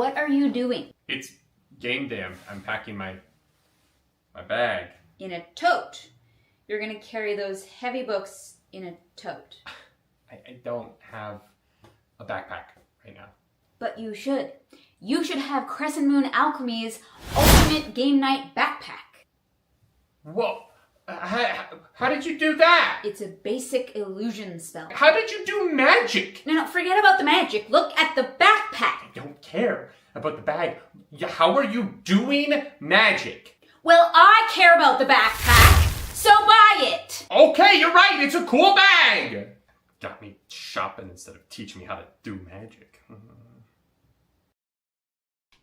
what are you doing? It's game day. I'm packing my bag. In a tote. You're gonna carry those heavy books in a tote. I don't have a backpack right now. But you should. You should have Crescent Moon Alchemy's Ultimate Game Night Backpack. Whoa! How did you do that? It's a basic illusion spell. How did you do magic? No, forget about the magic. Look at the backpack. I don't care about the bag. How are you doing magic? Well, I care about the backpack, so buy it. Okay, you're right. It's a cool bag. Got me shopping instead of teaching me how to do magic.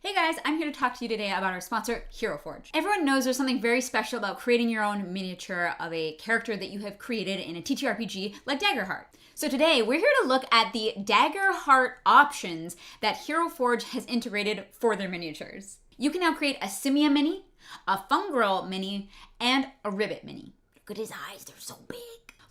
Hey guys, I'm here to talk to you today about our sponsor, HeroForge. Everyone knows there's something very special about creating your own miniature of a character that you have created in a TTRPG like Daggerheart. So today, we're here to look at the Daggerheart options that HeroForge has integrated for their miniatures. You can now create a Simia mini, a Fungirl mini, and a Ribbit mini. Look at his eyes, they're so big.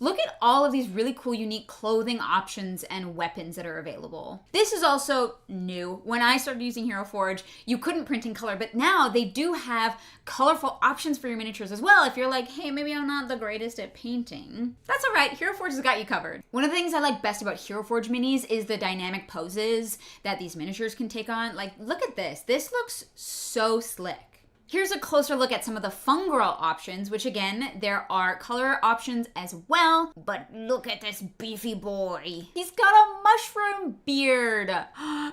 Look at all of these really cool, unique clothing options and weapons that are available. This is also new. When I started using HeroForge, you couldn't print in color, but now they do have colorful options for your miniatures as well. If you're like, hey, maybe I'm not the greatest at painting. That's all right, HeroForge has got you covered. One of the things I like best about HeroForge minis is the dynamic poses that these miniatures can take on. Like, look at this. This looks so slick. Here's a closer look at some of the Fungirl options, which again, there are color options as well, but look at this beefy boy. He's got a mushroom beard. Look at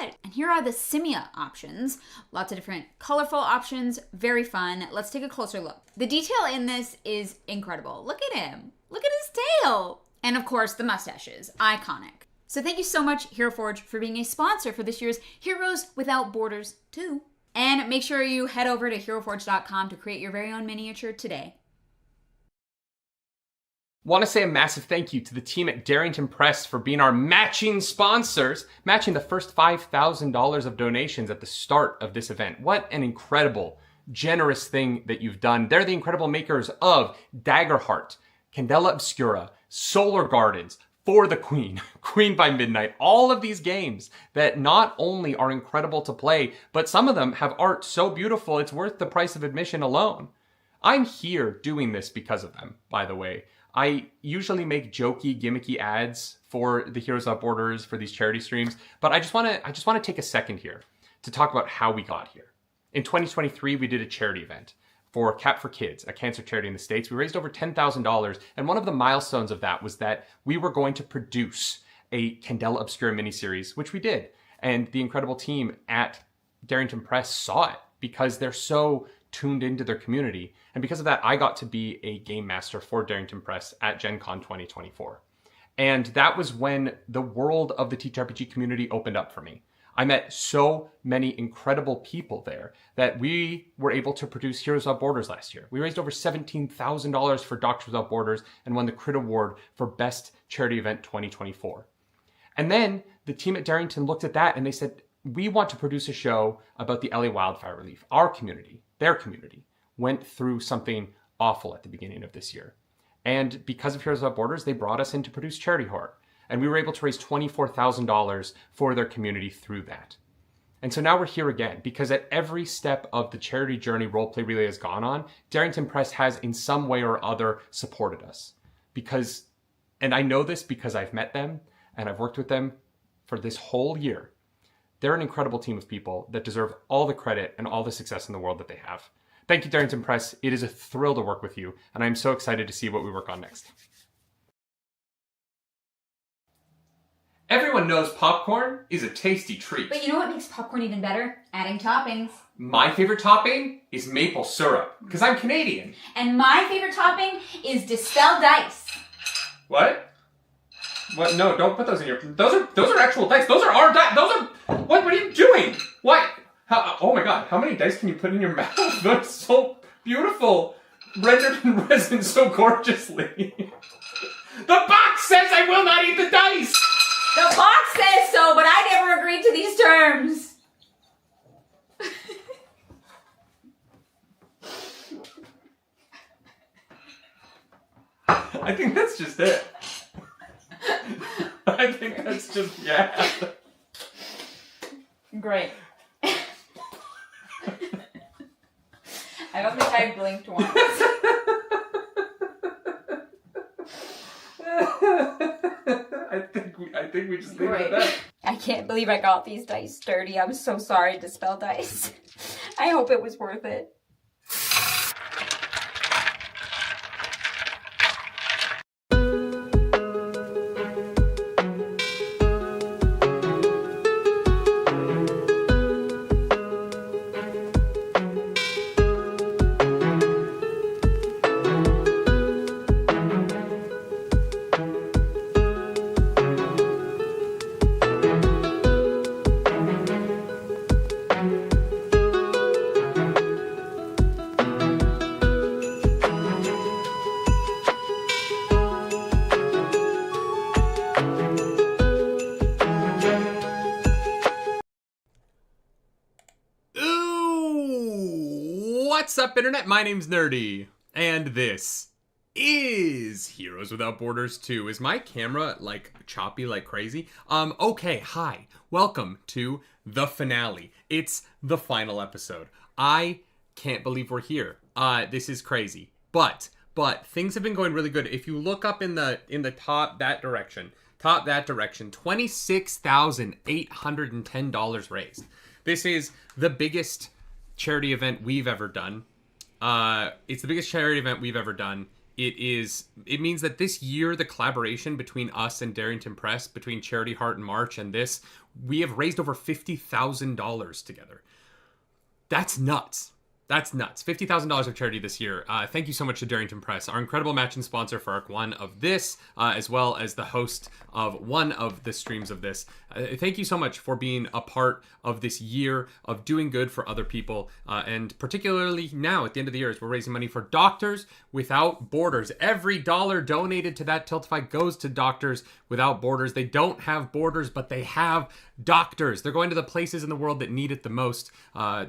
that. And here are the Simia options. Lots of different colorful options, very fun. Let's take a closer look. The detail in this is incredible. Look at him. Look at his tail. And of course, the mustaches, iconic. So thank you so much, HeroForge, for being a sponsor for this year's Heroes Without Borders 2. And make sure you head over to HeroForge.com to create your very own miniature today. Want to say a massive thank you to the team at Darrington Press for being our matching sponsors, matching the first $5,000 of donations at the start of this event. What an incredible, generous thing that you've done. They're the incredible makers of Daggerheart, Candela Obscura, Solar Gardens, For the Queen, Queen by Midnight, all of these games that not only are incredible to play, but some of them have art so beautiful it's worth the price of admission alone. I'm here doing this because of them, by the way. I usually make jokey, gimmicky ads for the Heroes Without Borders for these charity streams, but I just want to take a second here to talk about how we got here. In 2023, we did a charity event for Cap for Kids, a cancer charity in the States. We raised over $10,000, and one of the milestones of that was that we were going to produce a Candela Obscura miniseries, which we did. And the incredible team at Darrington Press saw it because they're so tuned into their community. And because of that, I got to be a game master for Darrington Press at Gen Con 2024. And that was when the world of the TTRPG community opened up for me. I met so many incredible people there that we were able to produce Heroes Without Borders last year. We raised over $17,000 for Doctors Without Borders and won the Crit Award for Best Charity Event 2024. And then the team at Darrington looked at that and they said, we want to produce a show about the LA wildfire relief. Our community, their community, went through something awful at the beginning of this year. And because of Heroes Without Borders, they brought us in to produce Charity Horror. And we were able to raise $24,000 for their community through that. And so now we're here again, because at every step of the charity journey Roleplay Relay has gone on, Darrington Press has in some way or other supported us. And I know this because I've met them and I've worked with them for this whole year. They're an incredible team of people that deserve all the credit and all the success in the world that they have. Thank you, Darrington Press. It is a thrill to work with you, and I'm so excited to see what we work on next. Everyone knows popcorn is a tasty treat. But you know what makes popcorn even better? Adding toppings. My favorite topping is maple syrup, because I'm Canadian. And my favorite topping is dispelled dice. What? What? No, don't put those in your... Those are actual dice. Those are our dice. Those are... What are you doing? What? Oh my god, how many dice can you put in your mouth? They're so beautiful. Rendered in resin so gorgeously. The box says I will not eat the dice! The box says so, but I never agreed to these terms. I think that's just it. I think that's just, yeah. Great. Great. I don't think I blinked once. I think we just leave it at that. I can't believe I got these dice dirty. I'm so sorry, Dispel Dice. I hope it was worth it. What's up, Internet? My name's Nerdy, and this is Heroes Without Borders 2. Is my camera, like, choppy like crazy? Okay, hi. Welcome to the finale. It's the final episode. I can't believe we're here. This is crazy. But things have been going really good. If you look up in the top that direction, $26,810 raised. This is the biggest charity event we've ever done. It's the biggest charity event we've ever done. It means that this year, the collaboration between us and Darrington Press, between Charity Heart and March and this, we have raised over $50,000 together. That's nuts. That's nuts. $50,000 of charity this year. Thank you so much to Darrington Press, our incredible match and sponsor for Arc 1 of this, as well as the host of one of the streams of this. Thank you so much for being a part of this year of doing good for other people, and particularly now at the end of the year as we're raising money for Doctors Without Borders. Every dollar donated to that Tiltify goes to Doctors Without Borders. They don't have borders, but they have doctors. They're going to the places in the world that need it the most.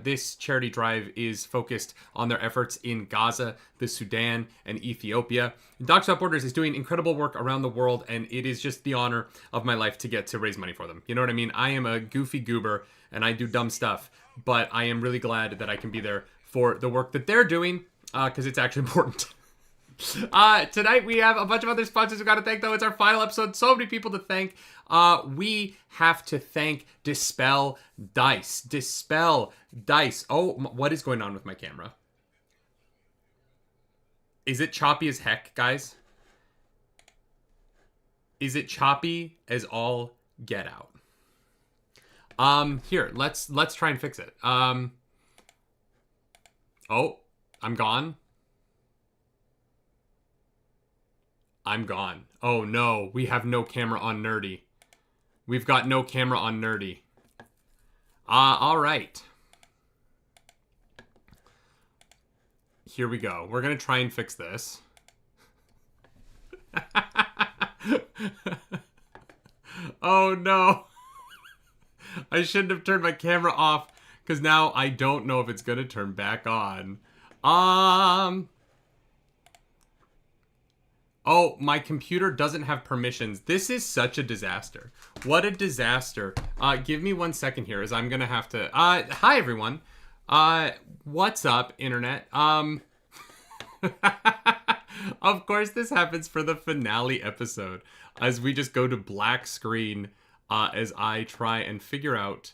This charity drive is focused on their efforts in Gaza, the Sudan, and Ethiopia. Doctors Without Borders is doing incredible work around the world, and it is just the honor of my life to get to raise money for them. You know what I mean? I am a goofy goober, and I do dumb stuff, but I am really glad that I can be there for the work that they're doing, because it's actually important. Tonight we have a bunch of other sponsors we've got to thank, though. It's our final episode. So many people to thank. We have to thank Dispel Dice. Dispel Dice. Oh, what is going on with my camera? Is it choppy as heck, guys? Is it choppy as all get out? Here, let's try and fix it. Oh, I'm gone. I'm gone. Oh no, we have no camera on Nerdy. We've got no camera on Nerdy. Alright. Here we go. We're gonna try and fix this. Oh no. I shouldn't have turned my camera off, because now I don't know if it's gonna turn back on. Oh, my computer doesn't have permissions. This is such a disaster. What a disaster. Give me 1 second here, as I'm gonna have to... hi, everyone. What's up, Internet? Of course, this happens for the finale episode, as we just go to black screen, as I try and figure out...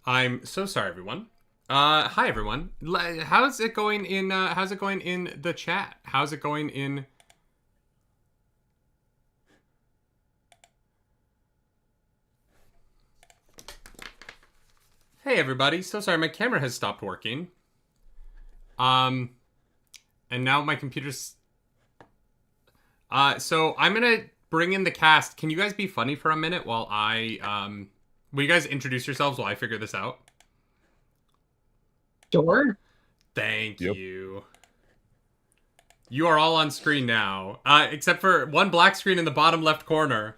I'm so sorry, everyone. Hi, everyone. How's it going in the chat? How's it going in... Hey, everybody. So sorry, my camera has stopped working. And now my computer's... So I'm gonna bring in the cast. Can you guys be funny for a minute while I, will you guys introduce yourselves while I figure this out? Sure. Thank you. You are all on screen now, except for one black screen in the bottom left corner.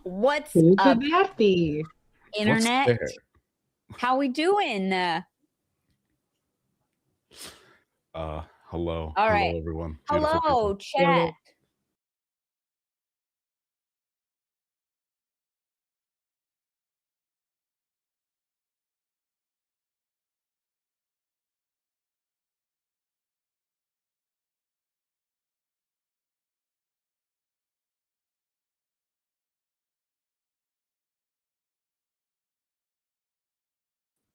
What's Who up, could that be? internet? What's there? How we doing? Hello. All right. Hello, everyone. Beautiful Hello, people. chat.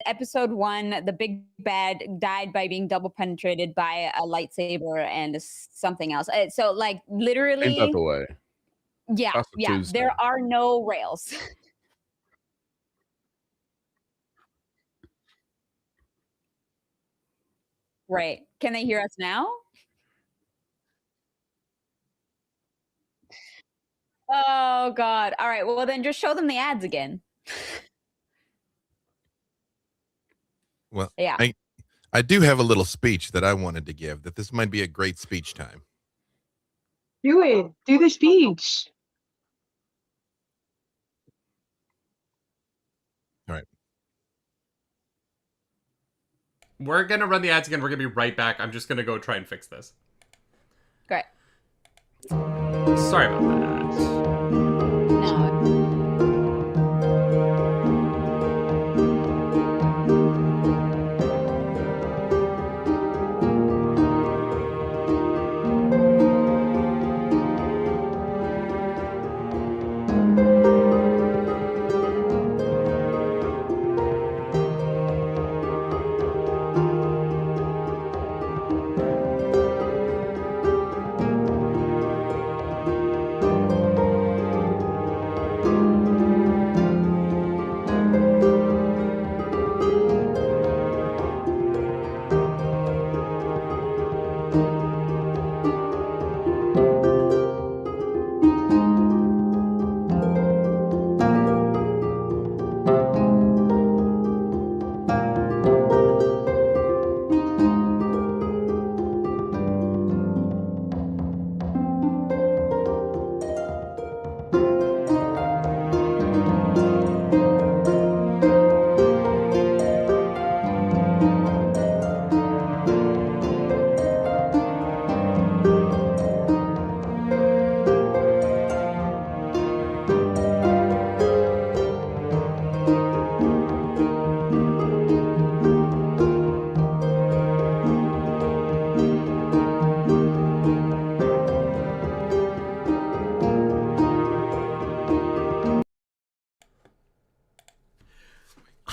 Episode 1, the big bad died by being double penetrated by a lightsaber and something else. So, like, Ain't that literally, the way? yeah, That's a yeah. Tuesday. There are no rails. Right. Can they hear us now? Oh God. All right. Well, then just show them the ads again. Well, Yeah. I do have a little speech that I wanted to give, that this might be a great speech time. Do it. Do the speech. All right. We're gonna run the ads again. We're gonna be right back. I'm just gonna go try and fix this. Great. Sorry about that. No.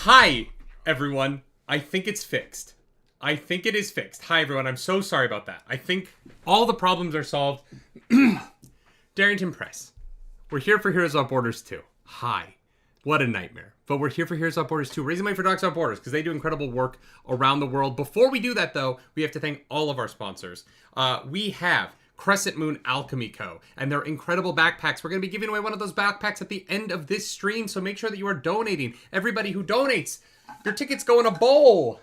Hi, everyone. I think it's fixed. I think it is fixed. Hi, everyone. I'm so sorry about that. I think all the problems are solved. Darrington Press. We're here for Heroes Without Borders 2. Hi. What a nightmare. But we're here for Heroes Without Borders 2. Raising money for Dogs Without Borders because they do incredible work around the world. Before we do that, though, we have to thank all of our sponsors. We have Crescent Moon Alchemy Co. and their incredible backpacks. We're going to be giving away one of those backpacks at the end of this stream, so make sure that you are donating. Everybody who donates, your tickets go in a bowl.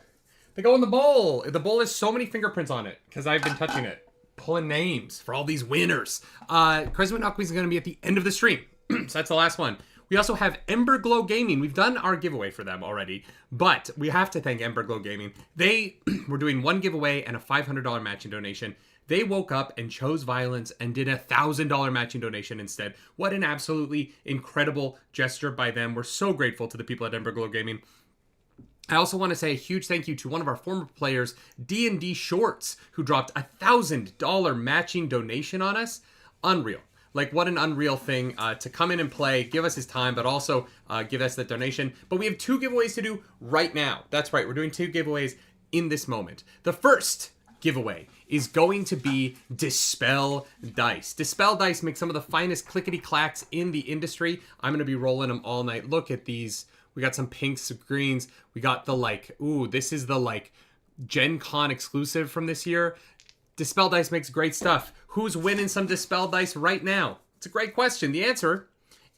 They go in the bowl. The bowl has so many fingerprints on it because I've been touching it. Pulling names for all these winners. Crescent Moon Alchemy is going to be at the end of the stream. So that's the last one. We also have Ember Glow Gaming. We've done our giveaway for them already, but we have to thank Ember Glow Gaming. They were doing one giveaway and a $500 matching donation. They woke up and chose violence and did a $1,000 matching donation instead. What an absolutely incredible gesture by them. We're so grateful to the people at Ember Glow Gaming. I also want to say a huge thank you to one of our former players, D&D Shorts, who dropped a $1,000 matching donation on us. Unreal. Like, what an unreal thing to come in and play, give us his time, but also give us that donation. But we have 2 giveaways to do right now. That's right, we're doing 2 giveaways in this moment. The first giveaway is going to be Dispel Dice. Dispel Dice makes some of the finest clickety-clacks in the industry. I'm going to be rolling them all night. Look at these. We got some pinks, some greens. We got the, like, ooh, this is the, like, Gen Con exclusive from this year. Dispel Dice makes great stuff. Who's winning some Dispel Dice right now? It's a great question. The answer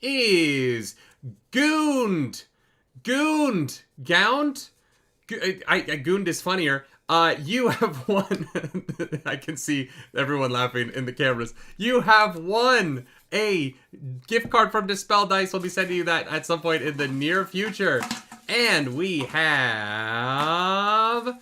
is Goond. Goond. Gound? Goond is funnier. You have won. I can see everyone laughing in the cameras. You have won a gift card from Dispel Dice. We'll be sending you that at some point in the near future. And we have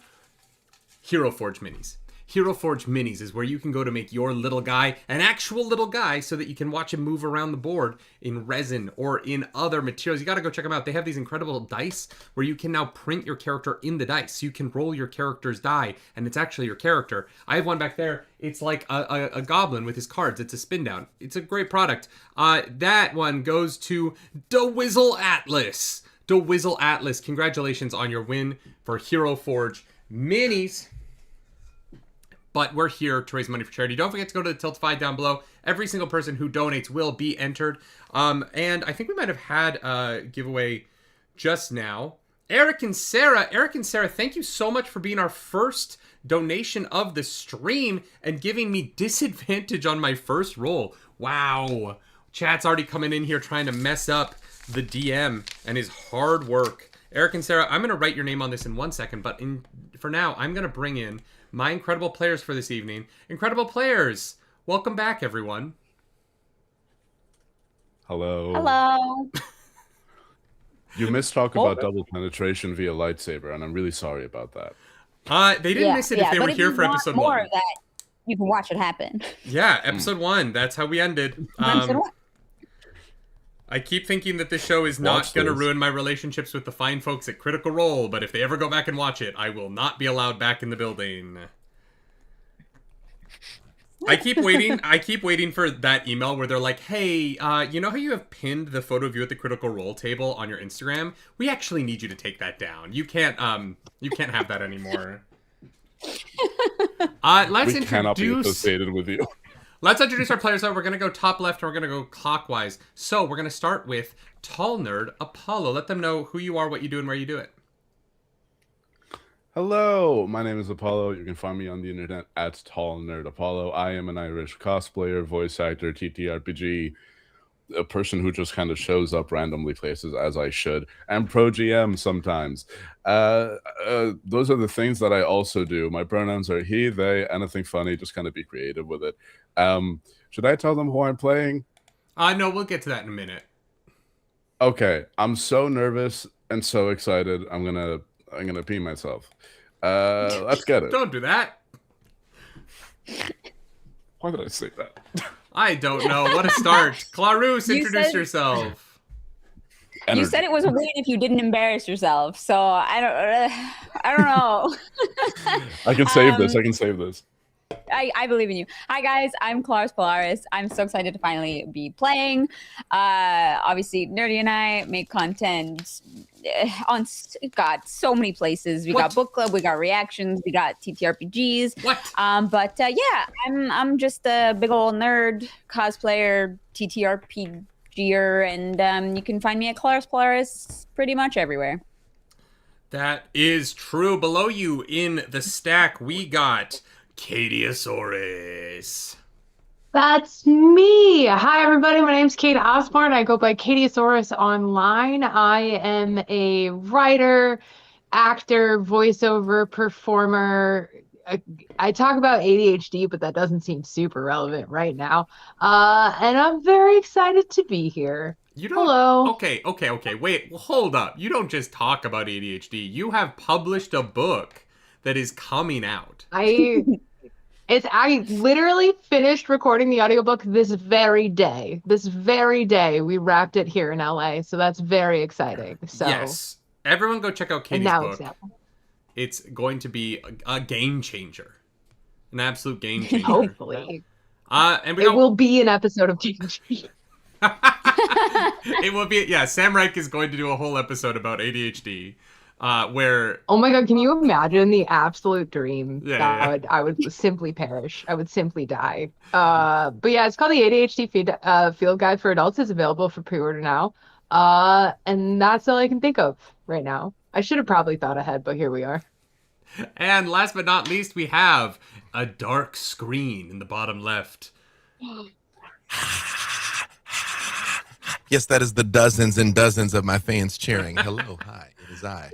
Hero Forge Minis. Hero Forge Minis is where you can go to make your little guy an actual little guy so that you can watch him move around the board in resin or in other materials. You got to go check them out. They have these incredible dice where you can now print your character in the dice. So you can roll your character's die and it's actually your character. I have one back there. It's like a goblin with his cards. It's a spin down. It's a great product. That one goes to DeWizzle Atlas. DeWizzle Atlas, congratulations on your win for Hero Forge Minis. But we're here to raise money for charity. Don't forget to go to the Tiltify down below. Every single person who donates will be entered. And I think we might have had a giveaway just now. Eric and Sarah, thank you so much for being our first donation of the stream and giving me disadvantage on my first roll. Wow. Chat's already coming in here trying to mess up the DM and his hard work. Eric and Sarah, I'm going to write your name on this in 1 second, but for now, I'm going to bring in my incredible players for this evening. Incredible players, welcome back, everyone. Hello. Hello. You missed talk about double penetration via lightsaber, and I'm really sorry about that. They didn't miss it if they were here for episode 1. More of that, you can watch it happen. Yeah, episode 1. That's how we ended. I keep thinking that this show is not going to ruin my relationships with the fine folks at Critical Role, but if they ever go back and watch it, I will not be allowed back in the building. I keep waiting for that email where they're like, hey, you know how you have pinned the photo of you at the Critical Role table on your Instagram? We actually need you to take that down. You can't have that anymore. Let's we cannot be associated with you. Let's introduce our players. We're going to go top left and we're going to go clockwise. So we're going to start with Tall Nerd Apollo. Let them know who you are, what you do, and where you do it. Hello, my name is Apollo. You can find me on the internet at Tall Nerd Apollo. I am an Irish cosplayer, voice actor, TTRPG, a person who just kind of shows up randomly places as I should, and pro GM sometimes. Those are the things that I also do. My pronouns are he, they, anything funny, just kind of be creative with it. Should I tell them who I'm playing? No, we'll get to that in a minute. Okay, I'm so nervous and so excited. I'm gonna pee myself. Let's get it. Don't do that. Why did I say that? I don't know. What a start. Clarus, introduce yourself. You said it was a win if you didn't embarrass yourself. So I don't know. I can save this. I can save this. I believe in you. Hi guys, I'm Clarus Polaris. I'm so excited to finally be playing. Obviously, Nerdy and I make content on so many places. We got book club, we got reactions, we got TTRPGs. But yeah, I'm just a big old nerd cosplayer, TTRPGer, and you can find me at Clarus Polaris pretty much everywhere. That is true. Below you in the stack, we got Katiosaurus. That's me. Hi, everybody. My name's Kate Osborne. I go by Katiosaurus online. I am a writer, actor, voiceover, performer. I talk about ADHD, but that doesn't seem super relevant right now. And I'm very excited to be here. Hello. Okay. Wait, hold up. You don't just talk about ADHD. You have published a book that is coming out. I literally finished recording the audiobook this very day. We wrapped it here in LA, so that's very exciting. So yes, everyone go check out Katie's book. It's going to be a game changer, an absolute game changer. Hopefully, and it will be an episode of Game Changer. It will be. Yeah, Sam Reich is going to do a whole episode about ADHD. Where oh my god, can you imagine the absolute dream? I would simply perish. I would simply die. But yeah, it's called the ADHD Field Guide for Adults. It's available for pre-order now. And that's all I can think of right now. I should have probably thought ahead, but here we are. And last but not least, we have a dark screen in the bottom left. Yes, that is the dozens and dozens of my fans cheering. Hello, hi, it is I,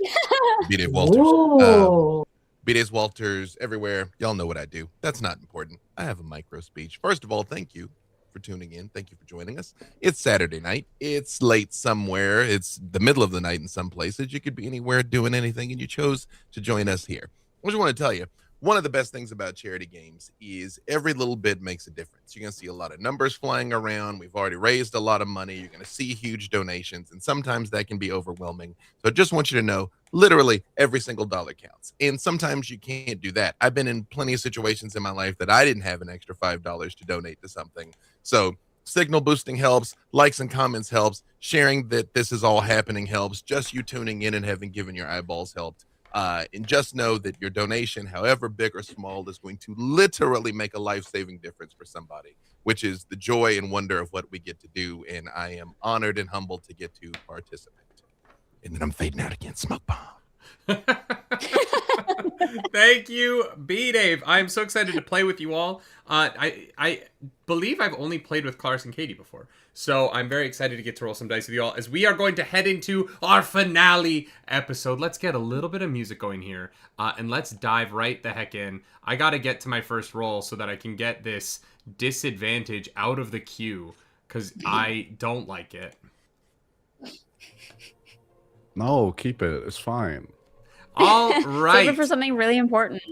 B.J. Walters. B-Days Walters, everywhere. Y'all know what I do. That's not important. I have a micro speech. First of all, thank you for tuning in. Thank you for joining us. It's Saturday night. It's late somewhere. It's the middle of the night in some places. You could be anywhere doing anything, and you chose to join us here. I just want to tell you, one of the best things about charity games is every little bit makes a difference. You're going to see a lot of numbers flying around. We've already raised a lot of money. You're going to see huge donations, and sometimes that can be overwhelming. So I just want you to know, literally every single dollar counts. And sometimes you can't do that. I've been in plenty of situations in my life that I didn't have an extra $5 to donate to something. So signal boosting helps, likes and comments helps, sharing that this is all happening helps, just you tuning in and having given your eyeballs helped. And just know that your donation, however big or small, is going to literally make a life-saving difference for somebody, which is the joy and wonder of what we get to do. And I am honored and humbled to get to participate. And then I'm fading out again. Smoke bomb. Thank you, B-Dave. I'm so excited to play with you all. I believe I've only played with Clarus and Katie before, so I'm very excited to get to roll some dice with you all as we are going to head into our finale episode. Let's get a little bit of music going here, and let's dive right the heck in. I got to get to my first roll so that I can get this disadvantage out of the queue, because I don't like it. No, keep it. It's fine. All right. Save it for something really important.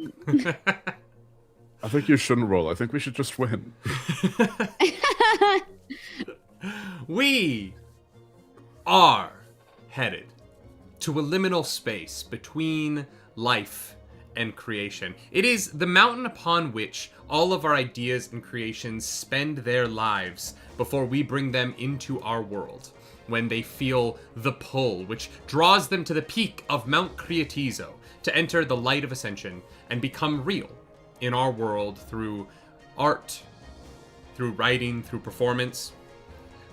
I think you shouldn't roll. I think we should just win. We are headed to a liminal space between life and creation. It is the mountain upon which all of our ideas and creations spend their lives before we bring them into our world, when they feel the pull, which draws them to the peak of Mount Creatizo to enter the light of ascension and become real in our world through art, through writing, through performance.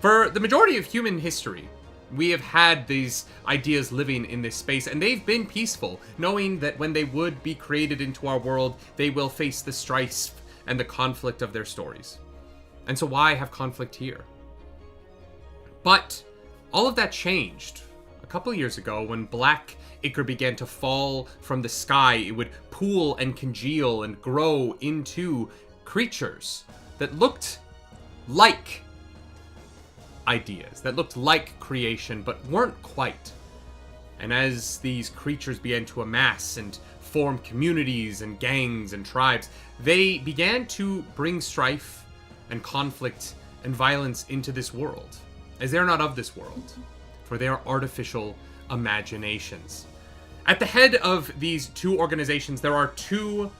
For the majority of human history, we have had these ideas living in this space, and they've been peaceful, knowing that when they would be created into our world, they will face the strife and the conflict of their stories. And so why have conflict here? But all of that changed a couple years ago when black ichor began to fall from the sky. It would pool and congeal and grow into creatures that looked like ideas, that looked like creation, but weren't quite. And as these creatures began to amass and form communities and gangs and tribes, they began to bring strife and conflict and violence into this world, as they're not of this world, for they are artificial imaginations. At the head of these two organizations, there are two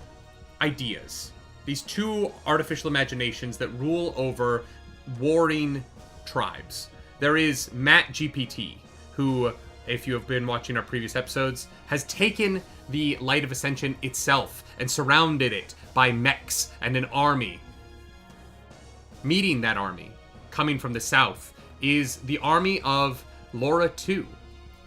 ideas, these two artificial imaginations that rule over warring tribes. There is Matt GPT, who, if you have been watching our previous episodes, has taken the Light of Ascension itself and surrounded it by mechs and an army. Meeting that army, coming from the south, is the army of Laura 2,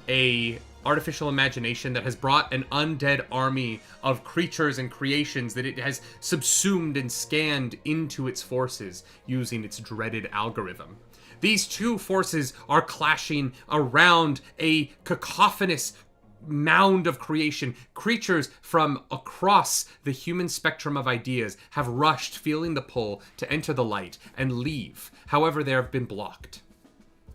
a artificial imagination that has brought an undead army of creatures and creations that it has subsumed and scanned into its forces using its dreaded algorithm. These two forces are clashing around a cacophonous mound of creation. Creatures from across the human spectrum of ideas have rushed, feeling the pull to enter the light and leave. However, they have been blocked.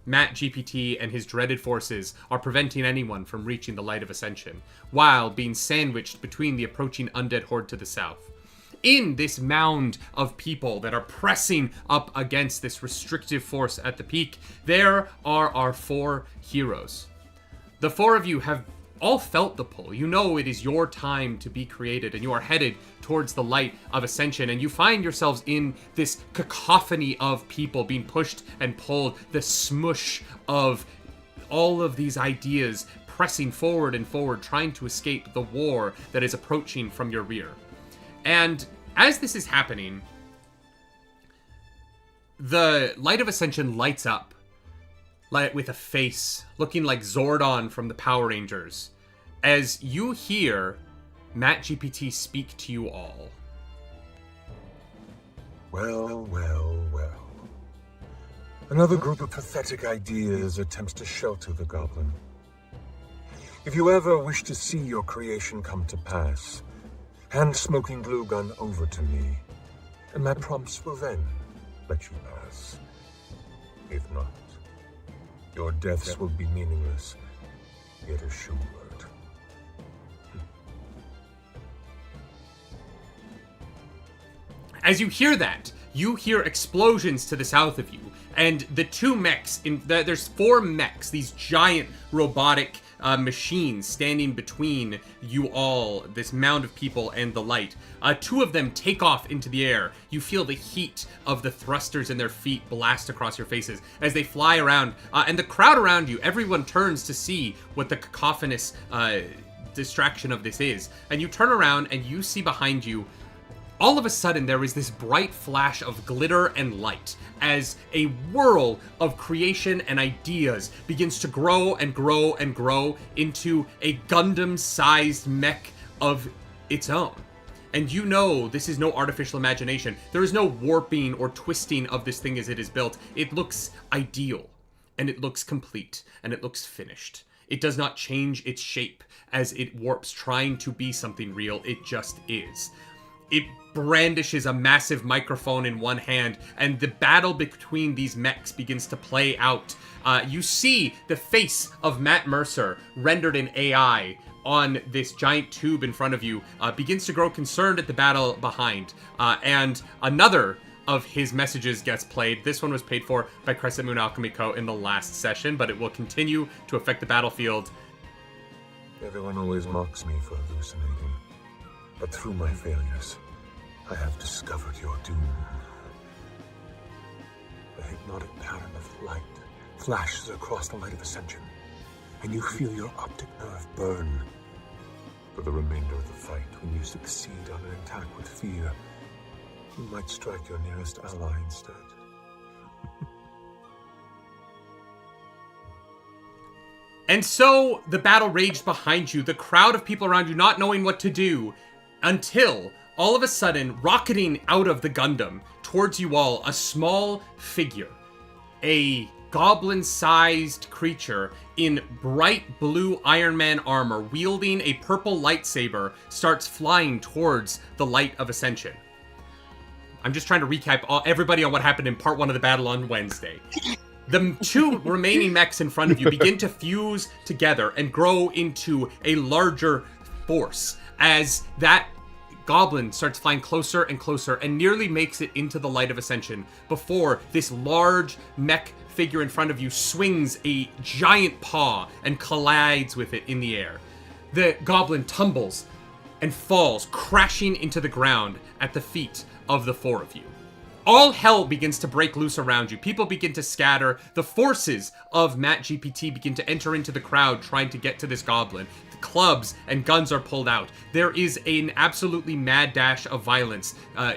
Matt GPT and his dreaded forces are preventing anyone from reaching the Light of Ascension, while being sandwiched between the approaching undead horde to the south. In this mound of people that are pressing up against this restrictive force at the peak, there are our four heroes. The four of you have all felt the pull. You know it is your time to be created, and you are headed towards the Light of Ascension, and you find yourselves in this cacophony of people being pushed and pulled, the smush of all of these ideas pressing forward and forward, trying to escape the war that is approaching from your rear. And as this is happening, the Light of Ascension lights up with a face looking like Zordon from the Power Rangers, as you hear Matt GPT speak to you all. Well, well, well. Another group of pathetic ideas attempts to shelter the goblin. If you ever wish to see your creation come to pass, Hand smoking glue gun over to me, and my prompts will then let you pass. If not, your deaths will be meaningless, yet assured. As you hear that, you hear explosions to the south of you, and the two mechs, there's 4 mechs, these giant robotic machines standing between you all, this mound of people and the light. 2 of them take off into the air. You feel the heat of the thrusters in their feet blast across your faces as they fly around, and the crowd around you, everyone turns to see what the cacophonous distraction of this is. And you turn around and you see behind you, all of a sudden, there is this bright flash of glitter and light as a whirl of creation and ideas begins to grow and grow and grow into a Gundam-sized mech of its own. And you know this is no artificial imagination. There is no warping or twisting of this thing as it is built. It looks ideal, and it looks complete, and it looks finished. It does not change its shape as it warps trying to be something real. It just is. It brandishes a massive microphone in one hand, and the battle between these mechs begins to play out. You see the face of Matt Mercer, rendered in AI, on this giant tube in front of you, begins to grow concerned at the battle behind. And another of his messages gets played. This one was paid for by Crescent Moon Alchemy Co. in the last session, but it will continue to affect the battlefield. Everyone always mocks me for hallucinating, but through my failures, I have discovered your doom. The hypnotic pattern of light flashes across the light of ascension, and you feel your optic nerve burn. For the remainder of the fight, when you succeed on an attack with fear, you might strike your nearest ally instead. And so the battle raged behind you, the crowd of people around you not knowing what to do, until all of a sudden, rocketing out of the Gundam towards you all, a small figure, a goblin-sized creature in bright blue Iron Man armor, wielding a purple lightsaber, starts flying towards the light of Ascension. I'm just trying to recap everybody on what happened in part 1 of the battle on Wednesday. The 2 remaining mechs in front of you begin to fuse together and grow into a larger force as that goblin starts flying closer and closer and nearly makes it into the light of Ascension before this large mech figure in front of you swings a giant paw and collides with it in the air. The goblin tumbles and falls, crashing into the ground at the feet of the 4 of you. All hell begins to break loose around you. People begin to scatter. The forces of Matt GPT begin to enter into the crowd trying to get to this goblin. The clubs and guns are pulled out. There is an absolutely mad dash of violence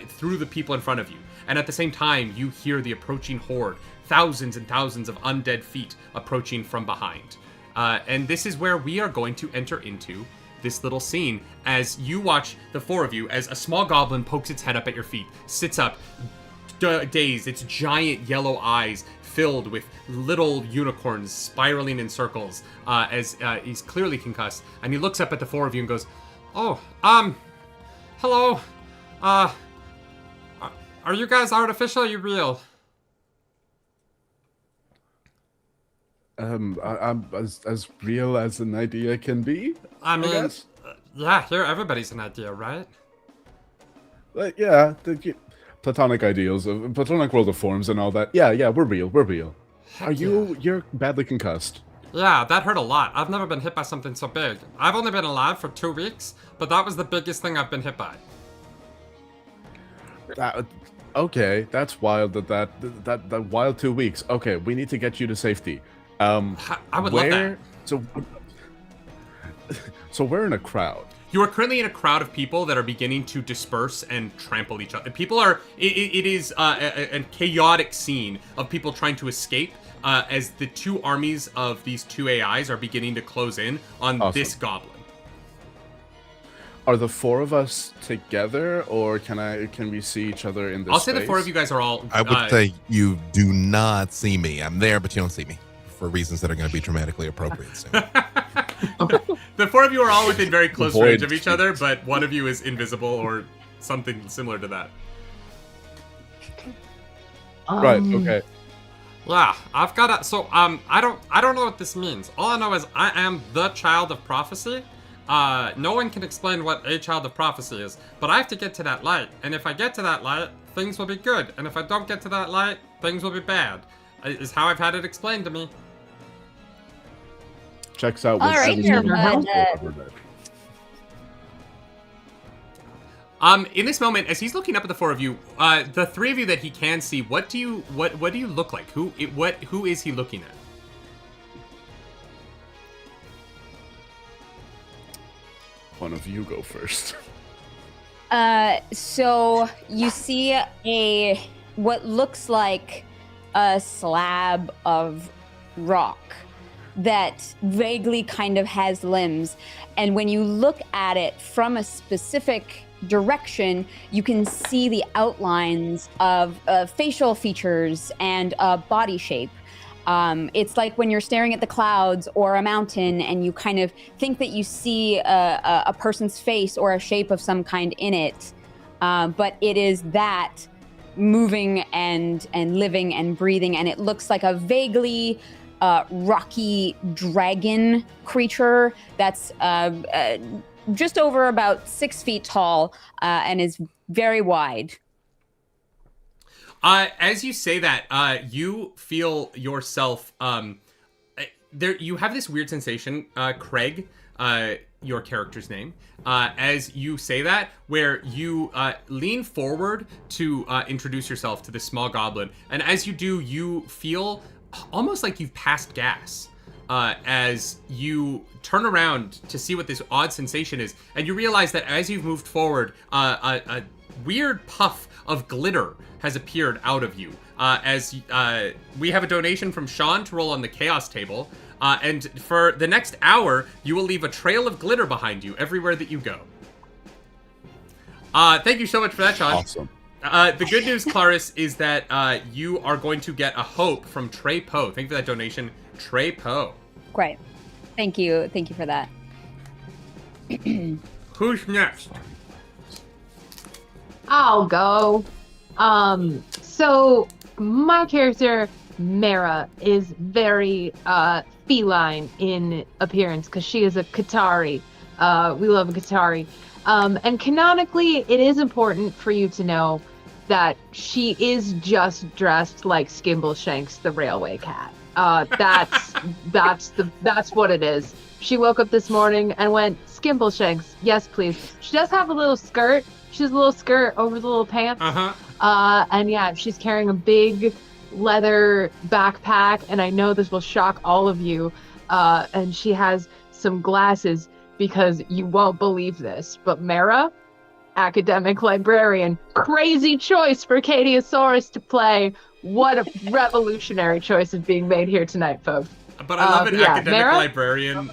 through the people in front of you. And at the same time, you hear the approaching horde. Thousands and thousands of undead feet approaching from behind. And this is where we are going to enter into this little scene as you watch the 4 of you as a small goblin pokes its head up at your feet, sits up, dazed, its giant yellow eyes filled with little unicorns spiraling in circles as he's clearly concussed. And he looks up at the 4 of you and goes, "Oh, hello. Are you guys artificial or are you real?" I'm as real as an idea can be. I mean, guess. Yeah, here everybody's an idea, right? Yeah, the platonic ideals, platonic world of forms and all that. Yeah, we're real. Heck You're badly concussed. Yeah, that hurt a lot. I've never been hit by something so big. I've only been alive for 2 weeks, but that was the biggest thing I've been hit by. Okay, that's wild. That wild 2 weeks. Okay, we need to get you to safety. I would love that. So we're in a crowd. You are currently in a crowd of people that are beginning to disperse and trample each other. People are, it is a chaotic scene of people trying to escape as the 2 armies of these 2 AIs are beginning to close in on this goblin. Are the 4 of us together, or can we see each other in this I'll say space? the 4 of you guys are all... I would say you do not see me. I'm there, but you don't see me. For reasons that are going to be dramatically appropriate soon. The four of you are all within very close Void range of each speech. other, but one of you is invisible or something similar to that. Right. Okay. Yeah, I've got a. So I don't know what this means. All I know is I am the child of prophecy. No one can explain what a child of prophecy is, but I have to get to that light. And if I get to that light, things will be good. And if I don't get to that light, things will be bad. Is how I've had it explained to me. Checks out. All right, every single bud. house I've ever met. In this moment, as he's looking up at the four of you, the three of you that he can see, what do you look like? Who is he looking at? One of you go first. So you see what looks like a slab of rock that vaguely kind of has limbs. And when you look at it from a specific direction, you can see the outlines of facial features and body shape. It's like when you're staring at the clouds or a mountain and you kind of think that you see a person's face or a shape of some kind in it. But it is that moving and living and breathing, and it looks like a vaguely rocky dragon creature that's just over about 6 feet tall and is very wide. As you say that, you feel yourself. There, you have this weird sensation, Craig, your character's name. As you say that, where you lean forward to introduce yourself to this small goblin, and as you do, you feel almost like you've passed gas. As you turn around to see what this odd sensation is, and you realize that as you've moved forward, a weird puff of glitter has appeared out of you. As we have a donation from Sean to roll on the chaos table, and for the next hour, you will leave a trail of glitter behind you everywhere that you go. Thank you so much for that, Sean. Awesome. The good news, Claris, is that you are going to get a hope from Trey Poe. Thank you for that donation, Trey Poe. Great. Thank you for that. Who's next? I'll go. So my character, Mara, is very feline in appearance because she is a Qatari. We love a Qatari. And canonically, it is important for you to know that she is just dressed like Skimbleshanks, the railway cat. That's what it is. She woke up this morning and went, Skimbleshanks, yes please. She does have a little skirt. She has a little skirt over the little pants. And yeah, she's carrying a big leather backpack, and I know this will shock all of you. And she has some glasses because you won't believe this, but Mara, academic librarian, crazy choice for Cadiosaurus to play. What a revolutionary choice is being made here tonight, folks. But I love an academic Mara? librarian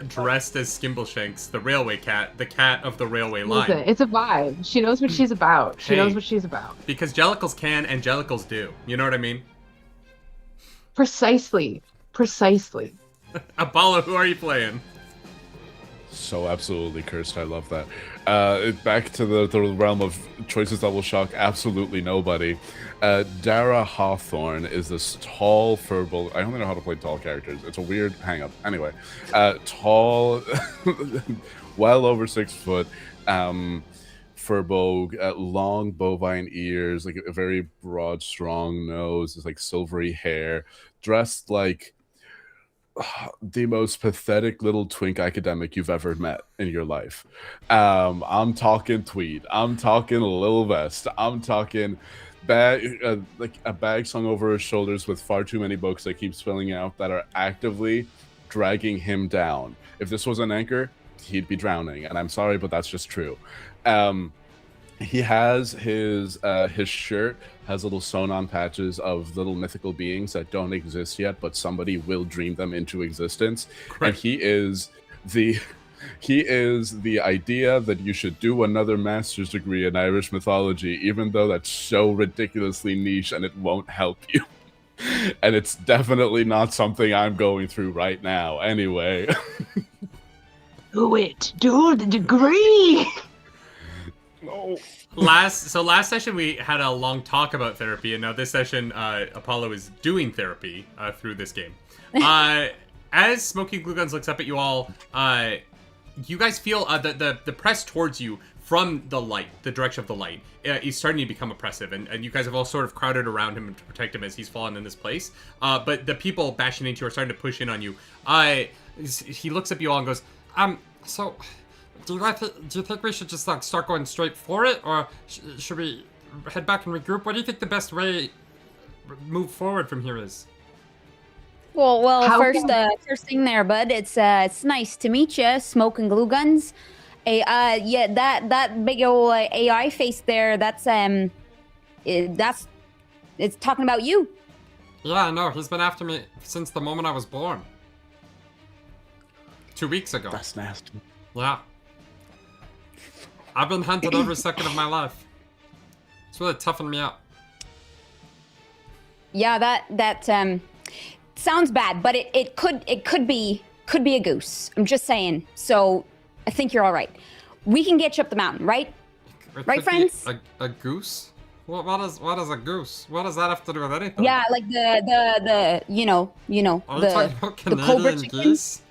dressed as Skimbleshanks, the railway cat, the cat of the railway line. Listen, it's a vibe. She knows what she's about. She Hey. knows what she's about. Because Jellicles can and Jellicles do. You know what I mean? Precisely. Apollo, who are you playing? So absolutely cursed. I love that. Back to the realm of choices that will shock absolutely nobody. Dara Hawthorne is this tall, furball. I only know how to play tall characters. It's a weird hang-up. Anyway, tall, well over 6 foot, furball, long bovine ears, like a very broad, strong nose, like silvery hair, dressed like the most pathetic little twink academic you've ever met in your life. I'm talking tweed. I'm talking little vest. I'm talking bag, like a bag slung over his shoulders with far too many books that keeps filling out that are actively dragging him down. If this was an anchor, he'd be drowning, and I'm sorry, but that's just true. He has his shirt has little sewn-on patches of little mythical beings that don't exist yet, but somebody will dream them into existence. Correct. And he is the idea that you should do another master's degree in Irish mythology, even though that's so ridiculously niche and it won't help you. And it's definitely not something I'm going through right now. Anyway. Do it. Do the degree. No. Last session we had a long talk about therapy, and now this session Apollo is doing therapy through this game. As Smoking Glue Guns looks up at you all, you guys feel the press towards you from the light, the direction of the light, is starting to become oppressive, and you guys have all sort of crowded around him to protect him as he's fallen in this place. But the people bashing into you are starting to push in on you. He looks at you all and goes, so do you think we should just like start going straight for it, or should we head back and regroup? What do you think the best way move forward from here is? Well, How first can- first thing there, bud. It's nice to meet you, Smoking Glue Guns. Yeah, that big old AI face there. That's it's talking about you. Yeah, I know. He's been after me since the moment I was born. 2 weeks ago. That's nasty. Yeah. I've been hunted every second of my life. It's really toughened me up. Yeah, that sounds bad, but it could be a goose. I'm just saying. So I think you're all right. We can get you up the mountain, right? It Right, could be friends? A goose? What is a goose? What does that have to do with anything? Yeah, like the you know Are you talking about the cobra Canadian chickens. geese?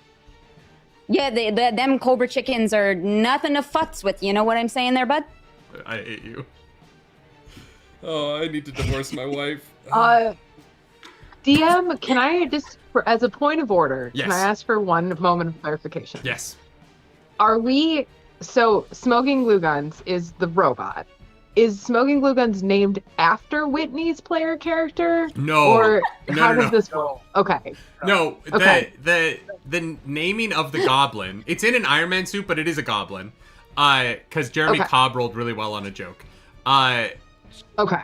Yeah, them cobra chickens are nothing to futz with. You know what I'm saying there, bud? I hate you. Oh, I need to divorce my wife. DM, can I just, as a point of order, Yes. can I ask for one moment of clarification? Yes. Are we, so Smoking Glue Guns is the robot. Is Smoking Glue Guns named after Whitney's player character? No. Or No, how no, does no. this roll? Okay. No, Okay. the naming of the goblin, it's in an Iron Man suit, but it is a goblin. Because Jeremy Okay. Cobb rolled really well on a joke. Okay.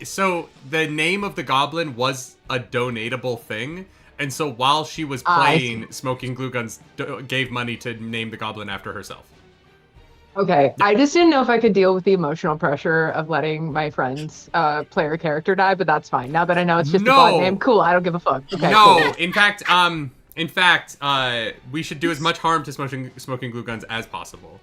So the name of the goblin was a donatable thing, and so while she was I playing, Smoking Glue Guns gave money to name the goblin after herself. Okay. I just didn't know if I could deal with the emotional pressure of letting my friend's player character die, but that's fine. Now that I know it's just a No. bot name, cool. I don't give a fuck. Okay, No, cool. in fact, we should do as much harm to Smoking Glue Guns as possible.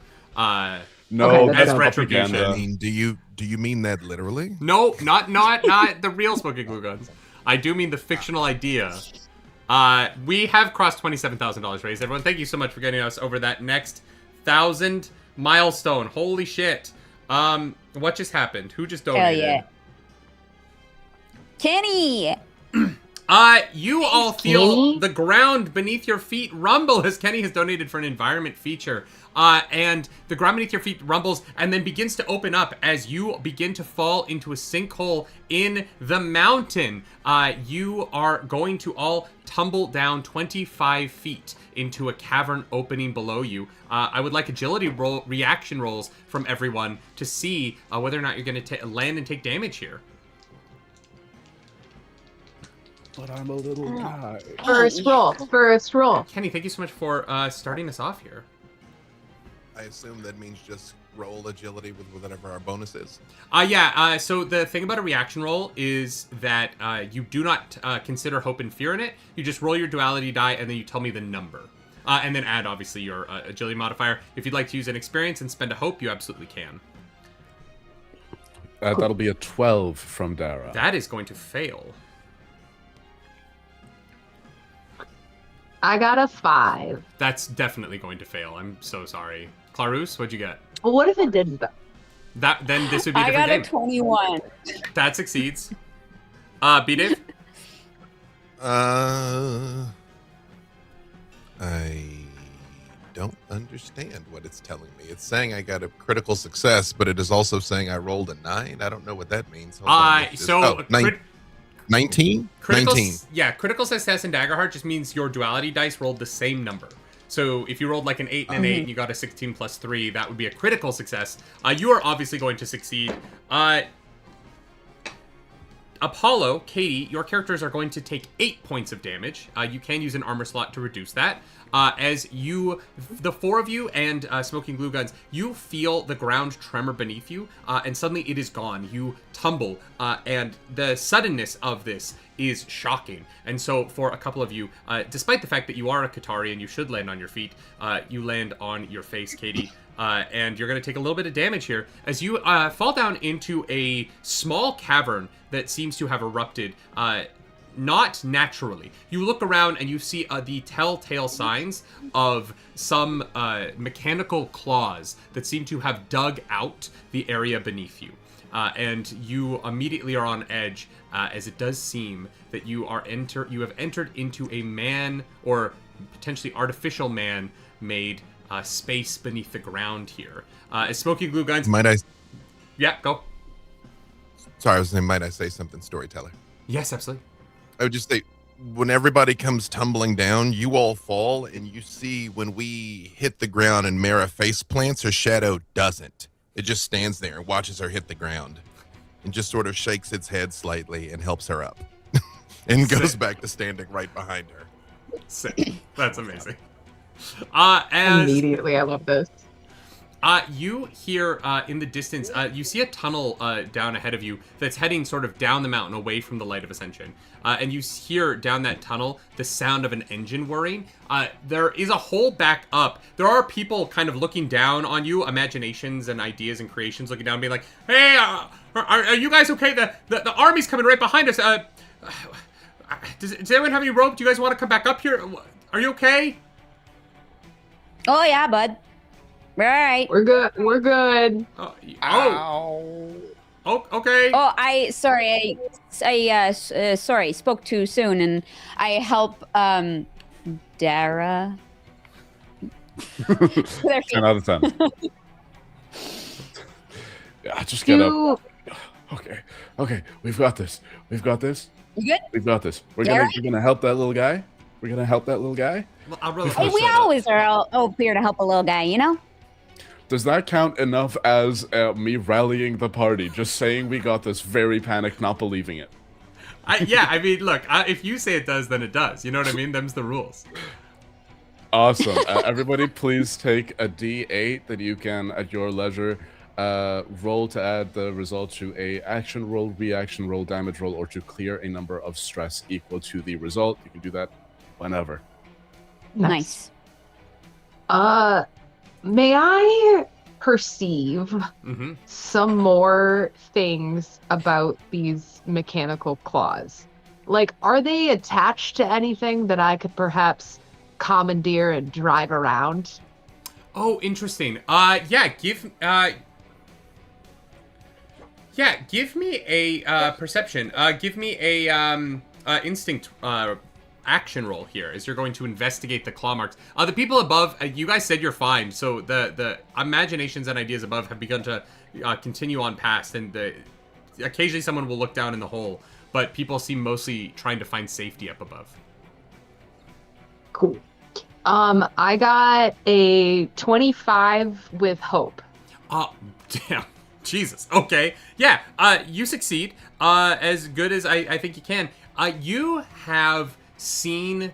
No, Okay, that's as retribution. propaganda. I mean, do you mean that literally? No, not the real Smoking Glue Guns. I do mean the fictional idea. We have crossed $27,000 raised. Everyone, thank you so much for getting us over that next 1,000 milestone. Holy shit. What just happened? Who just donated? Hell yeah. Kenny! You all feel Kenny. the ground beneath your feet rumble as Kenny has donated for an environment feature. And the ground beneath your feet rumbles and then begins to open up as you begin to fall into a sinkhole in the mountain. You are going to all tumble down 25 feet into a cavern opening below you. I would like agility reaction rolls from everyone to see whether or not you're going to land and take damage here. But I'm a little guy. First roll. Kenny, thank you so much for starting us off here. I assume that means just roll agility with whatever our bonus is. So the thing about a reaction roll is that you do not consider hope and fear in it. You just roll your duality die and then you tell me the number. And then add, obviously, your agility modifier. If you'd like to use an experience and spend a hope, you absolutely can. That'll be a 12 from Dara. That is going to fail. I got a 5. That's definitely going to fail. I'm so sorry. Clarus, what'd you get? Well, what if it didn't though? Then this would be a I different got a game. 21. That succeeds. B-Dave? I don't understand what it's telling me. It's saying I got a critical success, but it is also saying I rolled a 9. I don't know what that means. Hold on, let's just- So... 19? Critical, 19. Yeah, critical success in Daggerheart just means your duality dice rolled the same number. So if you rolled like an 8 and an 8 and you got a 16 plus 3, that would be a critical success. You are obviously going to succeed. Apollo, Katie, your characters are going to take 8 points of damage. You can use an armor slot to reduce that. As you, the four of you and Smoking Glue Guns, you feel the ground tremor beneath you, and suddenly it is gone. You tumble, and the suddenness of this is shocking. And so for a couple of you, despite the fact that you are a Qatari and you should land on your feet, you land on your face, Katie. And you're going to take a little bit of damage here as you fall down into a small cavern that seems to have erupted, not naturally. You look around and you see the telltale signs of some mechanical claws that seem to have dug out the area beneath you. And you immediately are on edge, as it does seem that you have entered into a man, or potentially artificial man-made space beneath the ground here. As Smoky Glue Guns... Might I... Yeah, go. Sorry, I was saying, might I say something, storyteller? Yes, absolutely. I would just say, when everybody comes tumbling down, you all fall, and you see when we hit the ground and Mara face plants, her shadow doesn't. It just stands there and watches her hit the ground and just sort of shakes its head slightly and helps her up and goes back to standing right behind her. Sick. That's amazing. Immediately, I love this. You hear in the distance, you see a tunnel down ahead of you that's heading sort of down the mountain away from the Light of Ascension. And you hear down that tunnel the sound of an engine whirring. There is a hole back up. There are people kind of looking down on you, imaginations and ideas and creations looking down, being like, hey, are you guys okay? The army's coming right behind us. Does anyone have any rope? Do you guys want to come back up here? Are you okay? Oh yeah, bud. We're all right. We're good. We're good. Okay. Oh, sorry, spoke too soon, and I help Dara. 10 out of 10. Yeah, just get up. Okay, we've got this. You good? We've got this. We're Dara? gonna help that little guy. We're gonna help that little guy. Well, I'll really Hey, we always are all here to help a little guy, you know? Does that count enough as me rallying the party? Just saying we got this, very panicked, not believing it. I mean, look, if you say it does, then it does. You know what I mean? Them's the rules. Awesome. Everybody, please take a D8 that you can, at your leisure, roll to add the result to a action roll, reaction roll, damage roll, or to clear a number of stress equal to the result. You can do that whenever. Nice. May I perceive some more things about these mechanical claws? Like, are they attached to anything that I could perhaps commandeer and drive around? Oh, interesting. Give me a perception. Give me a instinct action roll here as you're going to investigate the claw marks. The people above, you guys said you're fine, so the imaginations and ideas above have begun to continue on past, and occasionally someone will look down in the hole, but people seem mostly trying to find safety up above. Cool. I got a 25 with hope. Damn. Jesus. Okay. Yeah, you succeed as good as I think you can. You have seen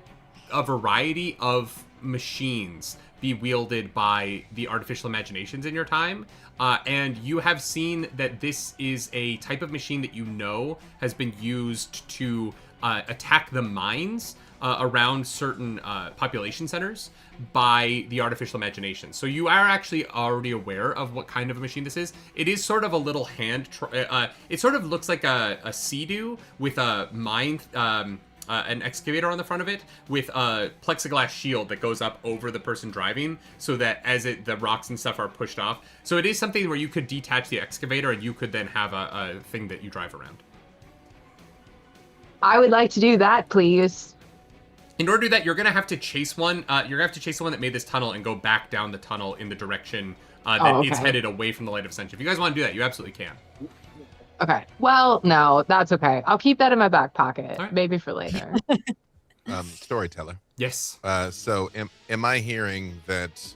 a variety of machines be wielded by the artificial imaginations in your time, and you have seen that this is a type of machine that you know has been used to attack the mines around certain population centers by the artificial imagination. So you are actually already aware of what kind of a machine this is. It is sort of a little hand... it sort of looks like a Sea-Doo with a mine... an excavator on the front of it with a plexiglass shield that goes up over the person driving so that as the rocks and stuff are pushed off. So it is something where you could detach the excavator and you could then have a thing that you drive around. I would like to do that, please. In order to do that, you're going to have to chase one. You're going to have to chase the one that made this tunnel and go back down the tunnel in the direction that it's headed away from the Light of Ascension. If you guys want to do that, you absolutely can. Okay. Well, no, that's okay. I'll keep that in my back pocket, All right. maybe for later. Storyteller. Yes. So am I hearing that,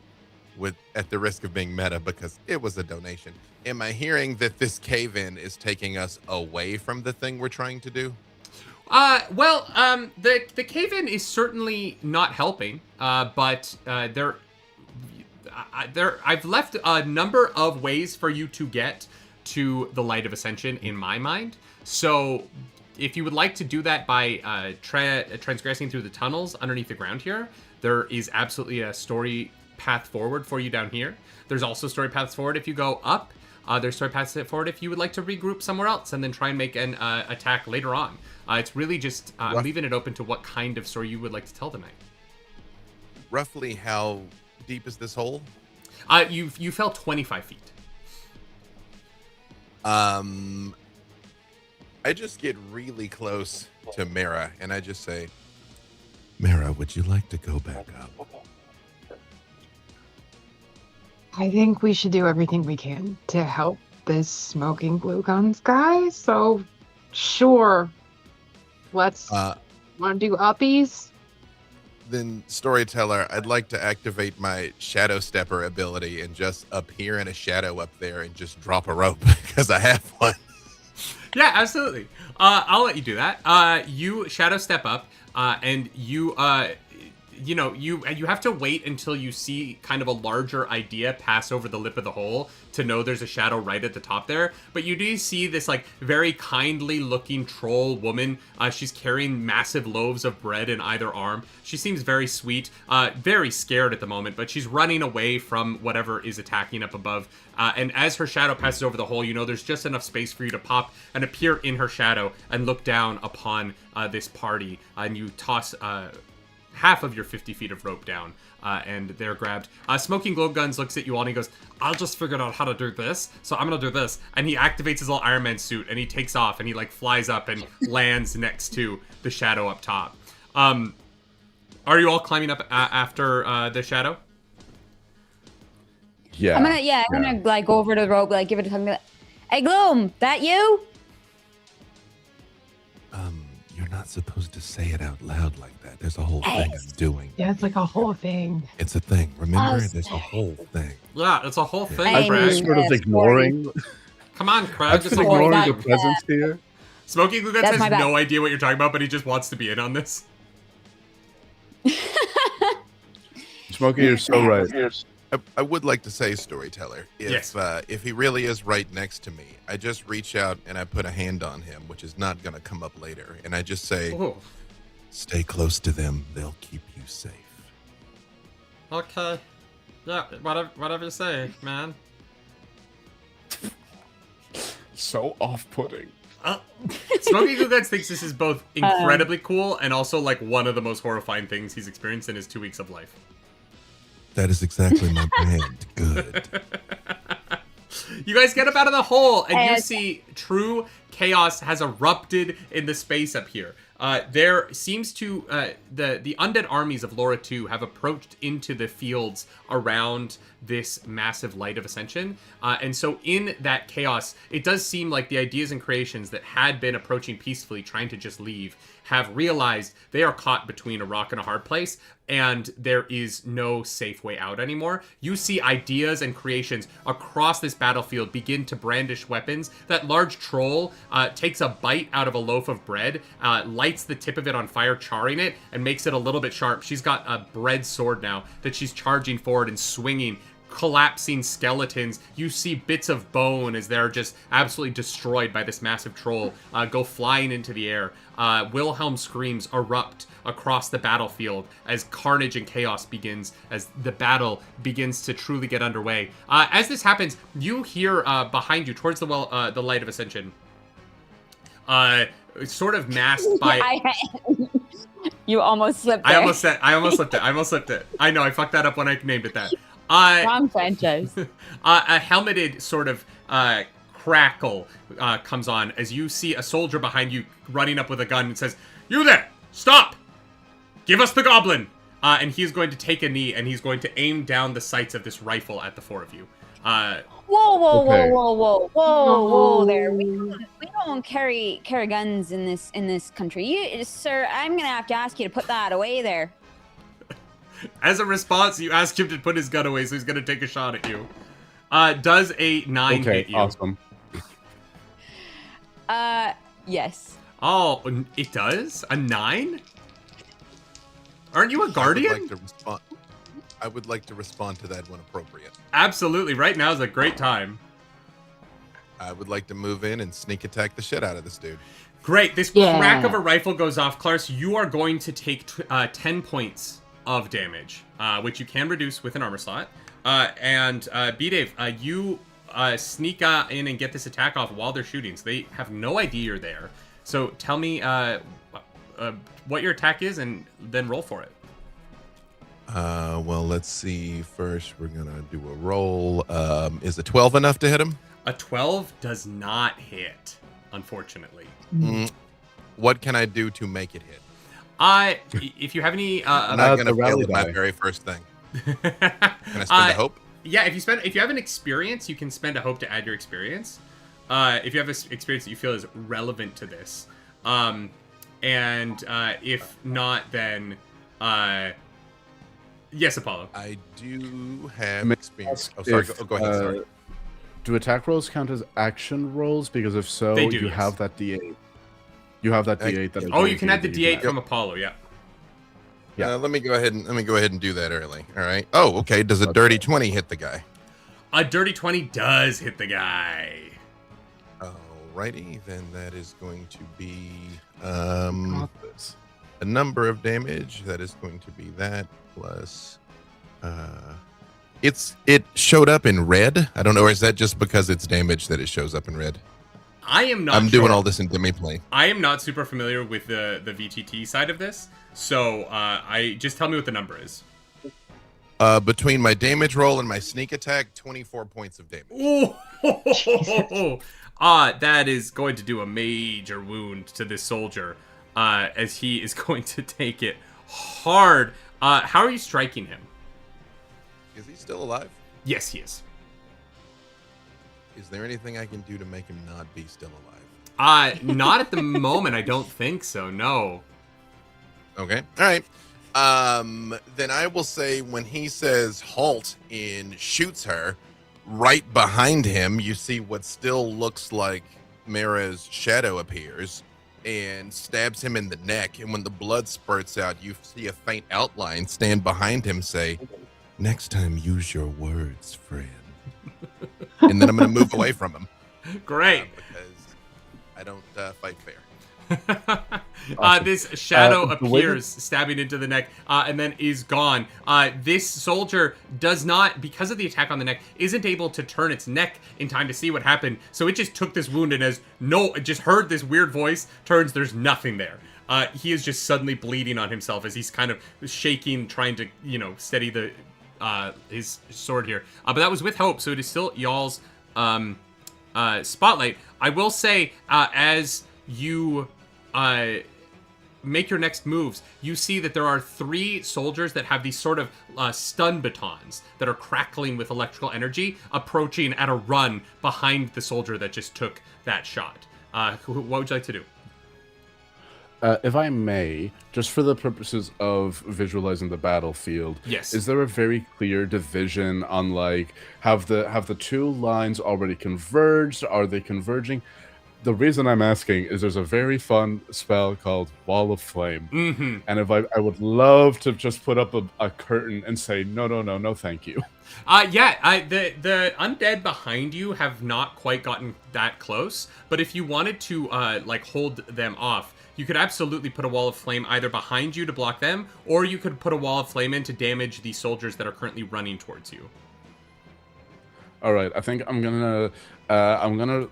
at the risk of being meta because it was a donation, am I hearing that this cave-in is taking us away from the thing we're trying to do? The cave-in is certainly not helping, but I've left a number of ways for you to get to the Light of Ascension in my mind. So if you would like to do that by transgressing through the tunnels underneath the ground here, there is absolutely a story path forward for you down here. There's also story paths forward if you go up. There's story paths forward if you would like to regroup somewhere else and then try and make an attack later on. It's really just leaving it open to what kind of story you would like to tell tonight. Roughly how deep is this hole? You fell 25 feet. I just get really close to Mara and I just say, Mara, would you like to go back up? I think we should do everything we can to help this smoking glue guns guy. So, sure. Let's want to do uppies? Then, storyteller, I'd like to activate my shadow stepper ability and just appear in a shadow up there and just drop a rope because I have one. Yeah, absolutely. I'll let you do that. You shadow step up, and you have to wait until you see kind of a larger idea pass over the lip of the hole to know there's a shadow right at the top there. But you do see this like very kindly looking troll woman. She's carrying massive loaves of bread in either arm. She seems very sweet, very scared at the moment, but she's running away from whatever is attacking up above. And as her shadow passes over the hole, you know there's just enough space for you to pop and appear in her shadow and look down upon this party. And you toss half of your 50 feet of rope down, and they're grabbed. Smoking Glow Guns looks at you all and he goes, I'll just figure out how to do this, so I'm gonna do this. And he activates his little Iron Man suit and he takes off and he like flies up and lands next to the shadow up top. Are you all climbing up after the shadow? Yeah. I'm gonna like go over to the rope, like give it a tongue. Like, hey, Gloom, that you? You're not supposed to say it out loud like that. There's a whole thing I'm doing. Yeah, it's like a whole thing. It's a thing. Remember, there's a whole thing. Yeah, it's a whole thing, I'm Craig. just sort of ignoring. Come on, Craig. I'm just ignoring the presence here. Smoking Glue Guns That's has my bad. no idea what you're talking about, but he just wants to be in on this. Smokey, you're so right. I would like to say, storyteller, if he really is right next to me, I just reach out and I put a hand on him, which is not going to come up later, and I just say, Ooh. stay close to them. They'll keep you safe. Okay. Yeah, whatever you say, man. So off-putting. Smoking Glue Guns thinks this is both incredibly cool and also like one of the most horrifying things he's experienced in his 2 weeks of life. That is exactly my brand. Good. You guys get up out of the hole, and you see true chaos has erupted in the space up here. There seems to the undead armies of Laura 2 have approached into the fields around this massive light of ascension, and so in that chaos, it does seem like the ideas and creations that had been approaching peacefully, trying to just leave, have realized they are caught between a rock and a hard place, and there is no safe way out anymore. You see ideas and creations across this battlefield begin to brandish weapons. That large troll takes a bite out of a loaf of bread, lights the tip of it on fire, charring it, and makes it a little bit sharp. She's got a bread sword now that she's charging forward and swinging. Collapsing skeletons. You see bits of bone as they're just absolutely destroyed by this massive troll go flying into the air. Wilhelm screams erupt across the battlefield as carnage and chaos begins, as the battle begins to truly get underway. As this happens, you hear behind you, towards the light of ascension, sort of masked by... You almost slipped I there. almost slipped it. I know, I fucked that up when I named it that. Wrong franchise. A helmeted sort of crackle comes on as you see a soldier behind you running up with a gun and says, "You there! Stop! Give us the goblin!" And he's going to take a knee and he's going to aim down the sights of this rifle at the four of you. Whoa there. We don't carry guns in this country. Sir, I'm gonna have to ask you to put that away there. As a response, you ask him to put his gun away, so he's going to take a shot at you. Does a 9 hit you? Awesome. Yes. Oh, it does? A 9? Aren't you a guardian? I would like to respond to that when appropriate. Absolutely. Right now is a great time. I would like to move in and sneak attack the shit out of this dude. Great. This Yeah. crack of a rifle goes off. Clarus, you are going to take 10 points of damage, which you can reduce with an armor slot. And B-Dave, you sneak in and get this attack off while they're shooting. So they have no idea you're there. So tell me what your attack is and then roll for it. Well, let's see. First, we're going to do a roll. Is a 12 enough to hit him? A 12 does not hit, unfortunately. What can I do to make it hit? If you have any... I'm not going to the fail rally at my die. very first thing. Can I spend a hope? Yeah, if you have an experience, you can spend a hope to add your experience. If you have an experience that you feel is relevant to this. If not, then... yes, Apollo. I do have experience. Oh, sorry. Go ahead. Sorry. Do attack rolls count as action rolls? Because if so, They do, you yes. have that D8. You have that D8 that. Oh, you can add the D8 from Apollo, yeah. Yeah. Let me go ahead and do that early. All right. Oh, okay. Does a dirty 20 hit the guy? A dirty 20 does hit the guy. Alrighty, then that is going to be Got this. a number of damage. That is going to be that plus. It showed up in red. I don't know, or is that just because it's damage that it shows up in red? I am not. I'm sure. doing all this in demi-plane. I am not super familiar with the VTT side of this, so I just tell me what the number is. Between my damage roll and my sneak attack, 24 points of damage. Ooh, that is going to do a major wound to this soldier, as he is going to take it hard. How are you striking him? Is he still alive? Yes, he is. Is there anything I can do to make him not be still alive? Not at the moment. I don't think so. No. Okay. All right. Then I will say when he says halt and shoots her, right behind him, you see what still looks like Mara's shadow appears and stabs him in the neck. And when the blood spurts out, you see a faint outline stand behind him, say, "Next time, use your words, friend." And then I'm going to move away from him. Great. Because I don't fight fair. This shadow the way appears, stabbing into the neck, and then is gone. This soldier does not, because of the attack on the neck, isn't able to turn its neck in time to see what happened. So it just took this wound and just heard this weird voice, turns, there's nothing there. He is just suddenly bleeding on himself as he's kind of shaking, trying to, steady the his sword here. But that was with hope, so it is still y'all's spotlight. I will say, as you make your next moves, you see that there are 3 soldiers that have these sort of stun batons that are crackling with electrical energy, approaching at a run behind the soldier that just took that shot. What would you like to do? If I may, just for the purposes of visualizing the battlefield, Yes. is there a very clear division on have the 2 lines already converged? Are they converging? The reason I'm asking is there's a very fun spell called Wall of Flame, and if I would love to just put up a curtain and say no, thank you. The undead behind you have not quite gotten that close, but if you wanted to hold them off, you could absolutely put a wall of flame either behind you to block them, or you could put a wall of flame in to damage the soldiers that are currently running towards you. All right, I think I'm gonna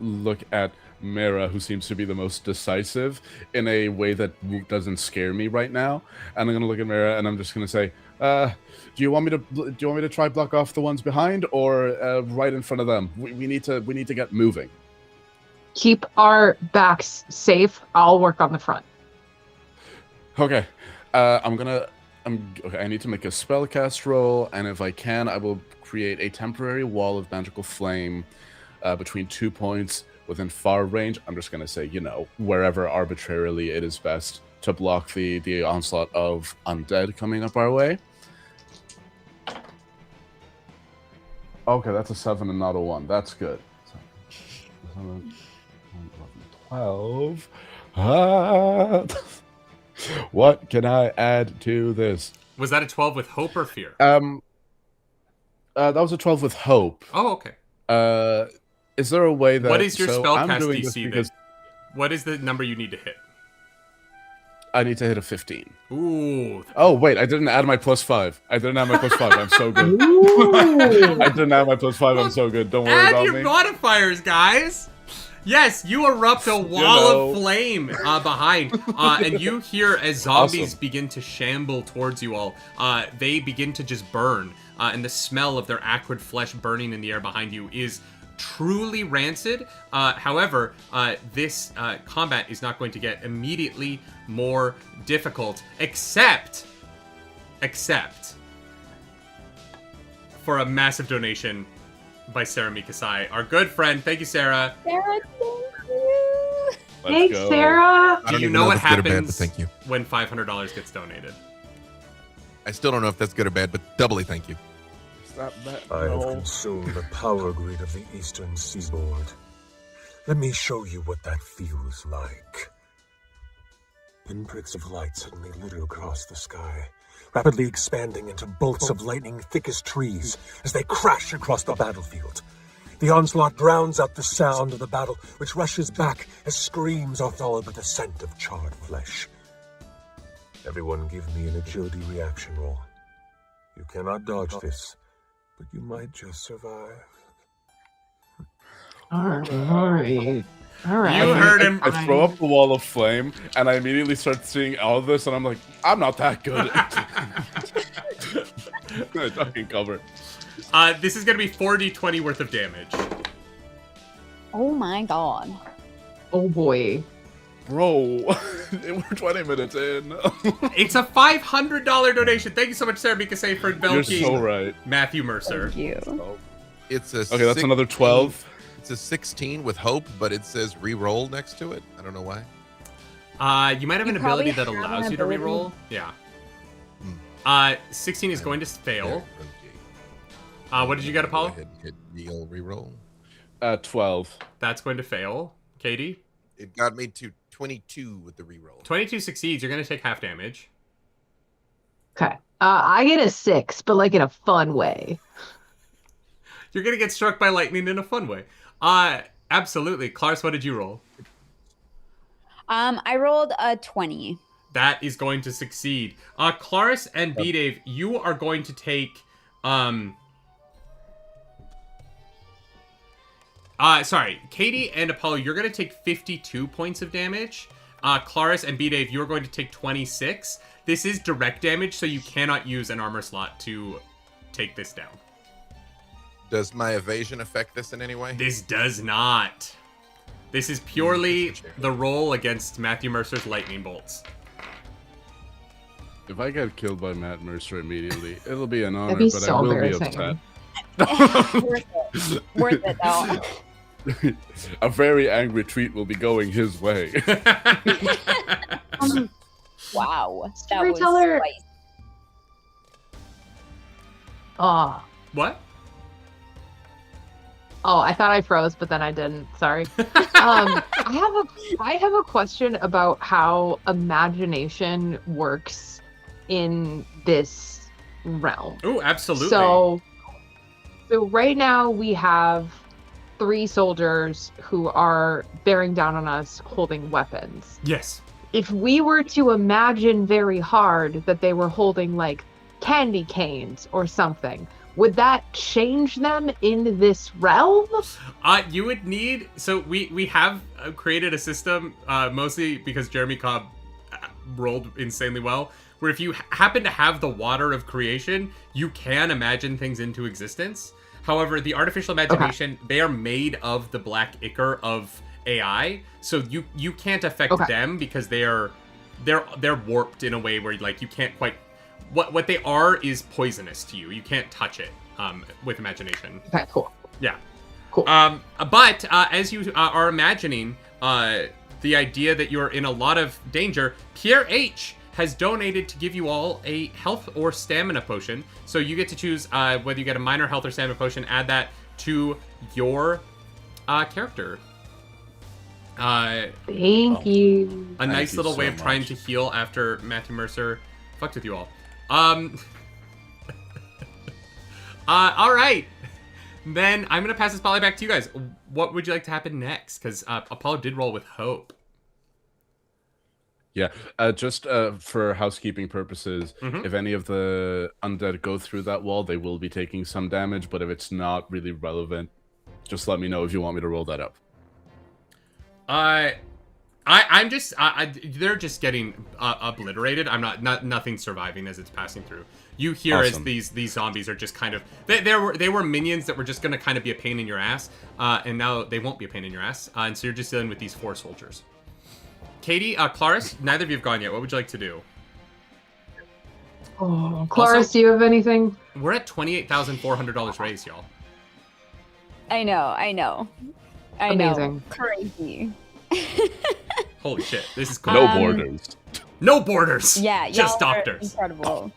look at Mara, who seems to be the most decisive in a way that doesn't scare me right now, and I'm gonna look at Mara and I'm just gonna say, do you want me to try block off the ones behind or right in front of them? We need to get moving. Keep our backs safe. I'll work on the front. Okay, I need to make a spellcast roll, and if I can, I will create a temporary wall of magical flame between 2 points within far range. I'm just gonna say, wherever arbitrarily it is best to block the onslaught of undead coming up our way. Okay, that's a 7 and not a 1. That's good. 7, 11, 12. What can I add to this? Was that a 12 with hope or fear? That was a 12 with hope. Oh, okay. Is there a way that... What is your I'm spellcast doing this DC because then? What is the number you need to hit? I need to hit a 15. Ooh. Oh, wait, I didn't add my +5. I'm so good. I didn't add my +5, I'm so good. Don't worry Add about your me. modifiers, guys! Yes, you erupt a wall of flame behind, and you hear as zombies begin to shamble towards you all. They begin to just burn, and the smell of their acrid flesh burning in the air behind you is truly rancid. However, this combat is not going to get immediately more difficult, except for a massive donation by Sarah Mikasai, our good friend. Thank you, Sarah. Sarah, thank you. Thanks, Sarah. I Do don't you even know if what that's good or bad, but happens thank you. when $500 gets donated? I still don't know if that's good or bad, but doubly thank you. I have consumed the power grid of the eastern seaboard. Let me show you what that feels like. Pinpricks of light suddenly litter across the sky, rapidly expanding into bolts of lightning thick as trees as they crash across the battlefield. The onslaught drowns out the sound of the battle, which rushes back as screams are followed by the scent of charred flesh. Everyone give me an agility reaction roll. You cannot dodge this, but you might just survive. All right. You heard him. I throw up the wall of flame, and I immediately start seeing all of this, and I'm like, I'm not that good. I fucking cover. This is going to be 4d20 worth of damage. Oh my god. Oh boy. Bro, we're 20 minutes in. It's a $500 donation. Thank you so much, Sarah Mikasei, for You're milking so right. Matthew Mercer. Thank you. It's a Okay, that's another 12. It's a 16 with hope, but it says re-roll next to it. I don't know why. You might have an You ability that probably have allows an you to ability. reroll. Yeah. 16 is going to fail. What did you get, Apollo? Go ahead and hit deal re-roll. 12. That's going to fail. Katie? It got me to 22 with the re-roll. 22 succeeds. You're going to take half damage. Okay. I get a 6, but like in a fun way. You're going to get struck by lightning in a fun way. Absolutely. Clarce, what did you roll? I rolled a 20. That is going to succeed. Clarce and B-Dave, you are going to take... sorry. Katie and Apollo, you're going to take 52 points of damage. Clarce and B-Dave, you're going to take 26. This is direct damage, so you cannot use an armor slot to take this down. Does my evasion affect this in any way? This does not. This is purely the roll against Matthew Mercer's lightning bolts. If I get killed by Matt Mercer immediately, it'll be an honor, be but so I will be embarrassing. upset. Worth it though. A very angry tweet will be going his way. Wow. That was Storyteller. spicy. Oh. What? Oh, I thought I froze, but then I didn't. Sorry. I have a question about how imagination works in this realm. Oh, absolutely. So right now we have 3 soldiers who are bearing down on us holding weapons. Yes. If we were to imagine very hard that they were holding like candy canes or something, would that change them in this realm? You would need... So we have created a system, mostly because Jeremy Cobb rolled insanely well, where if you happen to have the water of creation, you can imagine things into existence. However, the artificial imagination, they are made of the black ichor of AI, so you can't affect them because they're warped in a way where like you can't quite... What they are is poisonous to you. You can't touch it with imagination. Okay, cool. Yeah. Cool. But as you are imagining the idea that you're in a lot of danger, Pierre H has donated to give you all a health or stamina potion. So you get to choose whether you get a minor health or stamina potion, add that to your character. Thank you. A nice little way of trying to heal after Matthew Mercer fucked with you all. All right. Then I'm gonna pass the spotlight back to you guys. What would you like to happen next? Because Apollo did roll with hope. Yeah, just for housekeeping purposes, if any of the undead go through that wall, they will be taking some damage, but if it's not really relevant, just let me know if you want me to roll that up. I'm just they're just getting obliterated. I'm nothing surviving as it's passing through. You hear Awesome. as these zombies are just kind of they were minions that were just gonna kind of be a pain in your ass, and now they won't be a pain in your ass, and so you're just dealing with these 4 soldiers. Katie, Claris, neither of you have gone yet. What would you like to do? Oh, Claris, Also- do you have anything? We're at $28,400 raised, y'all. I know. Amazing. Crazy. Holy shit, this is cool. No borders. No borders. Yeah, just y'all are doctors. Incredible.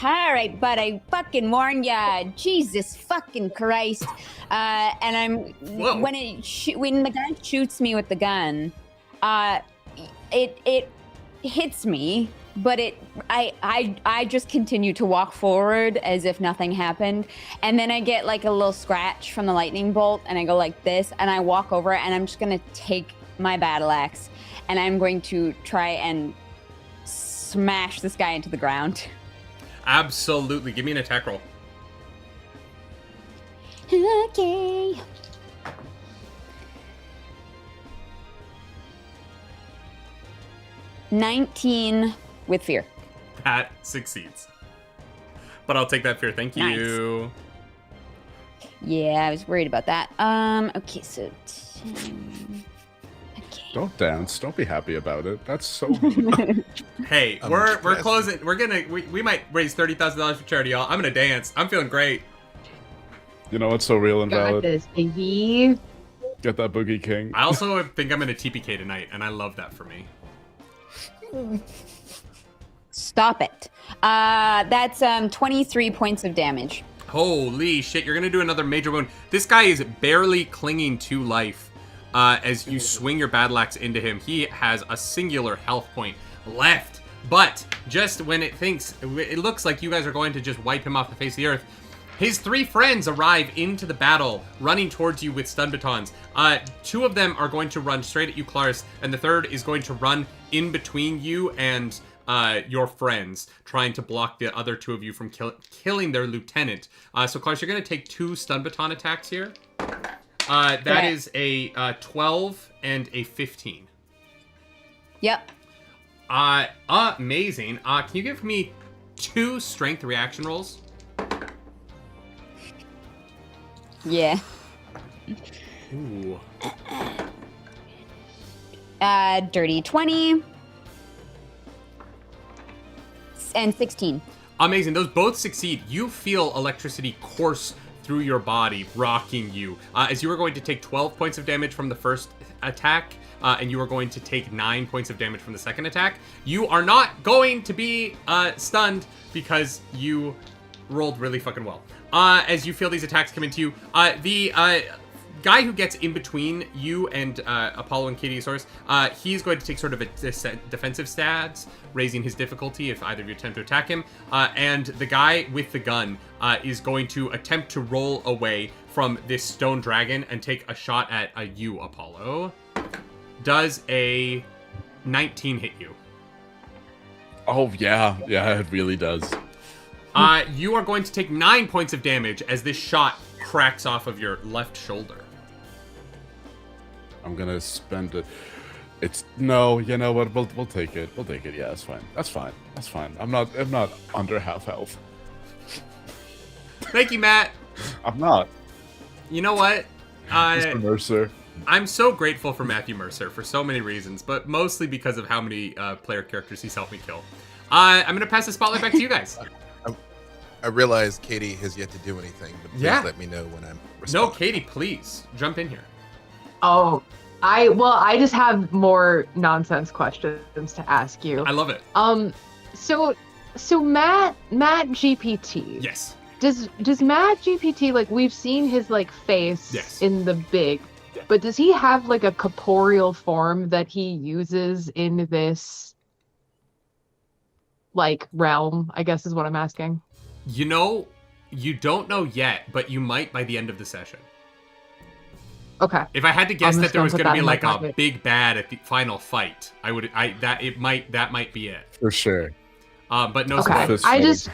All right, but I fucking warn ya, Jesus fucking Christ. And I'm Whoa. when the guy shoots me with the gun, it hits me, but I just continue to walk forward as if nothing happened, and then I get like a little scratch from the lightning bolt, and I go like this, and I walk over, and I'm just gonna take my battle axe, and I'm going to try and smash this guy into the ground. Absolutely. Give me an attack roll. Okay. $19 with fear. That succeeds. But I'll take that fear. Thank you. Yeah, I was worried about that. Okay, so 10. Okay. Don't dance. Don't be happy about it. That's so. Hey, I'm we're stressed. closing. We might raise $30,000 for charity, y'all. I'm gonna dance. I'm feeling great. You know what's so real and Got valid? this, baby. Get that boogie king. I also think I'm gonna TPK tonight, and I love that for me. Stop it. That's 23 points of damage. Holy shit! You're gonna do another major wound. This guy is barely clinging to life. As you swing your battle axe into him, he has a singular health point left. But just when it looks like you guys are going to just wipe him off the face of the earth, his 3 friends arrive into the battle, running towards you with stun batons. 2 of them are going to run straight at you, Claris, and the 3rd is going to run in between you and your friends, trying to block the other 2 of you from killing their lieutenant. So, Claris, you're going to take 2 stun baton attacks here. That Okay. is a 12 and a 15. Yep. Amazing. Can you give me 2 strength reaction rolls? Yeah. Ooh. Dirty 20. And 16. Amazing. Those both succeed. You feel electricity course through your body, rocking you. As you are going to take 12 points of damage from the first attack, and you are going to take 9 points of damage from the second attack. You are not going to be stunned because you rolled really fucking well. As you feel these attacks come into you, the guy who gets in between you and Apollo and Katiosaurus, he's going to take sort of a defensive stance, raising his difficulty if either of you attempt to attack him. And the guy with the gun is going to attempt to roll away from this stone dragon and take a shot at you, Apollo. Does a 19 hit you? Oh yeah, it really does. You are going to take 9 points of damage as this shot cracks off of your left shoulder. I'm gonna spend it. It's no, you know what? We'll take it. We'll take it. Yeah, that's fine. I'm not under half health. Thank you, Matt. I'm not. You know what? Mr. Mercer. I'm so grateful for Matthew Mercer for so many reasons, but mostly because of how many player characters he's helped me kill. I'm going to pass the spotlight back to you guys. I realize Katie has yet to do anything, but please Yeah. let me know when I'm No, responding. Katie, please jump in here. Oh, I just have more nonsense questions to ask you. I love it. So Matt GPT. Yes. Does Matt GPT, like, we've seen his like face Yes. in the big, but does he have like a corporeal form that he uses in this like realm, I guess is what I'm asking. You know, you don't know yet, but you might by the end of the session. Okay. If I had to guess I'm that just there was gonna going to put be that in my like a pocket. big bad at the final fight, that might be it. For sure. But no Okay. spoilers. I just,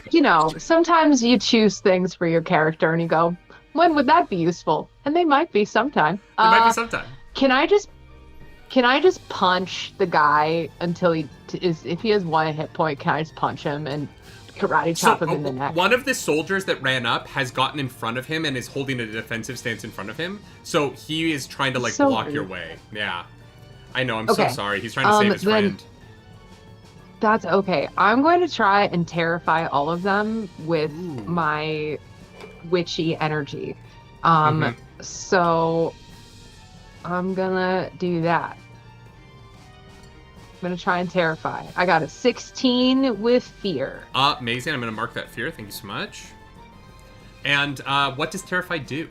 sometimes you choose things for your character and you go, when would that be useful? And they might be sometime. It might be sometime. Can I just punch the guy until if he has 1 hit point, can I just punch him and karate chop him in the neck? One of the soldiers that ran up has gotten in front of him and is holding a defensive stance in front of him. So he is trying to So block your rude. way. Yeah. I know, I'm Okay. so sorry. He's trying to save his then- friend. That's okay. I'm going to try and terrify all of them with Ooh. my witchy energy. Mhm. So I'm gonna do that. I'm gonna try and terrify. I got a 16 with fear. Amazing. I'm going to mark that fear. Thank you so much. And what does Terrify do?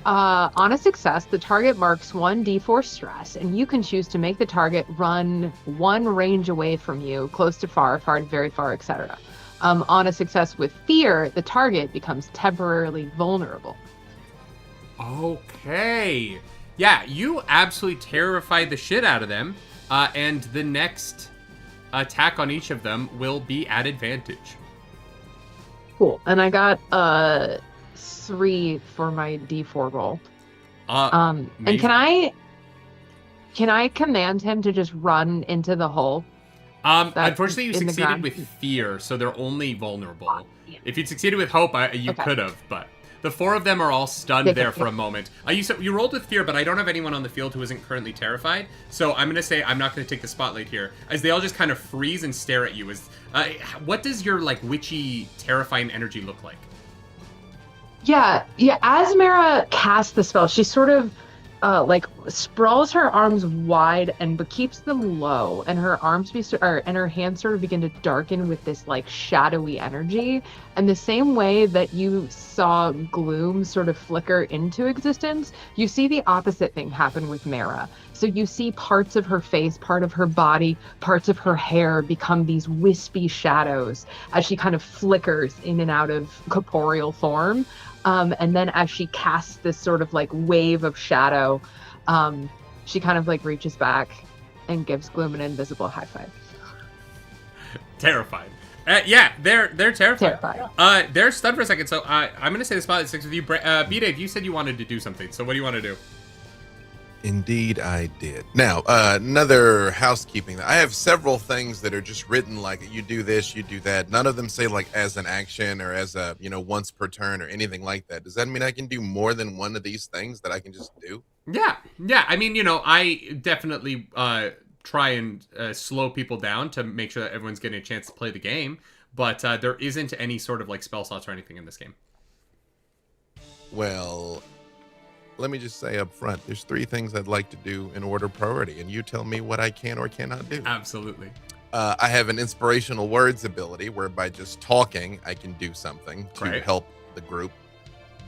On a success, the target marks 1d4 stress, and you can choose to make the target run 1 range away from you, close to far, far to very far, etc. On a success with fear, the target becomes temporarily vulnerable. Okay. Yeah, you absolutely terrified the shit out of them. And the next attack on each of them will be at advantage. Cool. And I got 3 for my d4 roll. And Amazing. can I command him to just run into the hole? Unfortunately, you in the succeeded ground. with fear, so they're only vulnerable. Yeah. If you'd succeeded with hope, you Okay. could have, but the 4 of them are all stunned Yeah, there yeah, for a moment. You rolled with fear, but I don't have anyone on the field who isn't currently terrified, so I'm going to say I'm not going to take the spotlight here, as they all just kind of freeze and stare at you. What does your, witchy, terrifying energy look like? Yeah. As Mara casts the spell, she sort of sprawls her arms wide but keeps them low, and her and her hands sort of begin to darken with this shadowy energy. And the same way that you saw gloom sort of flicker into existence, you see the opposite thing happen with Mara. So you see parts of her face, part of her body, parts of her hair become these wispy shadows as she kind of flickers in and out of corporeal form. And then as she casts this sort of wave of shadow, she kind of reaches back and gives Gloom an invisible high five. Terrified. Yeah, they're terrified. Terrified. They're stunned for a second, so I'm going to say the spotlight sticks with you. B-Dave, you said you wanted to do something, so what do you want to do? Indeed, I did. Now, another housekeeping. I have several things that are just written like you do this, you do that. None of them say as an action or as a once per turn or anything like that. Does that mean I can do more than one of these things that I can just do? Yeah. I mean, I definitely try and slow people down to make sure that everyone's getting a chance to play the game, but there isn't any sort of spell slots or anything in this game. Well, let me just say up front, there's 3 things I'd like to do in order of priority, and you tell me what I can or cannot do. Absolutely. I have an inspirational words ability where by just talking, I can do something to Right. help the group.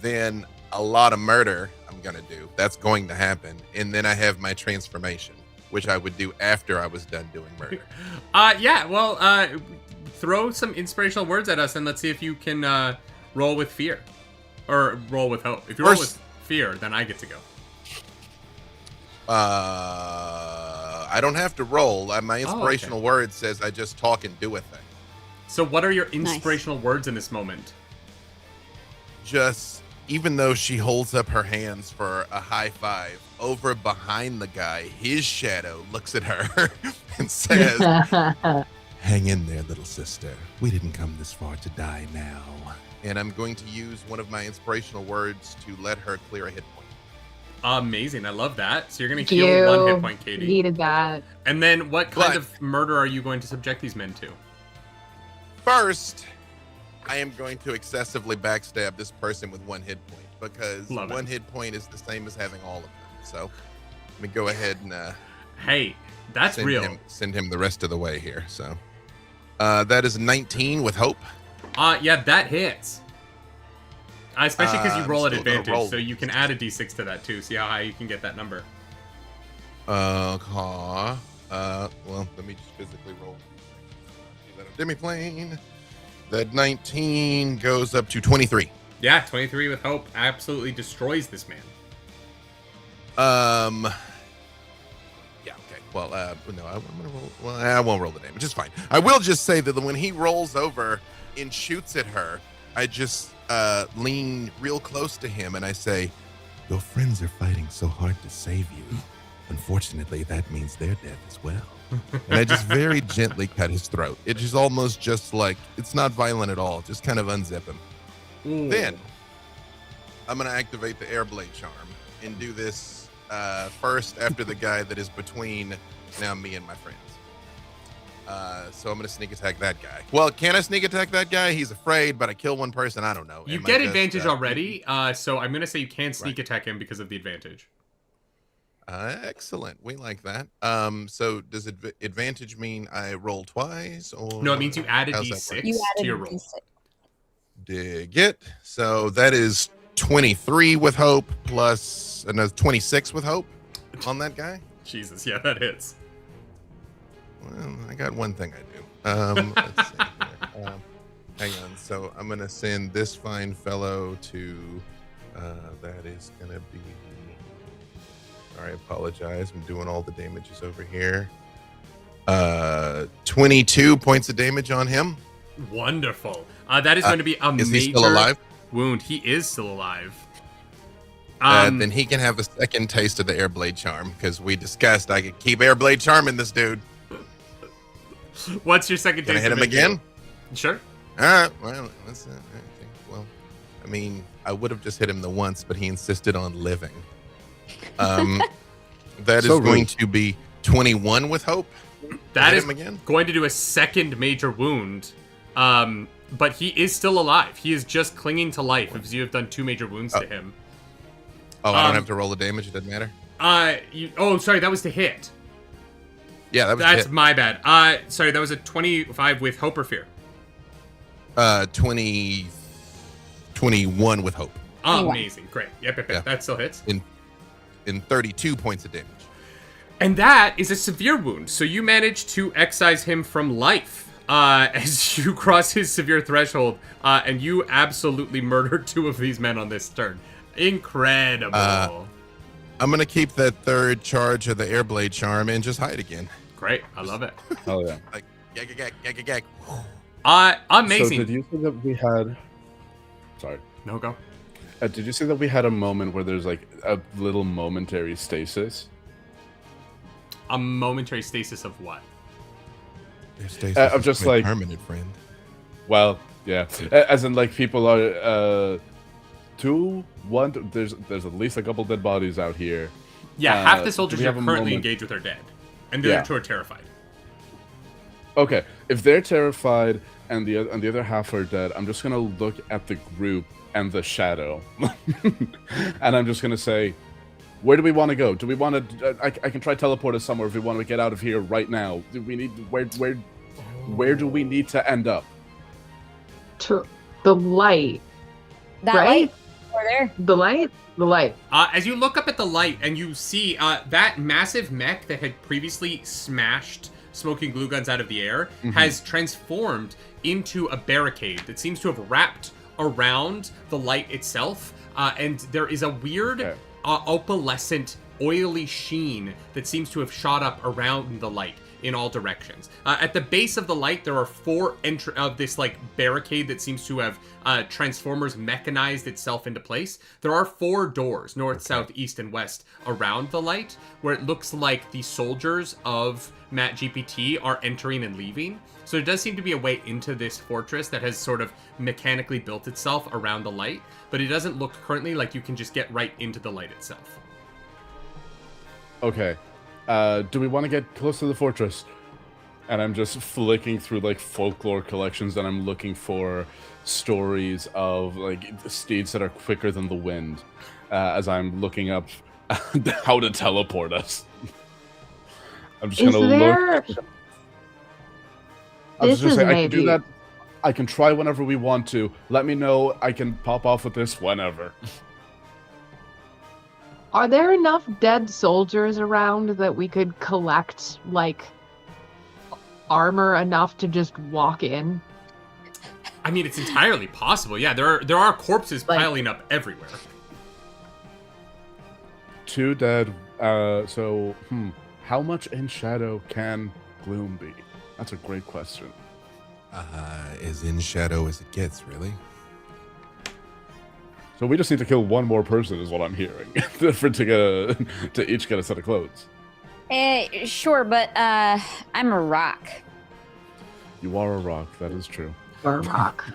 Then a lot of murder I'm going to do. That's going to happen. And then I have my transformation, which I would do after I was done doing murder. Yeah, well, throw some inspirational words at us and let's see if you can roll with fear. Or roll with hope. If you roll with fear, then I get to go. I don't have to roll. My inspirational word says I just talk and do a thing. So what are your inspirational words in this moment? Just, even though she holds up her hands for a high five, over behind the guy, his shadow looks at her and says, "Hang in there, little sister. We didn't come this far to die now." And I'm going to use one of my inspirational words to let her clear a hit point. Amazing. I love that. So you're going to heal 1 hit point, Katie. Needed that. And then what kind of murder are you going to subject these men to? First, I am going to excessively backstab this person with 1 hit point because Love it. 1 hit point is the same as having all of them. So let me go ahead and hey, that's real. Send him the rest of the way here. So that is 19 with hope. Yeah, that hits. Especially because you roll at still gonna advantage, roll so you can add a d6 to that too. See how high you can get that number. Well, let me just physically roll. Demiplane. That 19 goes up to 23. Yeah, 23 with hope absolutely destroys this man. Yeah. Okay. Well, no, I'm gonna roll. Well, I won't roll the damage. It's fine. I will just say that when he rolls over and shoots at her, I just lean real close to him and I say, "Your friends are fighting so hard to save you. Unfortunately, that means their death as well." And I just very gently cut his throat. It is almost just like, it's not violent at all. Just kind of unzip him. Ooh. Then I'm going to activate the Airblade Charm and do this first after the guy that is between now me and my friends. So I'm going to sneak attack that guy. Well, can I sneak attack that guy? He's afraid, but I kill one person. I don't know. You Am I get just, advantage already, so I'm going to say you can sneak attack him because of the advantage. Excellent. We like that. So does advantage mean I roll twice? Or No, it means you add a how's that d6 work? You to added your a roll. D6. Dig it. So that is 23 with hope plus another 26 with hope on that guy. Jesus, yeah, that hits. Well, I got one thing I do. Let's see here. Hang on. So I'm gonna send this fine fellow to. That is gonna be. I apologize. I'm doing all the damages over here. 22 points of damage on him. Wonderful. That is going to be a Is major he still alive? wound. He is still alive. Then he can have a second taste of the Airblade Charm because we discussed I could keep Airblade Charming this dude. What's your second Can I taste hit of him it, again? Sure. All right. Well, that's okay. Well, I mean, I would have just hit him the once, but he insisted on living. That is So going rude. to be 21 with hope. That Hit is him again. going to do a second major wound. But he is still alive. He is just clinging to life as you have done 2 major wounds to him. Oh, I don't have to roll the damage. It doesn't matter. Sorry, that was to hit. Yeah, that was That's hit. my bad. Sorry, that was a 25 with hope or fear. 21 with hope. Oh, amazing. Great. Yep. Yeah. That still hits. In 32 points of damage. And that is a severe wound. So you manage to excise him from life as you cross his severe threshold, and you absolutely murder 2 of these men on this turn. Incredible. I'm going to keep that third charge of the Airblade Charm and just hide again. Great. I love it. Hell yeah. Like, gag. Amazing. So did you say that we had? Sorry. No, go. Did you say that we had a moment where there's like a little momentary stasis? A momentary stasis of what? Their stasis I'm is just quite like- permanent, friend. Well, yeah. As in, like, people are 2, 1. There's at least a couple dead bodies out here. Yeah, half the do soldiers we you're have a currently moment? engaged with are dead. And the other Yeah. 2 are terrified. Okay, if they're terrified and the other half are dead, I'm just gonna look at the group and the shadow, and I'm just gonna say, where do we want to go? Do we want to? I can try teleport us somewhere if we want to get out of here right now. Do we need where do we need to end up? To the light, That right? light over there. The light. As you look up at the light and you see that massive mech that had previously smashed smoking glue guns out of the air has transformed into a barricade that seems to have wrapped around the light itself, and there is a weird opalescent oily sheen that seems to have shot up around the light in all directions. At the base of the light, there are 4 of this like barricade that seems to have Transformers mechanized itself into place. There are 4 doors, north, south, east, and west, around the light, where it looks like the soldiers of Matt GPT are entering and leaving. So there does seem to be a way into this fortress that has sort of mechanically built itself around the light, but it doesn't look currently like you can just get right into the light itself. Okay, do we want to get close to the fortress? And I'm just flicking through like folklore collections, and I'm looking for stories of like steeds that are quicker than the wind, as I'm looking up how to teleport us. I'm just Is gonna there? look. I was This just is saying, I can do maybe- that. I can try whenever we want to. Let me know. I can pop off with this whenever. Are there enough dead soldiers around that we could collect like armor enough to just walk in? I mean, it's entirely possible. Yeah, there are corpses piling up everywhere. 2 dead. How much in shadow can gloom be? That's a great question. As in shadow as it gets, really. So we just need to kill one more person, is what I'm hearing, to each get a set of clothes. Sure, but I'm a rock. You are a rock. That is true. Or a rock.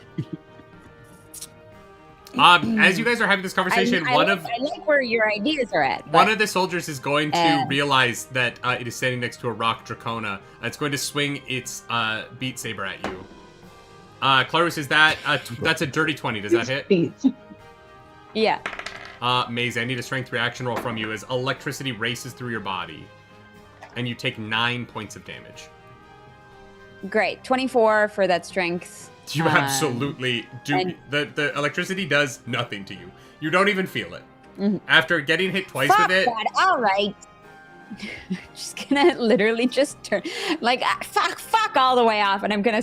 As you guys are having this conversation, I like where your ideas are at. One of the soldiers is going to realize that it is standing next to a rock Dracona. It's going to swing its beat saber at you. Clarus, is that's a dirty 20? Does that hit? Yeah. Maisie, I need a strength reaction roll from you as electricity races through your body, and you take 9 points of damage. Great. 24 for that strength. You absolutely do. The electricity does nothing to you. You don't even feel it. Mm-hmm. After getting hit twice Fuck with it. that. All right. Just gonna literally just turn, like, fuck all the way off, and I'm gonna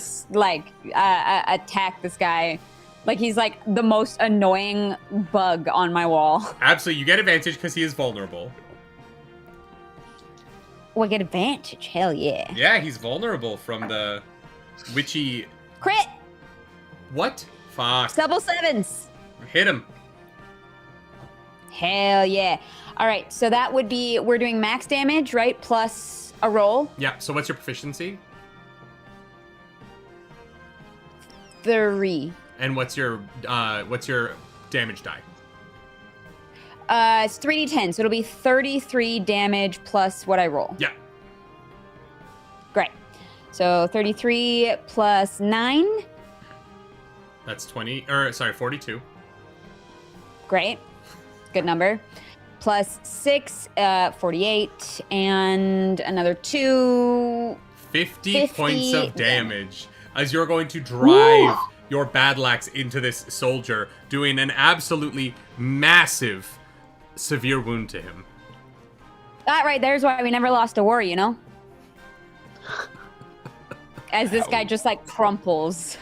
attack this guy. Like, he's like the most annoying bug on my wall. Absolutely, you get advantage because he is vulnerable. Oh, I get advantage. Hell yeah. Yeah, he's vulnerable from the witchy. Crit. What? Fuck. Double 7s. Hit him. Hell yeah. All right, so that would be, we're doing max damage, right? Plus a roll. Yeah, so what's your proficiency? 3. And what's your damage die? It's 3d10, so it'll be 33 damage plus what I roll. Yeah. Great. So 33 plus 9. That's 42. Great. Good number. Plus 6, 48, and another 2. 50 points of damage as you're going to drive your battle axe into this soldier, doing an absolutely massive, severe wound to him. That right there's why we never lost a war, you know? As this guy just like crumples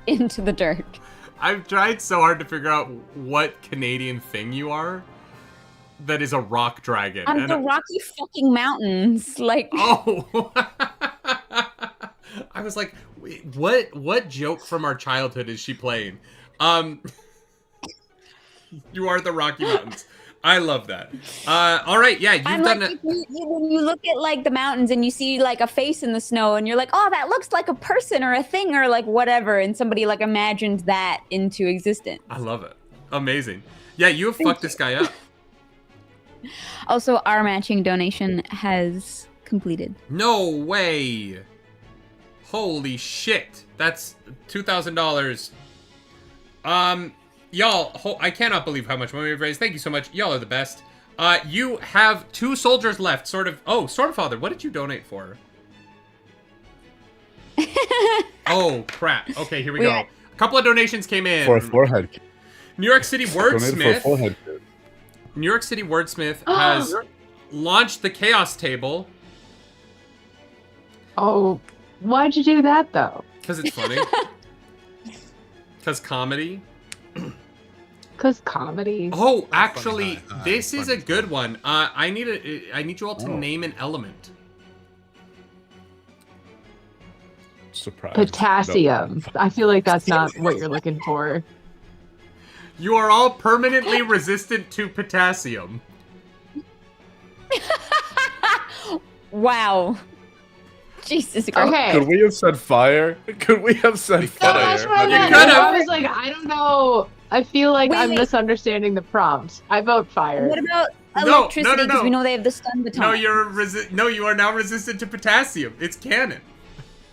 into the dirt. I've tried so hard to figure out what Canadian thing you are that is a rock dragon. I'm the Rocky fucking Mountains. Like. Oh. I was like, wait, what joke from our childhood is she playing? You are the Rocky Mountains. I love that. All right, yeah, you've I'm done like, it. When you look at like the mountains and you see like a face in the snow and you're like, oh, that looks like a person or a thing or like whatever, and somebody like imagined that into existence. I love it. Amazing. Yeah, you have fucked this guy up. Also, our matching donation has completed. No way. Holy shit. That's $2,000. Y'all, I cannot believe how much money we've raised. Thank you so much. Y'all are the best. You have 2 soldiers left, sort of. Oh, Stormfather, what did you donate for? Oh, crap. Okay, here we go. A couple of donations came in. For a forehead. New York City Wordsmith. New York City Wordsmith has launched the Chaos Table. Oh, why'd you do that though? Because it's funny. Because comedy. Because comedy. Oh, actually, this is a good one. I need you all to name an element. Surprise. Potassium. No. I feel like that's not what you're looking for. You are all permanently resistant to potassium. Wow. Jesus Christ. Okay. Could we have said fire? Could we have said No, fire? that's what I You meant. could've. I was like, I don't know. I feel like I'm Wait. misunderstanding the prompt. I vote fire. What about No, electricity? Because no. we know they have the stun baton. No, you are now resistant to potassium. It's canon.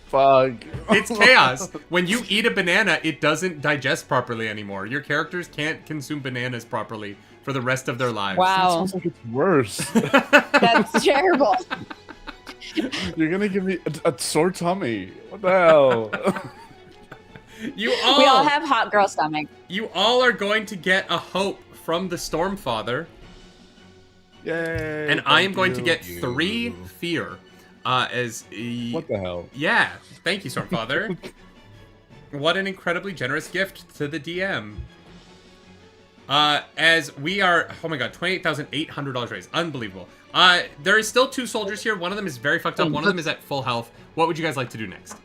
Fuck. It's chaos. When you eat a banana, it doesn't digest properly anymore. Your characters can't consume bananas properly for the rest of their lives. Wow. Sounds like it's worse. That's terrible. You're gonna give me a sore tummy. What the hell? We We all have hot girl stomach. You all are going to get a hope from the Stormfather. Yay. And I am thank going to you. get 3 fear. What the hell? Yeah. Thank you, Stormfather. What an incredibly generous gift to the DM. As we are, oh my god, $28,800 raised. Unbelievable. There is still 2 soldiers here. One of them is very fucked up. One of them is at full health. What would you guys like to do next?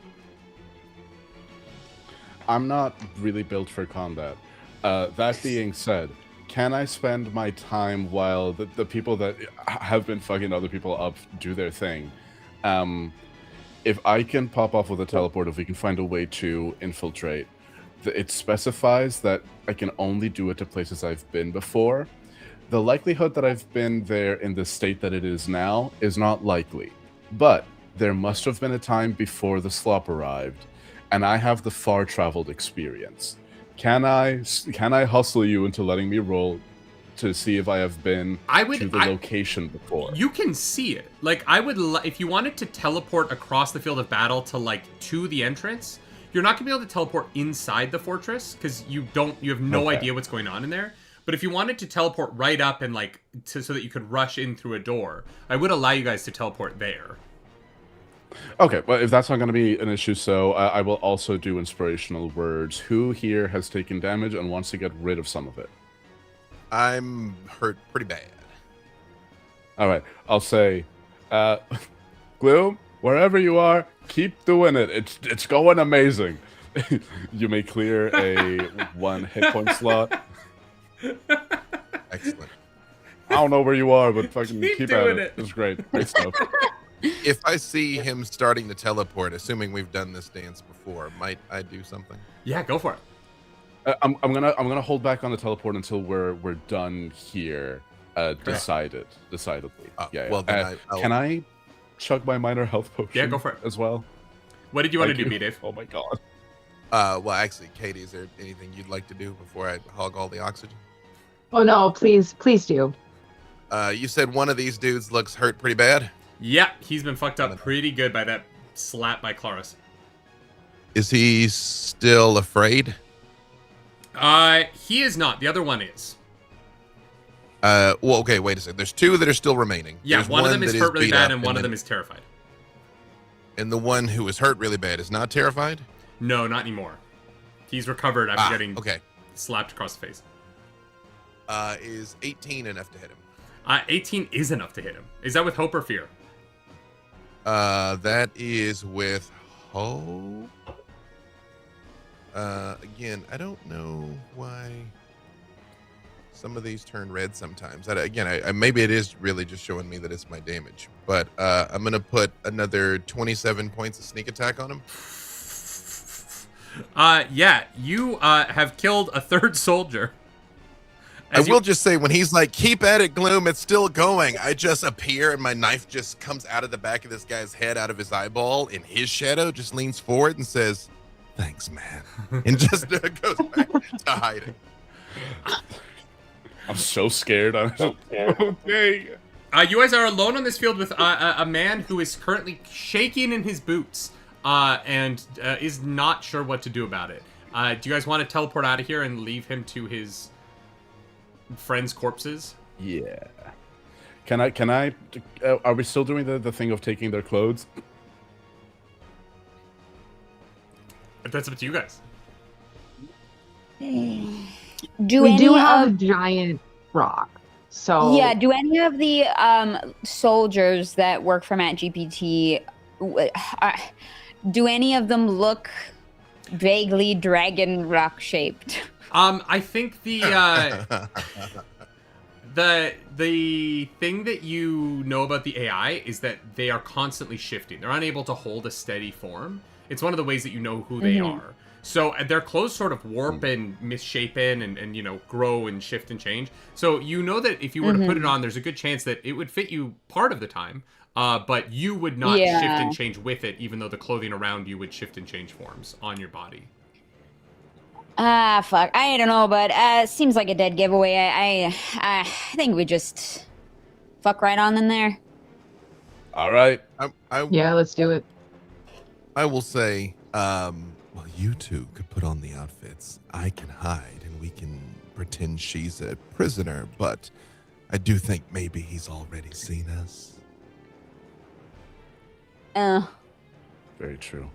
I'm not really built for combat. That being said, can I spend my time while the people that have been fucking other people up do their thing? If I can pop off with a teleport, if we can find a way to infiltrate, it specifies that I can only do it to places I've been before. The likelihood that I've been there in the state that it is now is not likely. But there must have been a time before the slop arrived, and I have the far-traveled experience. Can I hustle you into letting me roll to see if I have been to the location before? You can see it. Like, if you wanted to teleport across the field of battle to the entrance, you're not gonna be able to teleport inside the fortress because you have no idea what's going on in there. But if you wanted to teleport right up and so that you could rush in through a door, I would allow you guys to teleport there. Okay, well, if that's not going to be an issue, so I will also do inspirational words. Who here has taken damage and wants to get rid of some of it? I'm hurt pretty bad. All right, I'll say, Gloom, wherever you are, keep doing it. It's going amazing. You may clear a 1 hit point slot. Excellent. I don't know where you are, but fucking keep at doing it. It's great. Great stuff. If I see him starting to teleport, assuming we've done this dance before, might I do something? Yeah, go for it. I'm gonna hold back on the teleport until we're done here. Decidedly. Yeah. Well, then can I chug my minor health potion? Yeah, go for it as well. What did you want to do, B-Dave? Oh my god. Well, actually, Katie, is there anything you'd like to do before I hog all the oxygen? Oh no, please do. You said one of these dudes looks hurt pretty bad? Yeah, he's been fucked up pretty good by that slap by Claris. Is he still afraid? He is not. The other one is. Well, okay, wait a second. There's 2 that are still remaining. Yeah, There's one of them is hurt really bad, and one one of them is terrified. And the one who is hurt really bad is not terrified? No, not anymore. He's recovered after getting slapped across the face. Is 18 enough to hit him? 18 is enough to hit him. Is that with hope or fear? That is with hope. Again, I don't know why some of these turn red sometimes. Again, maybe it is really just showing me that it's my damage. But I'm going to put another 27 points of sneak attack on him. Yeah, you have killed a 3rd soldier. I will just say, when he's like, keep at it, Gloom, it's still going, I just appear and my knife just comes out of the back of this guy's head, out of his eyeball, and his shadow just leans forward and says, thanks, man. And just goes back to hiding. I'm so scared. Okay. You guys are alone on this field with a man who is currently shaking in his boots and is not sure what to do about it. Do you guys want to teleport out of here and leave him to his friends' corpses? Yeah. Can I are we still doing the thing of taking their clothes? That's up to you guys. We do have a giant rock. So yeah, do any of the soldiers that work for Matt GPT, do any of them look vaguely dragon rock shaped? I think the thing that you know about the AI is that they are constantly shifting. They're unable to hold a steady form. It's one of the ways that you know who they are. So their clothes sort of warp and misshapen and you know, grow and shift and change. So you know that if you were to put it on, there's a good chance that it would fit you part of the time, but you would not shift and change with it, even though the clothing around you would shift and change forms on your body. Fuck. I don't know, but seems like a dead giveaway. I think we just fuck right on in there. All right. Yeah, let's do it. I will say, well, you two could put on the outfits. I can hide, and we can pretend she's a prisoner, but I do think maybe he's already seen us. Very true.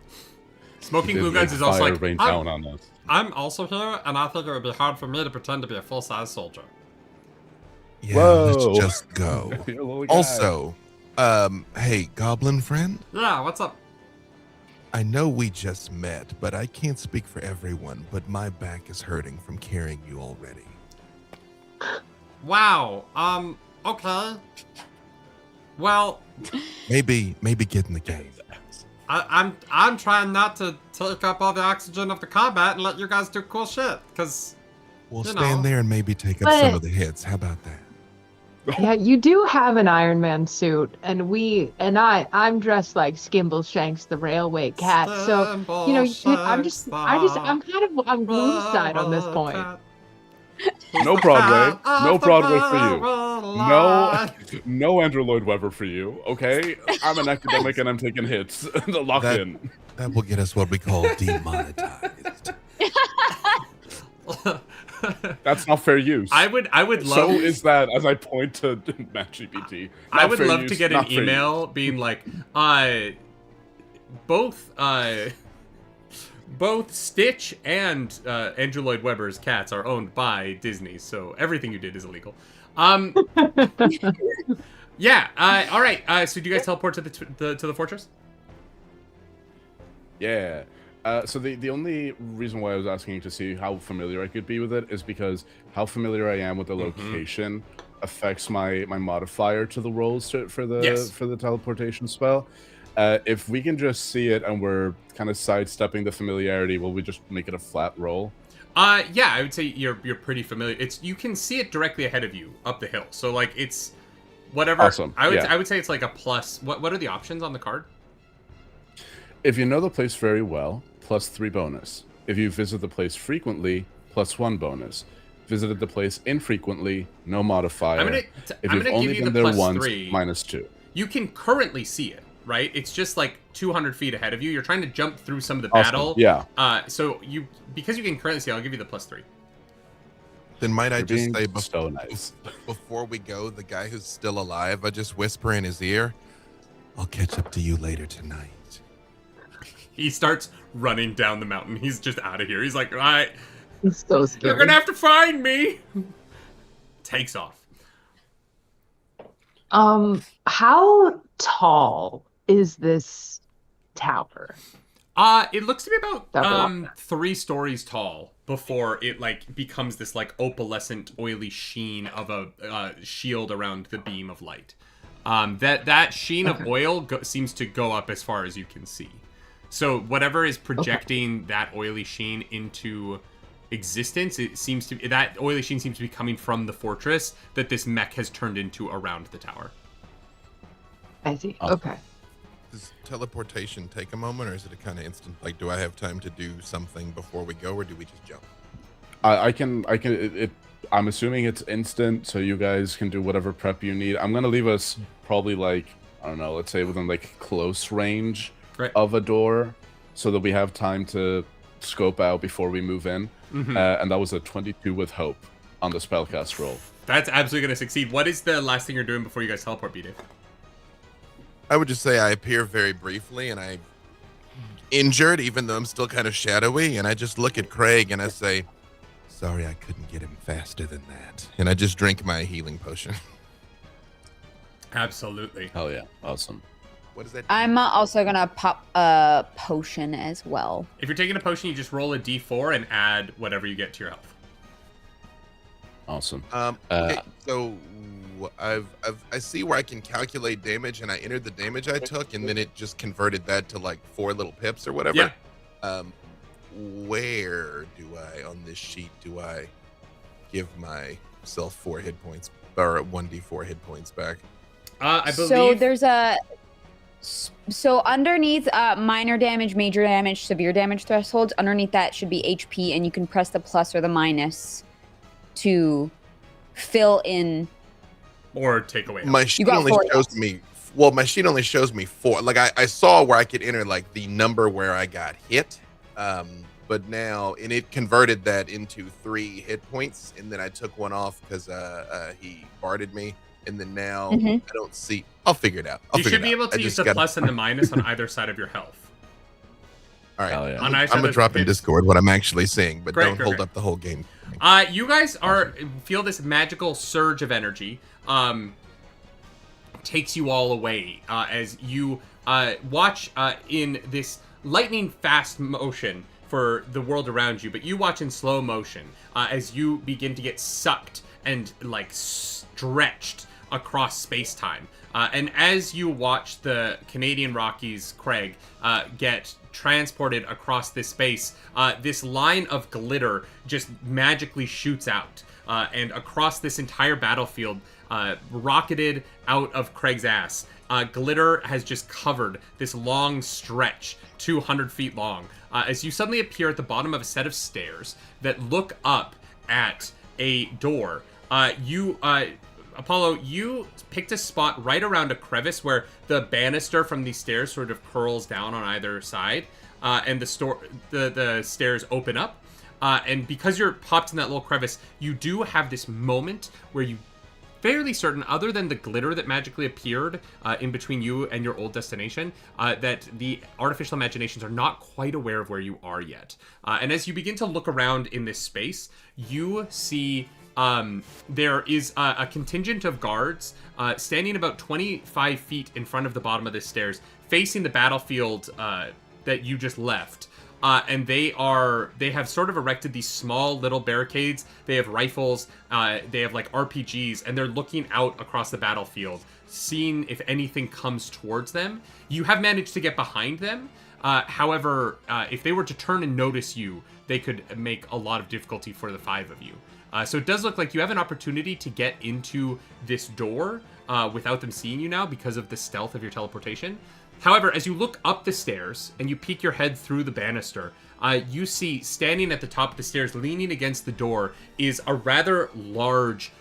Smoking Did glue guns like is also fire like, rain down on us. I'm also here, and I think it would be hard for me to pretend to be a full-size soldier. Yeah, Whoa. let's just go. You're a little guy. Also, hey, goblin friend, Yeah, what's up? I know we just met, but I can't speak for everyone, but my back is hurting from carrying you already. Wow. Okay. Well, Maybe get in the game. I'm trying not to take up all the oxygen of the combat and let you guys do cool shit, because We'll you stand know. there and maybe take up But- some of the hits. How about that? Yeah, you do have an Iron Man suit, and I'm dressed like Skimbleshanks the railway cat. So you know, I'm Glue's side on this point. No Broadway. No Broadway for you. No Andrew Lloyd Webber for you. Okay, I'm an academic and I'm taking hits. Locked in. That will get us what we call demonetized. That's not fair use. I would love. So is that, as I point to MattGPT. I Not would fair love use, to get not an fair email being like, both Stitch and Andrew Lloyd Webber's cats are owned by Disney, so everything you did is illegal. Yeah. All right. So do you guys teleport to the fortress? Yeah. So the only reason why I was asking to see how familiar I could be with it is because how familiar I am with the location affects my modifier to the rolls for the teleportation spell. If we can just see it and we're kind of sidestepping the familiarity, will we just make it a flat roll? Yeah, I would say you're pretty familiar. You can see it directly ahead of you up the hill. So like it's whatever. Awesome. I would say it's like a plus. What are the options on the card? If you know the place very well, +3 bonus. If you visit the place frequently, +1 bonus. Visited the place infrequently, no modifier. If you've only been there once, -2. You can currently see it, right? It's just like 200 feet ahead of you. You're trying to jump through some of the battle. Yeah. So because you can currently see it, I'll give you the +3. Then might I You're just being say so nice. before we go, the guy who's still alive, I just whisper in his ear, I'll catch up to you later tonight. He starts running down the mountain. He's just out of here. He's like, all right, It's so scary. you're gonna have to find me. Takes off. How tall is this tower? It looks to be about Double. 3 stories tall before it like becomes this like opalescent, oily sheen of a shield around the beam of light. That sheen of oil seems to go up as far as you can see. So whatever is projecting that oily sheen into existence, that oily sheen seems to be coming from the fortress that this mech has turned into around the tower. I see. Oh. Okay. Does teleportation take a moment, or is it a kind of instant? Like, do I have time to do something before we go, or do we just jump? I'm assuming it's instant, so you guys can do whatever prep you need. I'm gonna leave us probably like, I don't know, let's say within like close range of a door, so that we have time to scope out before we move in. And that was a 22 with hope on the spellcast roll. That's absolutely going to succeed. What is the last thing you're doing before you guys teleport, B-Dave? I would just say I appear very briefly, and I'm injured, even though I'm still kind of shadowy, and I just look at Craig and I say, sorry I couldn't get him faster than that. And I just drink my healing potion. Absolutely. Hell yeah. Awesome. What is that? I'm also gonna pop a potion as well. If you're taking a potion, you just roll a d4 and add whatever you get to your health. Awesome. Okay, so I see where I can calculate damage, and I entered the damage I took, and then it just converted that to like 4 little pips or whatever. Yeah. Where do I on this sheet do I give myself 4 hit points or 1d4 hit points back? I believe. So there's so underneath minor damage, major damage, severe damage thresholds, underneath that should be HP, and you can press the plus or the minus to fill in. Or take away. My sheet only shows me. Well, my sheet only shows me 4. Like I saw where I could enter like the number where I got hit, but now and it converted that into 3 hit points, and then I took one off because he barded me, and then now I don't see. I'll figure it out. You should be able to use the plus and the minus on either side of your health. All right. Hell yeah. On either I'm side gonna of drop the in pits. Discord what I'm actually saying, but Great, don't great, hold great. up the whole game. You guys feel this magical surge of energy takes you all away as you watch in this lightning fast motion for the world around you, but you watch in slow motion as you begin to get sucked and like stretched across space-time. And as you watch the Canadian Rockies, Craig, get transported across this space, this line of glitter just magically shoots out. And across this entire battlefield, rocketed out of Craig's ass. Glitter has just covered this long stretch, 200 feet long, as you suddenly appear at the bottom of a set of stairs that look up at a door. Apollo, you picked a spot right around a crevice where the banister from these stairs sort of curls down on either side, and the stairs open up. And because you're popped in that little crevice, you do have this moment where you fairly certain, other than the glitter that magically appeared in between you and your old destination, that the artificial imaginations are not quite aware of where you are yet. And as you begin to look around in this space, you see there is a contingent of guards standing about 25 feet in front of the bottom of the stairs, facing the battlefield that you just left. And they have sort of erected these small little barricades. They have rifles, they have like RPGs, and they're looking out across the battlefield, seeing if anything comes towards them. You have managed to get behind them. However, if they were to turn and notice you, they could make a lot of difficulty for the 5 of you. So it does look like you have an opportunity to get into this door without them seeing you now because of the stealth of your teleportation. However, as you look up the stairs and you peek your head through the banister, you see standing at the top of the stairs, leaning against the door, is a rather large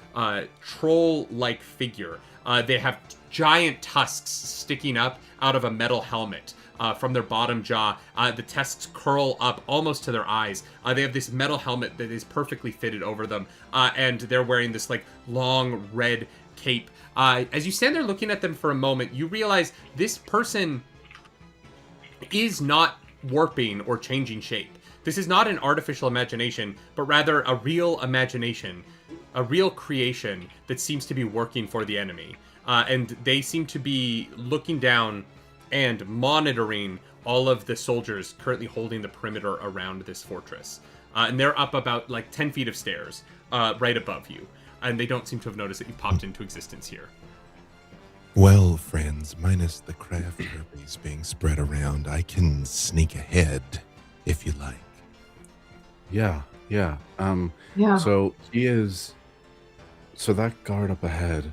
troll-like figure. They have giant tusks sticking up out of a metal helmet. From their bottom jaw. The tusks curl up almost to their eyes. They have this metal helmet that is perfectly fitted over them, and they're wearing this like long red cape. As you stand there looking at them for a moment, you realize this person is not warping or changing shape. This is not an artificial imagination, but rather a real imagination, a real creation that seems to be working for the enemy. And they seem to be looking down and monitoring all of the soldiers currently holding the perimeter around this fortress. And they're up about like 10 feet of stairs right above you. And they don't seem to have noticed that you popped into existence here. Well, friends, minus the craft herpes being spread around, I can sneak ahead if you like. Yeah. Yeah. So that guard up ahead,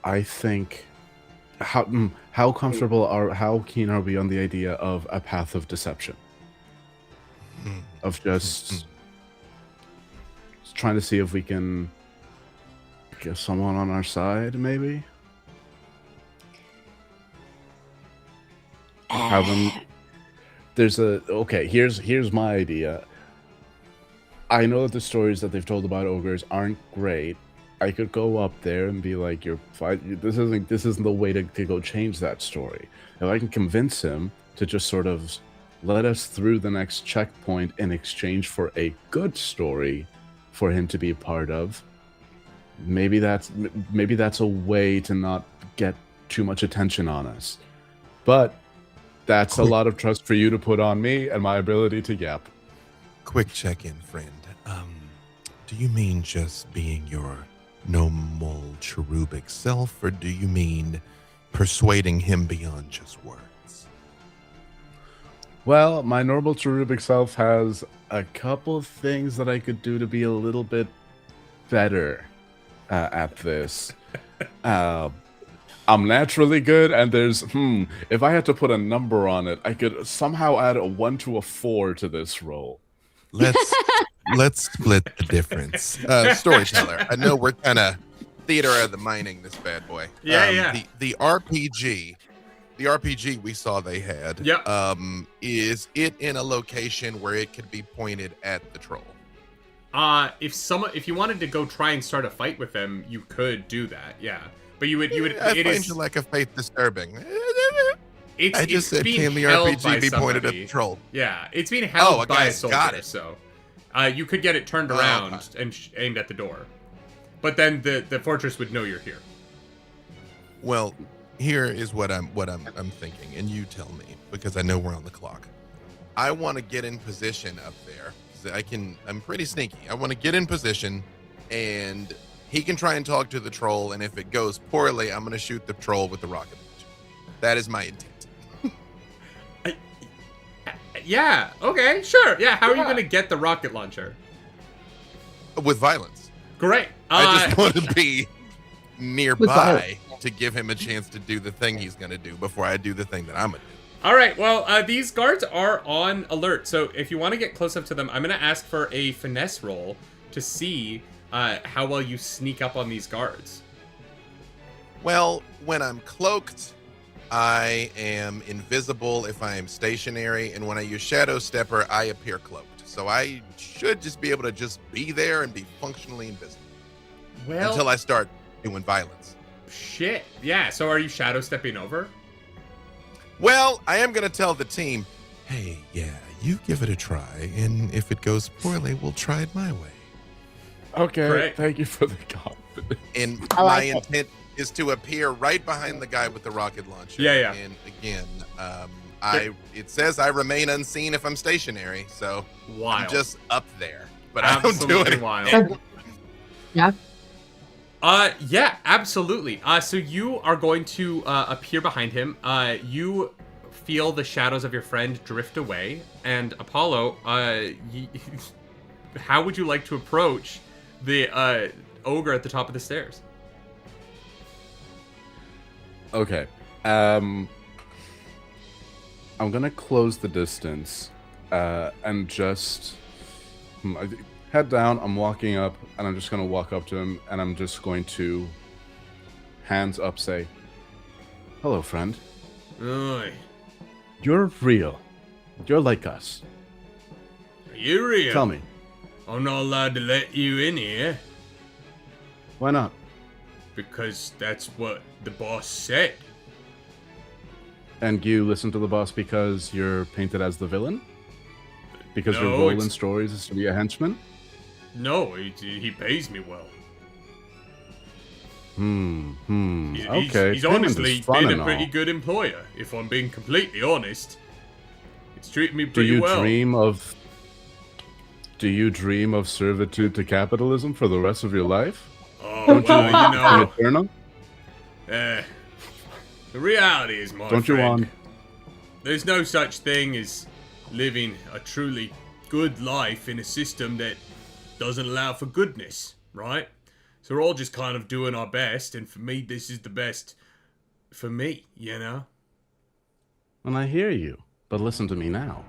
I think, how comfortable how keen are we on the idea of a path of deception? Of just trying to see if we can get someone on our side, maybe? Have them... here's my idea. I know that the stories that they've told about ogres aren't great. I could go up there and be like, "You're fine. This isn't the way to go change that story." If I can convince him to just sort of let us through the next checkpoint in exchange for a good story for him to be a part of, maybe that's a way to not get too much attention on us. But that's a lot of trust for you to put on me and my ability to yap. Quick check-in, friend. Do you mean just being your normal cherubic self, or do you mean persuading him beyond just words? Well, my normal cherubic self has a couple of things that I could do to be a little bit better at this. I'm naturally good, and there's, if I had to put a number on it, I could somehow add a 1 to a 4 to this roll. Let's split the difference. Storyteller, I know we're kind of theater of the mining this bad boy. Yeah. The RPG we saw they had. Yep. Is it in a location where it could be pointed at the troll? If you wanted to go try and start a fight with them, you could do that. Yeah. But you would I find your lack of faith disturbing. I just said, being can the held by RPG be pointed at somebody. the troll? Yeah, it's being held a by guy a soldier. got it. So you could get it turned Oh, around okay. and aimed at the door. But then the fortress would know you're here. Well, here is what I'm thinking, and you tell me, because I know we're on the clock. I want to get in position up there. I'm pretty sneaky. I want to get in position, and he can try and talk to the troll, and if it goes poorly, I'm going to shoot the troll with the rocket launcher. That is my intent. Yeah, okay, sure. Yeah, how are you going to get the rocket launcher? With violence. Great. I just want to be With nearby violence. to give him a chance to do the thing he's going to do before I do the thing that I'm going to do. All right, well, these guards are on alert, so if you want to get close up to them, I'm going to ask for a finesse roll to see how well you sneak up on these guards. Well, when I'm cloaked, I am invisible if I am stationary, and when I use Shadow Stepper, I appear cloaked. So I should just be able to just be there and be functionally invisible Well, until I start doing violence. shit. Yeah, so are you shadow stepping over? Well, I am going to tell the team, hey, yeah, you give it a try, and if it goes poorly, we'll try it my way. Okay, Great. thank you for the compliment. And I like my it. intent is to appear right behind the guy with the rocket launcher. Yeah. And again, it says I remain unseen if I'm stationary, so Wild. I'm just up there. But I don't do Absolutely it. wild. Yeah. Yeah, absolutely. So you are going to appear behind him. You feel the shadows of your friend drift away, and Apollo, how would you like to approach the ogre at the top of the stairs? Okay. I'm gonna close the distance and just head down. I'm walking up, and I'm just gonna walk up to him, and I'm just going to, hands up, say, "Hello, friend. Oi, You're real. You're like us. are you real? Tell me, I'm not allowed to let you in here why not? because that's what the boss said. And you listen to the boss because you're painted as the villain? Because your No, role in it's- stories is to be a henchman? No, he pays me well. Okay. He's payment honestly is fun been and a pretty all. good employer, if I'm being completely honest. It's treated me Do pretty you well. dream of servitude to capitalism for the rest of your life? Oh, Don't you well, want you an know, eternal? the reality is, my Don't you friend, want? there's no such thing as living a truly good life in a system that doesn't allow for goodness, right? So we're all just kind of doing our best, and for me, this is the best for me, you know? And I hear you, but listen to me now.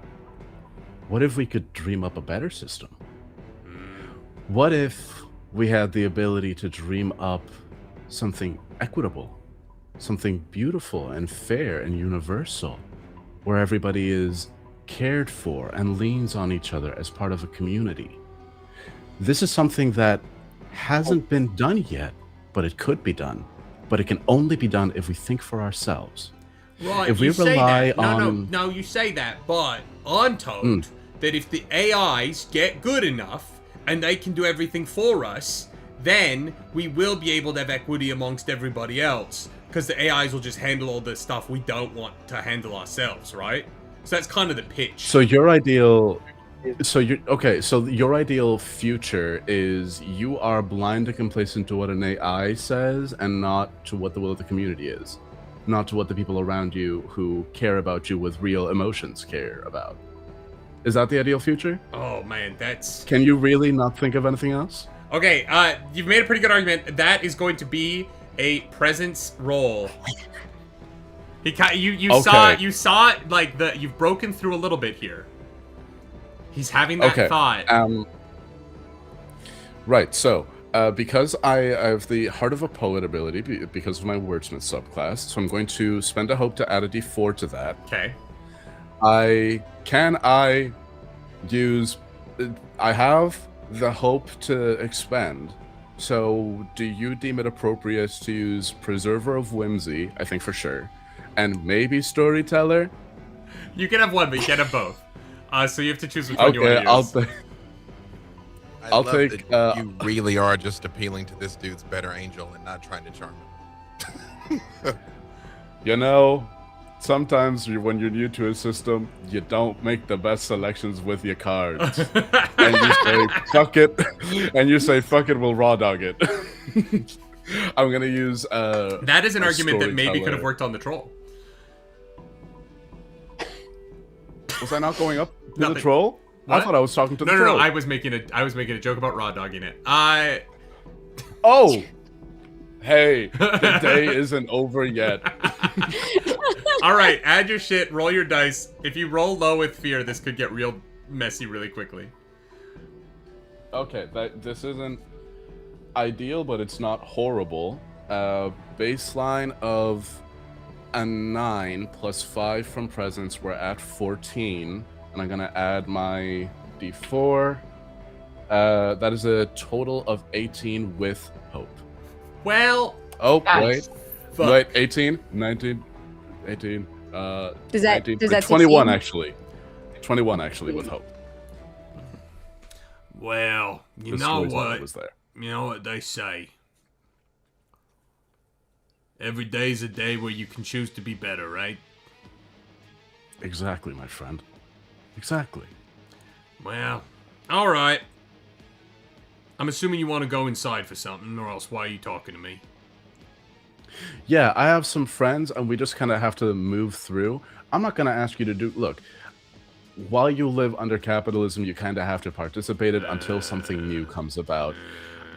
What if we could dream up a better system? What if we had the ability to dream up something equitable, something beautiful and fair and universal, where everybody is cared for and leans on each other as part of a community? This is something that hasn't been done yet, but it could be done. But it can only be done if we think for ourselves. Right, If we you say rely that. No, on- no, you say that, but I'm told that if the AIs get good enough and they can do everything for us, then we will be able to have equity amongst everybody else, because the AIs will just handle all the stuff we don't want to handle ourselves, right? So that's kind of the pitch. So your ideal your ideal future is you are blind and complacent to what an AI says and not to what the will of the community is. Not to what the people around you who care about you with real emotions care about. Is that the ideal future? Oh man, that's... Can you really not think of anything else? Okay, you've made a pretty good argument. That is going to be a presence roll. You Okay. saw it, like, you've broken through a little bit here. He's having that thought. Right, so because I have the Heart of a Poet ability because of my Wordsmith subclass, so I'm going to spend a hope to add a d4 to that. Okay. I have the hope to expend. So do you deem it appropriate to use Preserver of Whimsy, I think for sure, and maybe storyteller. You can have one, but you can't have both. So you have to choose which one you want Okay, to use. I'll love take, that you really are just appealing to this dude's better angel and not trying to charm him. You know, sometimes when you're new to a system, you don't make the best selections with your cards. And you say, fuck it. And you say, fuck it, we'll raw dog it. I'm going to use that is an argument that maybe could have storyteller. worked on the troll. Was I not going up to Nothing. the troll? What? I thought I was talking to the No, troll. I was making a joke about raw dogging it. Oh! Hey, the day isn't over yet. All right, add your shit, roll your dice. If you roll low with fear, this could get real messy really quickly. Okay, this isn't ideal, but it's not horrible. Baseline of a 9 plus 5 from presence, we're at 14. And I'm gonna add my d4. That is a total of 18 with hope. Well, Oh, Nice. wait, 18, 19, 18, Does that 19, does that 21 succeed? actually. 21 actually with hope. well, you The know story's why I what? was there. You know what they say. Every day's a day where you can choose to be better, right? Exactly, my friend. Exactly. Well, all right. I'm assuming you want to go inside for something, or else why are you talking to me? Yeah, I have some friends, and we just kind of have to move through. I'm not going to ask you to do... Look, while you live under capitalism, you kind of have to participate in it until something new comes about.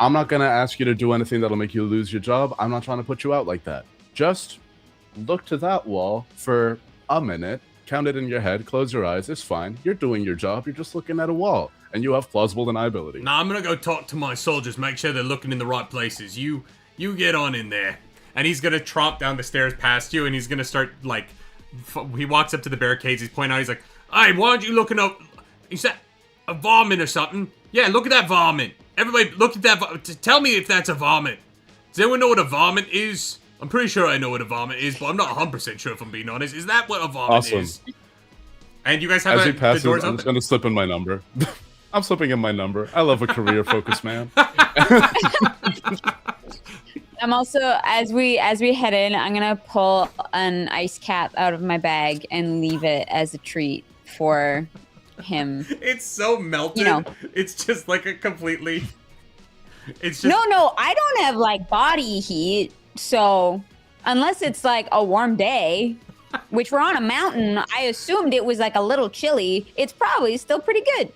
I'm not going to ask you to do anything that'll make you lose your job. I'm not trying to put you out like that. Just look to that wall for a minute, count it in your head, close your eyes. It's fine. You're doing your job. You're just looking at a wall, and you have plausible deniability. Nah, I'm gonna go talk to my soldiers, make sure they're looking in the right places. You get on in there. And he's gonna tromp down the stairs past you, and he's gonna start, like... he walks up to the barricades, he's pointing out, he's like, hey, why aren't you looking up... Is that a varmint or something? Yeah, look at that varmint. Everybody, look at that tell me if that's a varmint. Does anyone know what a varmint is? I'm pretty sure I know what a varmint is, but I'm not 100% sure if I'm being honest. Is that what a varmint Awesome. is? And you guys have As he the passes, doors I'm open? just going to slip in my number. I'm slipping in my number. I love a career-focused man. I'm also, as we head in, I'm gonna pull an ice cap out of my bag and leave it as a treat for him. It's so melted. You know. It's just like a completely... It's just... No, I don't have like body heat, so unless it's like a warm day, which we're on a mountain, I assumed it was like a little chilly. It's probably still pretty good.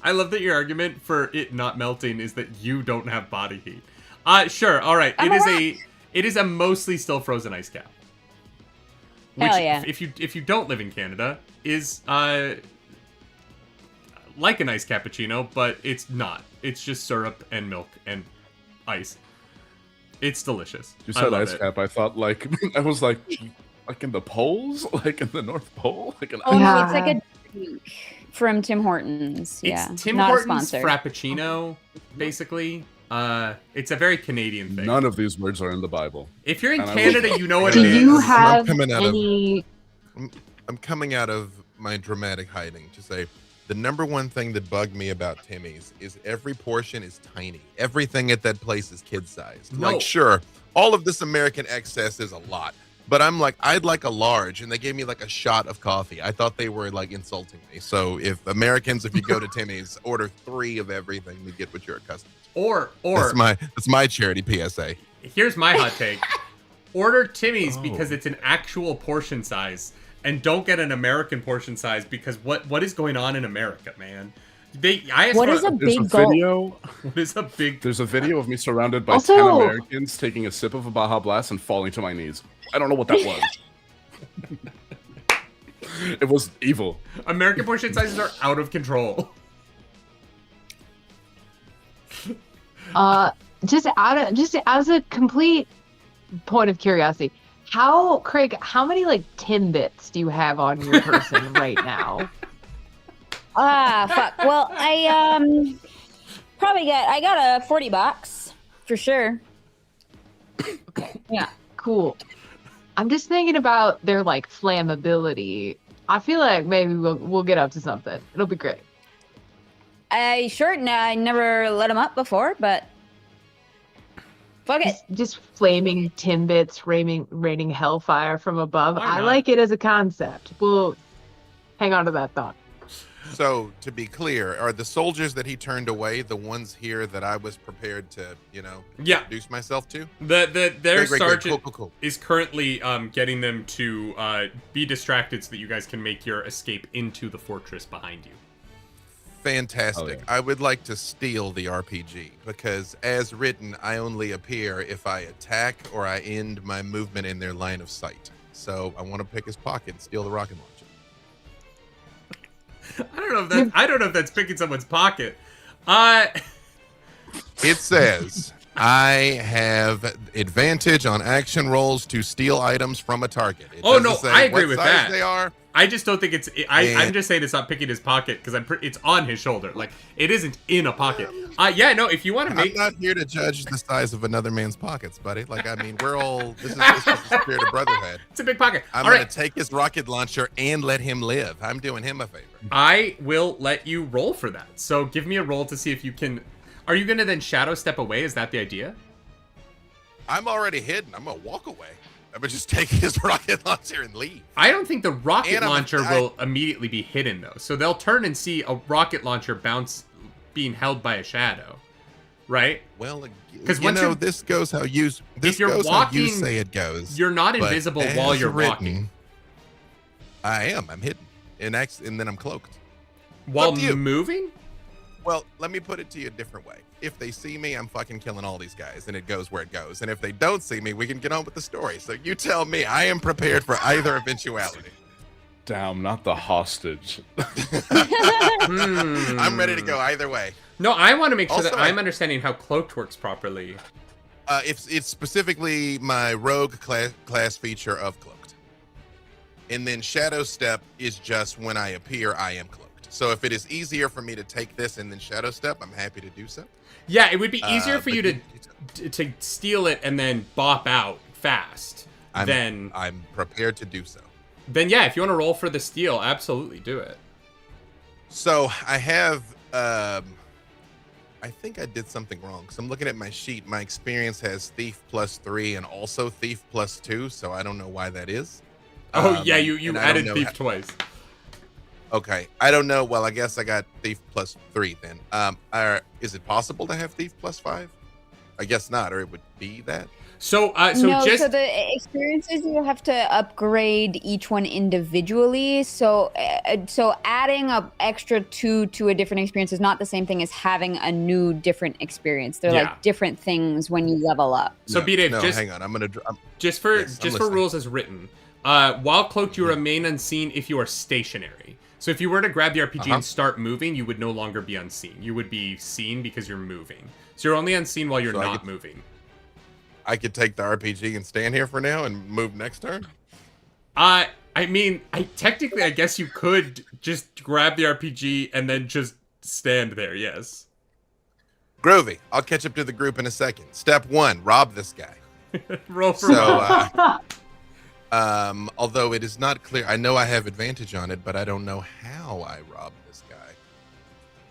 I love that your argument for it not melting is that you don't have body heat. Sure, all right. It is a mostly still frozen ice cap. Which, Hell yeah. if you don't live in Canada, is like an iced cappuccino, but it's not. It's just syrup and milk and ice. It's delicious. You I said love ice it. cap. I thought like I was like in the poles, like in the North Pole, like an Oh, Yeah. it's like a drink from Tim Hortons. Yeah, It's Tim not Hortons a sponsor. Frappuccino, basically. It's a very Canadian thing. None of these words are in the Bible. If you're in And I Canada, will- you know what Do it is. you have coming out of- any? I'm coming out of my dramatic hiding to say the number one thing that bugged me about Timmy's is every portion is tiny. Everything at that place is kid-sized. No. Like, sure, all of this American excess is a lot, but I'm like, I'd like a large, and they gave me like a shot of coffee. I thought they were like insulting me. So if Americans, if you go to Timmy's, order 3 of everything, you get what you're accustomed to. Or That's my charity PSA. here's my hot take. Order Timmy's Oh. because it's an actual portion size, and don't get an American portion size because what is going on in America, man? I asked What for- is a There's a big gulp? video. what is a big There's a video of me surrounded by Also- 10 Americans taking a sip of a Baja Blast and falling to my knees. I don't know what that was. It was evil. American portion sizes are out of control. Just as a complete point of curiosity, Craig, how many like Timbits do you have on your person right now? Ah, fuck. Well, I got a 40 box for sure. Yeah. Cool. I'm just thinking about their like flammability. I feel like maybe we'll get up to something. It'll be great. I never let them up before, but fuck it. Just flaming timbits raining hellfire from above. Why I not? like it as a concept. We'll hang on to that thought. So, to be clear, are the soldiers that he turned away the ones here that I was prepared to, Yeah. introduce myself to? Their Great, sergeant cool. is currently getting them to be distracted so that you guys can make your escape into the fortress behind you. Fantastic. Oh, yeah. I would like to steal the RPG because, as written, I only appear if I attack or I end my movement in their line of sight. So I want to pick his pocket and steal the rocket launcher. I don't know if that's picking someone's pocket. It says I have advantage on action rolls to steal items from a target. It Oh, doesn't no, say I agree what with size that. They are. I just don't think it's. I'm And- just saying it's not picking his pocket because it's on his shoulder. Like it isn't in a pocket. Yeah, no. If you want to I'm make, not here to judge the size of another man's pockets, buddy. Like, I mean, we're all. This is the spirit of brotherhood. it's a big pocket. I'm All gonna right, take his rocket launcher and let him live. I'm doing him a favor. I will let you roll for that. So give me a roll to see if you can. Are you gonna then shadow step away? Is that the idea? I'm already hidden. I'm gonna walk away. I'm gonna just take his rocket launcher and leave. I don't think the rocket And launcher will immediately be hidden though. So they'll turn and see a rocket launcher bounce being held by a shadow, right? Well, 'Cause you once know, you're- this goes how you. This you're goes how you walking, say it goes. You're not but invisible while as you're written, walking. I am. I'm hidden, and then I'm cloaked. While up to you. moving? Well, let me put it to you a different way. If they see me, I'm fucking killing all these guys, and it goes where it goes. And if they don't see me, we can get on with the story. So you tell me, I am prepared for either eventuality. Damn, not the hostage. I'm ready to go either way. No, I want to make sure that Also, I'm understanding how cloaked works properly. It's specifically my rogue class feature of cloaked, and then shadow step is just when I appear, I am cloaked. So if it is easier for me to take this and then shadow step, I'm happy to do so. Yeah, it would be easier for but you to steal it and then bop out fast. I'm prepared to do so. Then yeah, if you want to roll for the steal, absolutely do it. So I have, I think I did something wrong. So I'm looking at my sheet. My experience has thief +3 and also thief +2. So I don't know why that is. Oh yeah, you and I don't added know thief how- twice. Okay, I don't know. Well, I guess I got thief +3 then. Is it possible to have thief +5? I guess not, or it would be that. So no, just so the experiences you have to upgrade each one individually. So adding an extra 2 to a different experience is not the same thing as having a new different experience. They're Yeah. like different things when you level up. so B-Dave, No, just hang on. just for Yes, I'm just for listening. rules as written. While cloaked, you remain unseen if you are stationary. So if you were to grab the RPG and start moving, you would no longer be unseen. You would be seen because you're moving. So you're only unseen while you're So I not get- moving. I could take the RPG and stand here for now and move next turn. I mean, I guess you could just grab the RPG and then just stand there. Yes. Groovy. I'll catch up to the group in a second. Step 1: rob this guy. Roll for So, although it is not clear, I know I have advantage on it, but I don't know how I rob this guy.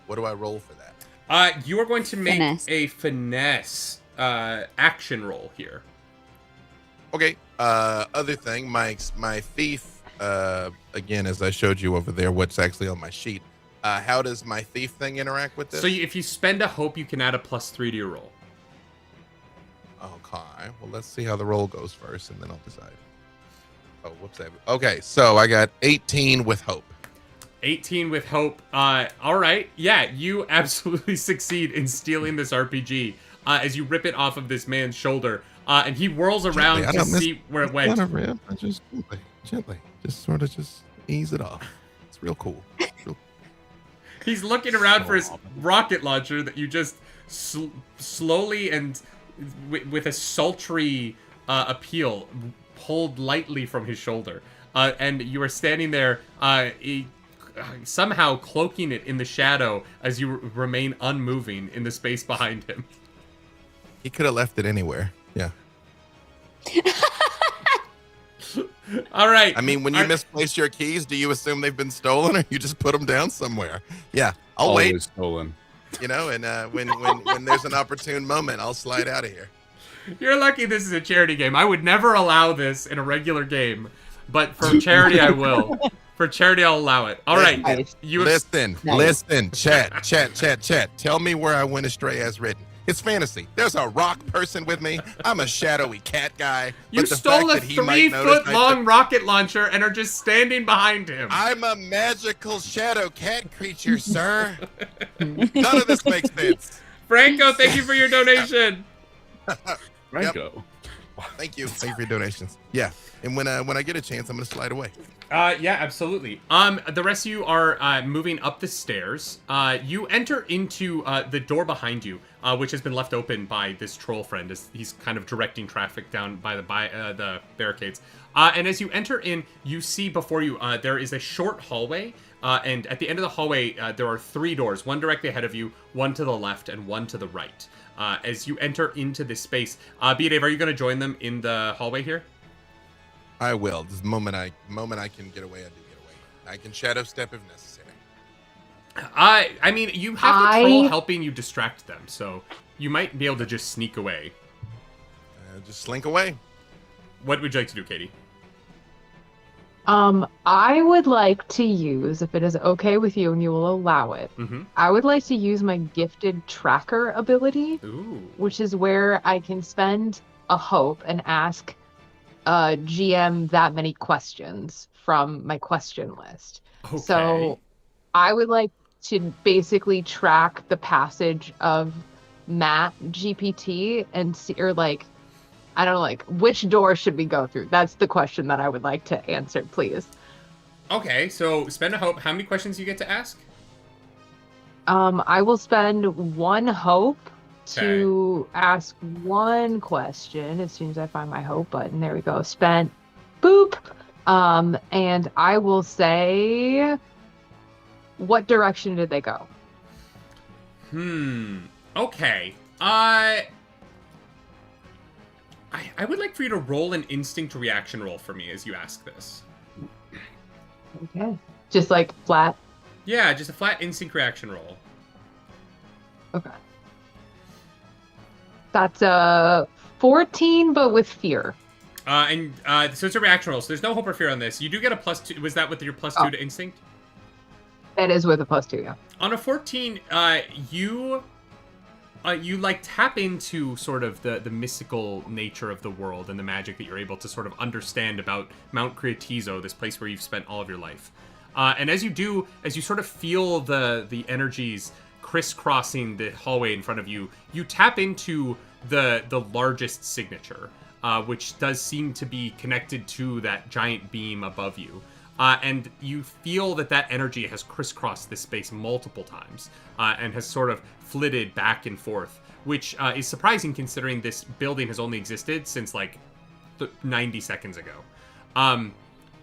What do I roll for that? You are going to make Finesse. a finesse action roll here. Okay. Other thing, my thief. Again, as I showed you over there, what's actually on my sheet. How does my thief thing interact with this? So if you spend a hope, you can add a +3 to your roll. Okay. Well, let's see how the roll goes first, and then I'll decide. Oh, whoops. Okay, so I got 18 with hope. 18 with hope. All right. Yeah, you absolutely succeed in stealing this RPG as you rip it off of this man's shoulder. And he whirls around Gently, I to don't miss- see where it went. Not a rip. I just gently, just sort of just ease it off. It's real cool. Real He's looking around for his rocket launcher that you just slowly and with a sultry appeal pulled lightly from his shoulder. And you are standing there somehow cloaking it in the shadow as you remain unmoving in the space behind him. He could have left it anywhere. Yeah. All right. I mean, when you misplace your keys, do you assume they've been stolen, or you just put them down somewhere? Yeah, I'll Always wait. stolen. You know, and when there's an opportune moment, I'll slide out of here. You're lucky this is a charity game. I would never allow this in a regular game, but for charity I will. For charity I'll allow it. All right. Nice. Listen, chat. Tell me where I went astray as written. It's fantasy. There's a rock person with me. I'm a shadowy cat guy. You but the stole fact a that he might notice 3-foot-long rocket launcher and are just standing behind him. I'm a magical shadow cat creature, sir. None of this makes sense. Franco, thank you for your donation. Franco. Thank you for your donations. Yeah, and when I get a chance, I'm gonna slide away. Yeah, absolutely. The rest of you are moving up the stairs. You enter into the door behind you, which has been left open by this troll friend as he's kind of directing traffic down by the barricades. And as you enter in, you see before you there is a short hallway. And at the end of the hallway, there are 3 doors, one directly ahead of you, one to the left, and one to the right. As you enter into this space, B-Dave, are you going to join them in the hallway here? I will. This moment I can get away, I do get away. I can shadow step if necessary. I mean, you have the troll helping you distract them, so you might be able to just sneak away. Just slink away. What would you like to do, Katie? I would like to use, if it is okay with you and you will allow it, I would like to use my gifted tracker ability, which is where I can spend a hope and ask GM that many questions from my question list. Okay. So I would like to basically track the passage of Matt GPT and see, or like, I don't know, like, which door should we go through? That's the question that I would like to answer, please. Okay, so spend a hope. How many questions do you get to ask? I will spend 1 hope to ask 1 question as soon as I find my hope button. There we go. Spent. Boop. And I will say, what direction did they go? Okay. I would like for you to roll an instinct reaction roll for me as you ask this. Okay. Just like flat? Yeah, just a flat instinct reaction roll. Okay. That's a 14, but with fear. So it's a reaction roll, so there's no hope or fear on this. You do get a +2. Was that with your +2 to instinct? It is with a +2, yeah. On a 14, you like tap into sort of the mystical nature of the world and the magic that you're able to sort of understand about Mount Creatizo, this place where you've spent all of your life. And as you sort of feel the energies crisscrossing the hallway in front of you, you tap into the largest signature, which does seem to be connected to that giant beam above you. And you feel that energy has crisscrossed this space multiple times and has sort of flitted back and forth, which is surprising considering this building has only existed since like 90 seconds ago.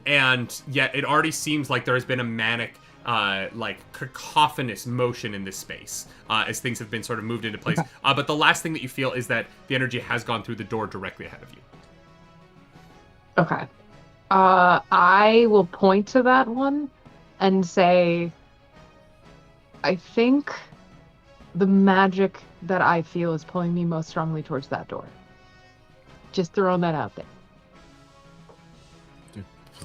And yet it already seems like there has been a manic, like cacophonous motion in this space as things have been sort of moved into place. But the last thing that you feel is that the energy has gone through the door directly ahead of you. Okay. I will point to that one and say, I think the magic that I feel is pulling me most strongly towards that door. Just throwing that out there.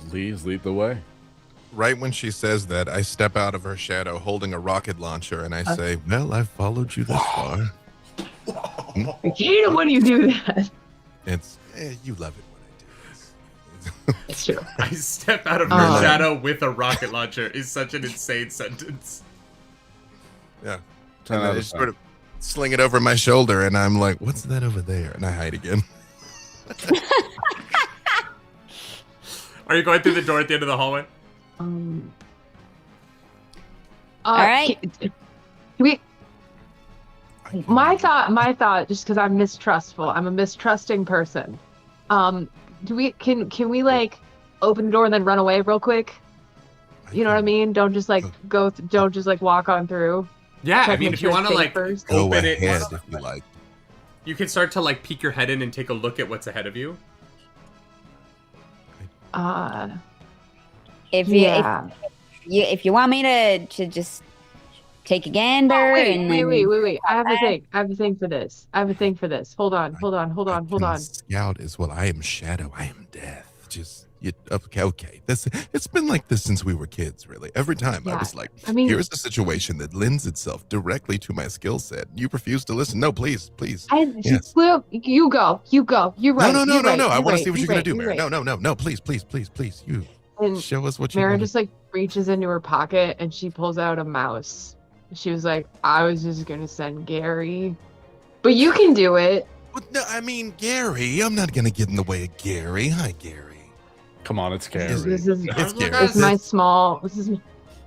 Please lead the way. Right when she says that, I step out of her shadow holding a rocket launcher and I say, well, I've followed you this far. I hate it when you do that. It's, you love it. It's true. I step out of her shadow with a rocket launcher is such an insane sentence. Yeah. And I just sort of sling it over my shoulder and I'm like, what's that over there? And I hide again. Are you going through the door at the end of the hallway? All right. My thought, just because I'm mistrustful, I'm a mistrusting person. Can we like open the door and then run away real quick? You know what I mean? Don't just like don't just like walk on through. Yeah, I mean, if you want to like first. open it, if you like. You can start to like peek your head in and take a look at what's ahead of you. If yeah. if you want me to just take a gander and then Wait. I have a thing for this. Hold on. Scout as well. I am Shadow. I am Death. Okay. It's been like this since we were kids, really. Every time I was like, here's a situation that lends itself directly to my skill set. You refuse to listen. No, please. Yes. Well, you go. You're right. No. I want to see what you're going to do, Mary. No. Please. You show us what you Mary want. just like reaches into her pocket and she pulls out a mouse. She was like, I was just going to send Gary. But you can do it. But no, I mean, Gary. I'm not going to get in the way of Gary. Hi, Gary. Come on, it's Gary. It's Gary. This is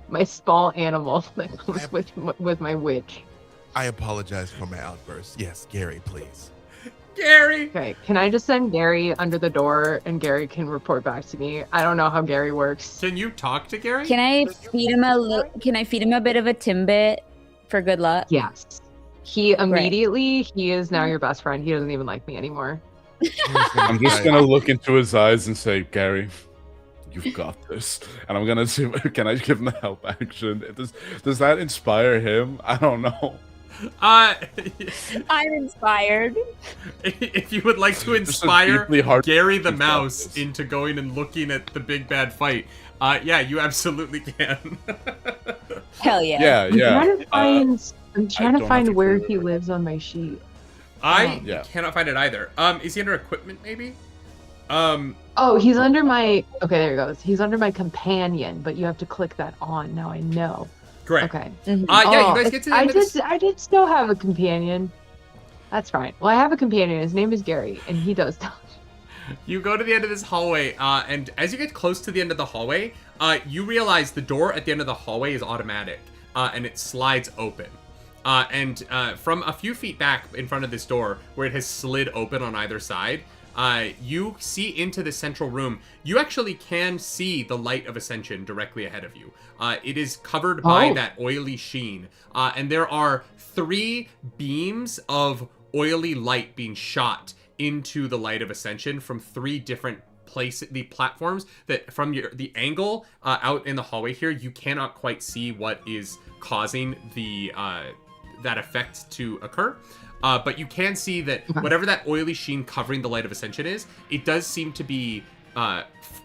my small animal that comes with my witch. I apologize for my outburst. Yes, Gary, please. Gary! Okay, can I just send Gary under the door and Gary can report back to me? I don't know how Gary works. Can you talk to Gary? Can I feed him a bit of a Timbit for good luck? Yes. He is now your best friend. He doesn't even like me anymore. I'm just gonna look into his eyes and say, Gary, you've got this. And I'm gonna see, can I give him a help action? Does that inspire him? I don't know. I'm inspired. If you would like to inspire Gary the mouse into going and looking at the big bad fight, yeah, you absolutely can. Hell yeah. Yeah. I'm trying to find where he lives on my sheet. I cannot find it either. Is he under equipment, maybe? He's under my... Okay, there he goes. He's under my companion, but you have to click that on. Now I know. Correct. Okay. You guys get to the end of this... I did still have a companion. That's fine. Well, I have a companion. His name is Gary, and he does stuff. You go to the end of this hallway, and as you get close to the end of the hallway, you realize the door at the end of the hallway is automatic, and it slides open. And from a few feet back in front of this door, where it has slid open on either side, you see into the central room. You actually can see the light of Ascension directly ahead of you. It is covered by that oily sheen, and there are 3 beams of oily light being shot into the light of Ascension from 3 different the platforms that from the angle out in the hallway here, you cannot quite see what is causing the that effect to occur. But you can see that whatever that oily sheen covering the light of Ascension is, it does seem to be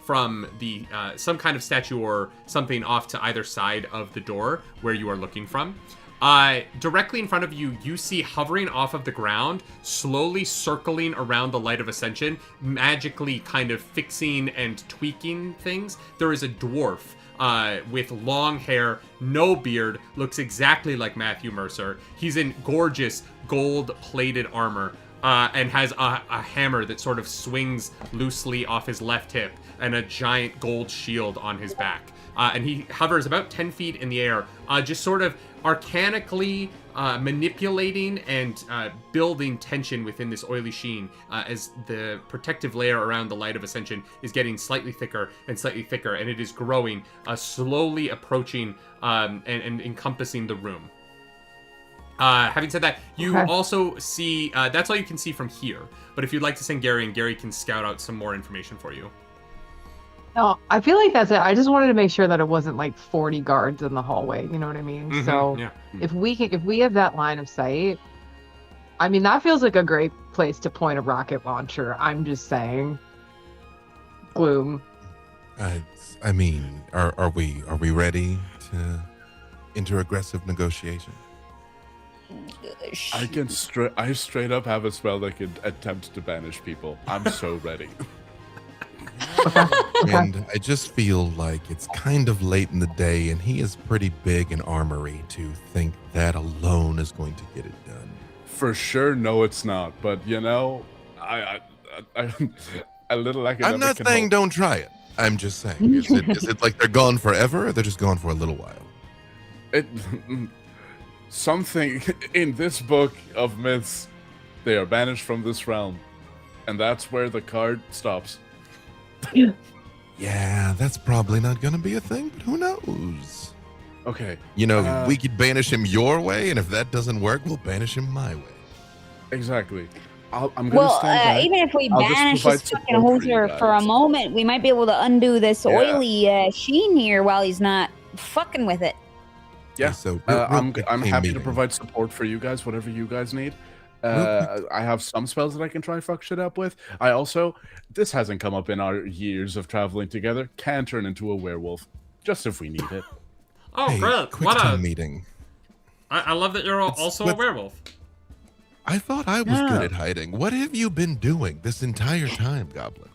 from the some kind of statue or something off to either side of the door where you are looking from. Directly in front of you, you see hovering off of the ground, slowly circling around the light of Ascension, magically kind of fixing and tweaking things. There is a dwarf with long hair, no beard, looks exactly like Matthew Mercer. He's in gorgeous gold-plated armor and has a hammer that sort of swings loosely off his left hip and a giant gold shield on his back. And he hovers about 10 feet in the air, just sort of arcanically manipulating and building tension within this oily sheen as the protective layer around the light of Ascension is getting slightly thicker, and it is growing, slowly approaching and encompassing the room. Having said that, you also see, that's all you can see from here. But if you'd like to send Gary, and Gary can scout out some more information for you. No, I feel like that's it. I just wanted to make sure that it wasn't like 40 guards in the hallway. You know what I mean? Mm-hmm, so yeah. if we have that line of sight, I mean, that feels like a great place to point a rocket launcher. I'm just saying. Gloom. I mean, are we ready to enter aggressive negotiation? I straight up have a spell that can attempt to banish people. I'm so ready. And I just feel like it's kind of late in the day, and he is pretty big and armory to think that alone is going to get it done. For sure, no, it's not. But you know, I a little academic. I'm not saying don't try it. I'm just saying, is it like they're gone forever, or they're just gone for a little while? Something in this book of myths, they are banished from this realm, and that's where the card stops. Yeah, that's probably not gonna be a thing, but who knows? Okay. You know, we could banish him your way, and if that doesn't work, we'll banish him my way. Exactly. I'm gonna Well, stand back. even if we I'll just banish provide this fucking support for you hoser for a guys. moment, we might be able to undo this Yeah. oily sheen here while he's not fucking with it. Yeah, So I'm quick happy team to meeting. provide support for you guys, whatever you guys need. Real I have some spells that I can try fuck shit up with. I also, this hasn't come up in our years of traveling together, can turn into a werewolf, just if we need it. Oh, Hey, great. quick What team a... meeting. I love that you're also a what's- werewolf. I thought I was Yeah. good at hiding. What have you been doing this entire time, Goblin?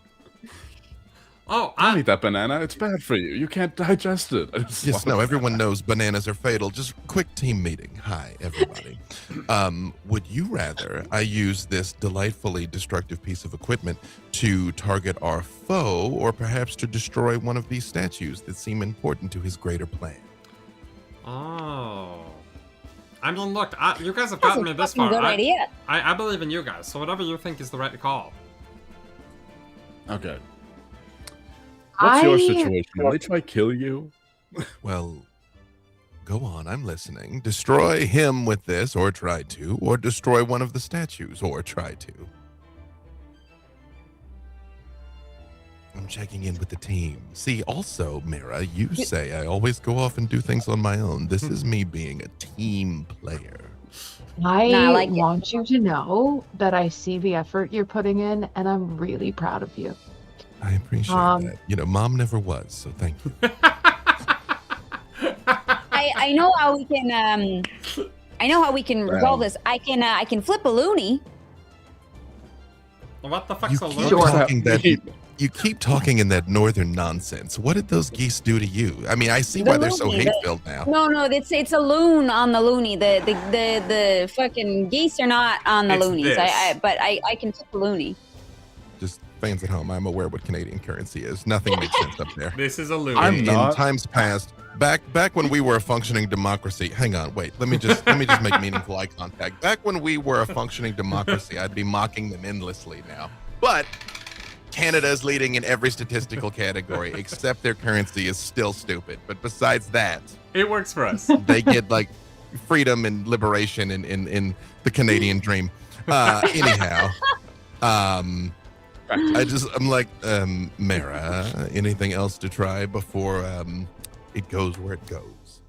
Oh, Don't eat that banana, it's bad for you. You can't digest it. Yes, no, everyone knows bananas are fatal. Just quick team meeting. Hi, everybody. Would you rather I use this delightfully destructive piece of equipment to target our foe, or perhaps to destroy one of these statues that seem important to his greater plan? Oh. I mean, look, you guys have That's gotten a me this fucking far. good idea. I believe in you guys, so whatever you think is the right call. Okay. What's your I- situation? Will they try kill you? Well, go on, I'm listening. Destroy him with this, or try to, or destroy one of the statues, or try to. I'm checking in with the team. See, also, Mira, you say I always go off and do things on my own. This is me being a team player. I Nah, I like it. want you to know that I see the effort you're putting in, and I'm really proud of you. I appreciate that. You know, Mom never was, so thank you. I know how we can resolve this. I can flip a loony. What the You fuck's a keep, loon? Sure. talking that, you keep talking in that northern nonsense. What did those geese do to you? I mean, I see The why they're so loony, hate-filled now. No, it's a loon on the loony. The fucking geese are not on the It's loonies. this. But I can flip a loony. Just fans at home, I'm aware what Canadian currency is. Nothing makes sense up there. This is a loon. I'm In not. times past, back when we were a functioning democracy. Hang on, wait. Let me just make meaningful eye contact. Back when we were a functioning democracy, I'd be mocking them endlessly now. But Canada is leading in every statistical category, except their currency is still stupid. But besides that, It works for us. they get like freedom and liberation in the Canadian dream. Anyhow, I'm like, Mara, anything else to try before it goes where it goes?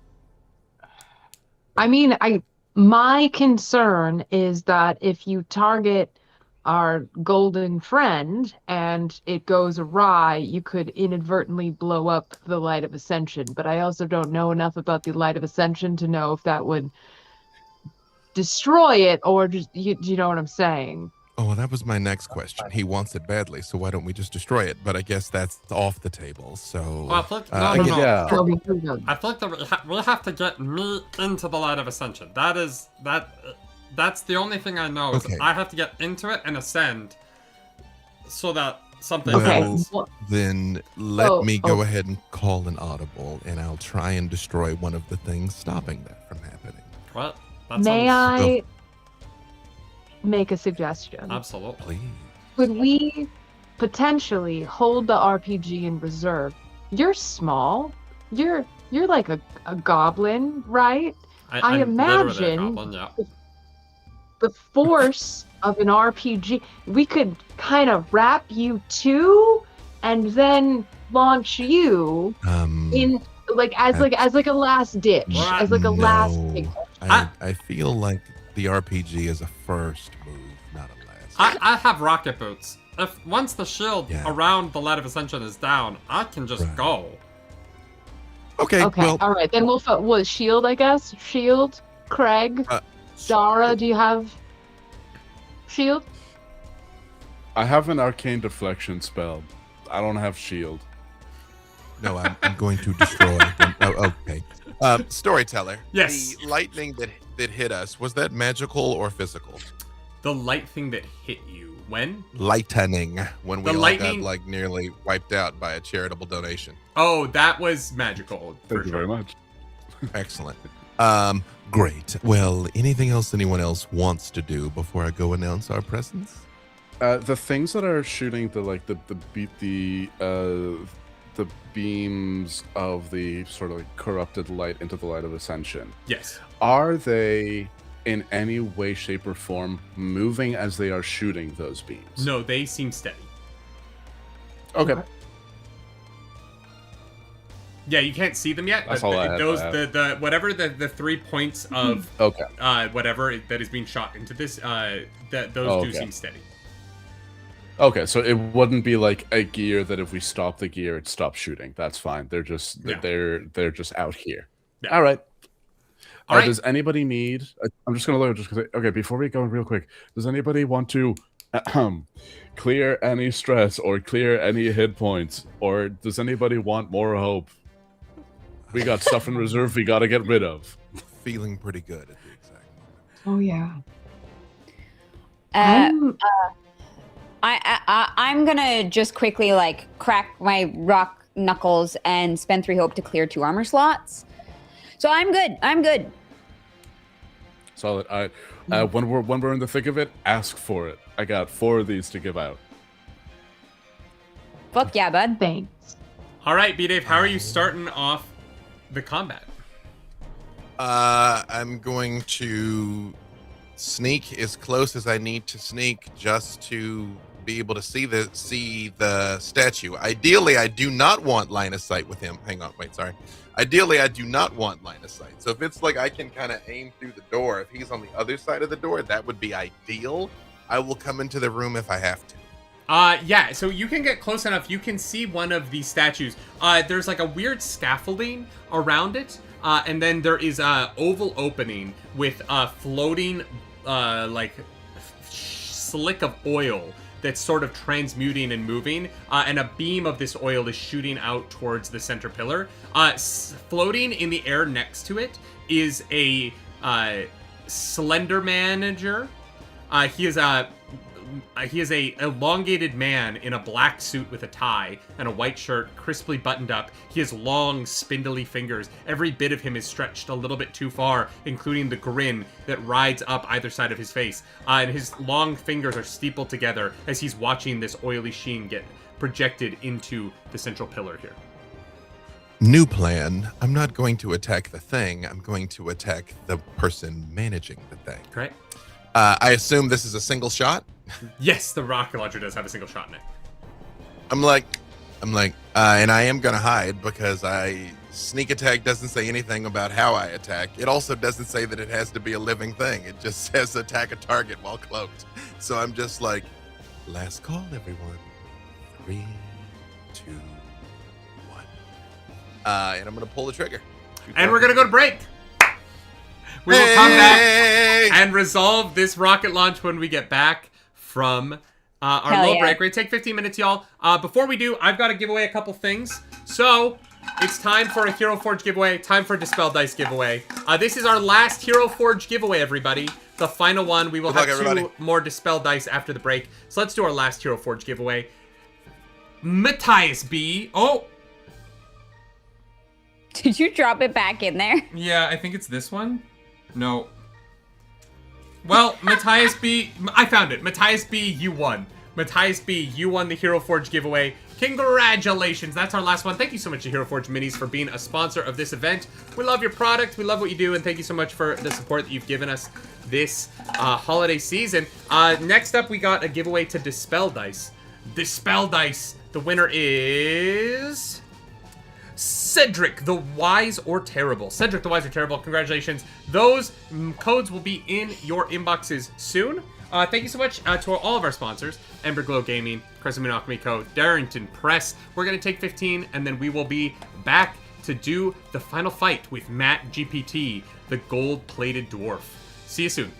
I mean, my concern is that if you target our golden friend and it goes awry, you could inadvertently blow up the Light of Ascension. But I also don't know enough about the Light of Ascension to know if that would destroy it or just, you know what I'm saying? Oh, well, that was my next question. He wants it badly, so why don't we just destroy it? But I guess that's off the table. So Well, I think, no, I no, get- no. Yeah. Tell me who knows. I think that we have to get me into the Light of Ascension. That's the only thing I know. Is Okay. I have to get into it and ascend, so that something Well, Okay. happens. Well, then let me go oh. ahead and call an audible, and I'll try and destroy one of the things stopping that from happening. What? That may sounds- I make a suggestion? Absolutely. Please. Could we potentially hold the RPG in reserve? You're small. You're like a goblin, right? I I'm literally a imagine- goblin, yeah. The force of an RPG, we could kind of wrap you too, and then launch you in like as a last ditch, What? as like a last No. ditch. I feel like the RPG is a first move, not a last. I have rocket boots. If once the shield Yeah. around the Light of Ascension is down, I can just Right. go. Okay, Okay, well, all right. Then we'll shield, I guess. Shield, Craig, Dara. Do you have shield? I have an arcane deflection spell. I don't have shield. no, I'm going to destroy them. Oh, okay. Storyteller. Yes. The lightning that hit us, was that magical or physical? The light thing that hit you. When? Lightning, when we The all lightning- got like nearly wiped out by a charitable donation. Oh, that was magical. For Thank you sure. very much. Excellent. Great. Well, anything else anyone else wants to do before I go announce our presence? The things that are shooting the beams of the sort of like corrupted light into the Light of Ascension, Yes. are they in any way, shape, or form moving as they are shooting those beams? No, they seem steady. Okay. Yeah, you can't see them yet. That's but all I had to those add. the whatever the 3 points of Okay. whatever that is being shot into this that those do Okay. seem steady. Okay, so it wouldn't be like a gear that if we stop the gear, it stops shooting. That's fine. They're just Yeah. they're just out here. Yeah. All right. All right. Does anybody need? I'm just gonna look. Okay, before we go real quick, does anybody want to clear any stress or clear any hit points, or does anybody want more hope? We got stuff in reserve we gotta get rid of. Feeling pretty good at the exact moment. Oh yeah. Uh, I'm gonna just quickly like crack my rock knuckles and spend 3 hope to clear 2 armor slots. So I'm good. I'm good. Solid. All right. When we're in the thick of it, ask for it. I got 4 of these to give out. Fuck yeah, bud. Thanks. All right, B-Dave, how are you starting off the combat? I'm going to sneak as close as I need to sneak just to be able to see the statue. Ideally, I do not want line of sight with him. Hang on, wait, sorry. Ideally, I do not want line of sight. So if it's like I can kind of aim through the door, if he's on the other side of the door, that would be ideal. I will come into the room if I have to. Yeah, so you can get close enough. You can see one of these statues. There's like a weird scaffolding around it, and then there is a oval opening with a floating, like, slick of oil that's sort of transmuting and moving, and a beam of this oil is shooting out towards the center pillar. Floating in the air next to it is a slender manager. He is a elongated man in a black suit with a tie and a white shirt, crisply buttoned up. He has long, spindly fingers. Every bit of him is stretched a little bit too far, including the grin that rides up either side of his face. And his long fingers are steepled together as he's watching this oily sheen get projected into the central pillar here. New plan. I'm not going to attack the thing. I'm going to attack the person managing the thing. Great. I assume this is a single shot. Yes, the rocket launcher does have a single shot in it. I'm like, and I am gonna hide because sneak attack doesn't say anything about how I attack. It also doesn't say that it has to be a living thing. It just says attack a target while cloaked. So I'm just like, last call, everyone. 3, 2, 1. And I'm gonna pull the trigger. And we're gonna go to break. We will come back and resolve this rocket launch when we get back from our Hell little yeah. break. We're gonna take 15 minutes, y'all. Before we do, I've got to give away a couple things. So it's time for a Hero Forge giveaway. Time for a Dispel Dice giveaway. This is our last Hero Forge giveaway, everybody. The final one. We will have two more Dispel Dice after the break. So let's do our last Hero Forge giveaway. Matthias B. Oh. Did you drop it back in there? Yeah, I think it's this one. No. Well, Matthias B, I found it. Matthias B, you won. Matthias B, you won the Hero Forge giveaway. Congratulations. That's our last one. Thank you so much to Hero Forge Minis for being a sponsor of this event. We love your product. We love what you do. And thank you so much for the support that you've given us this holiday season. Next up, we got a giveaway to Dispel Dice. Dispel Dice. The winner is Cedric the Wise or Terrible. Cedric the Wise or Terrible, congratulations. Those codes will be in your inboxes soon. Thank you so much to all of our sponsors: Emberglow Gaming, Crescent Moon Alchemy Co., Darrington Press. We're going to take 15, and then we will be back to do the final fight with Matt GPT, the gold-plated dwarf. See you soon.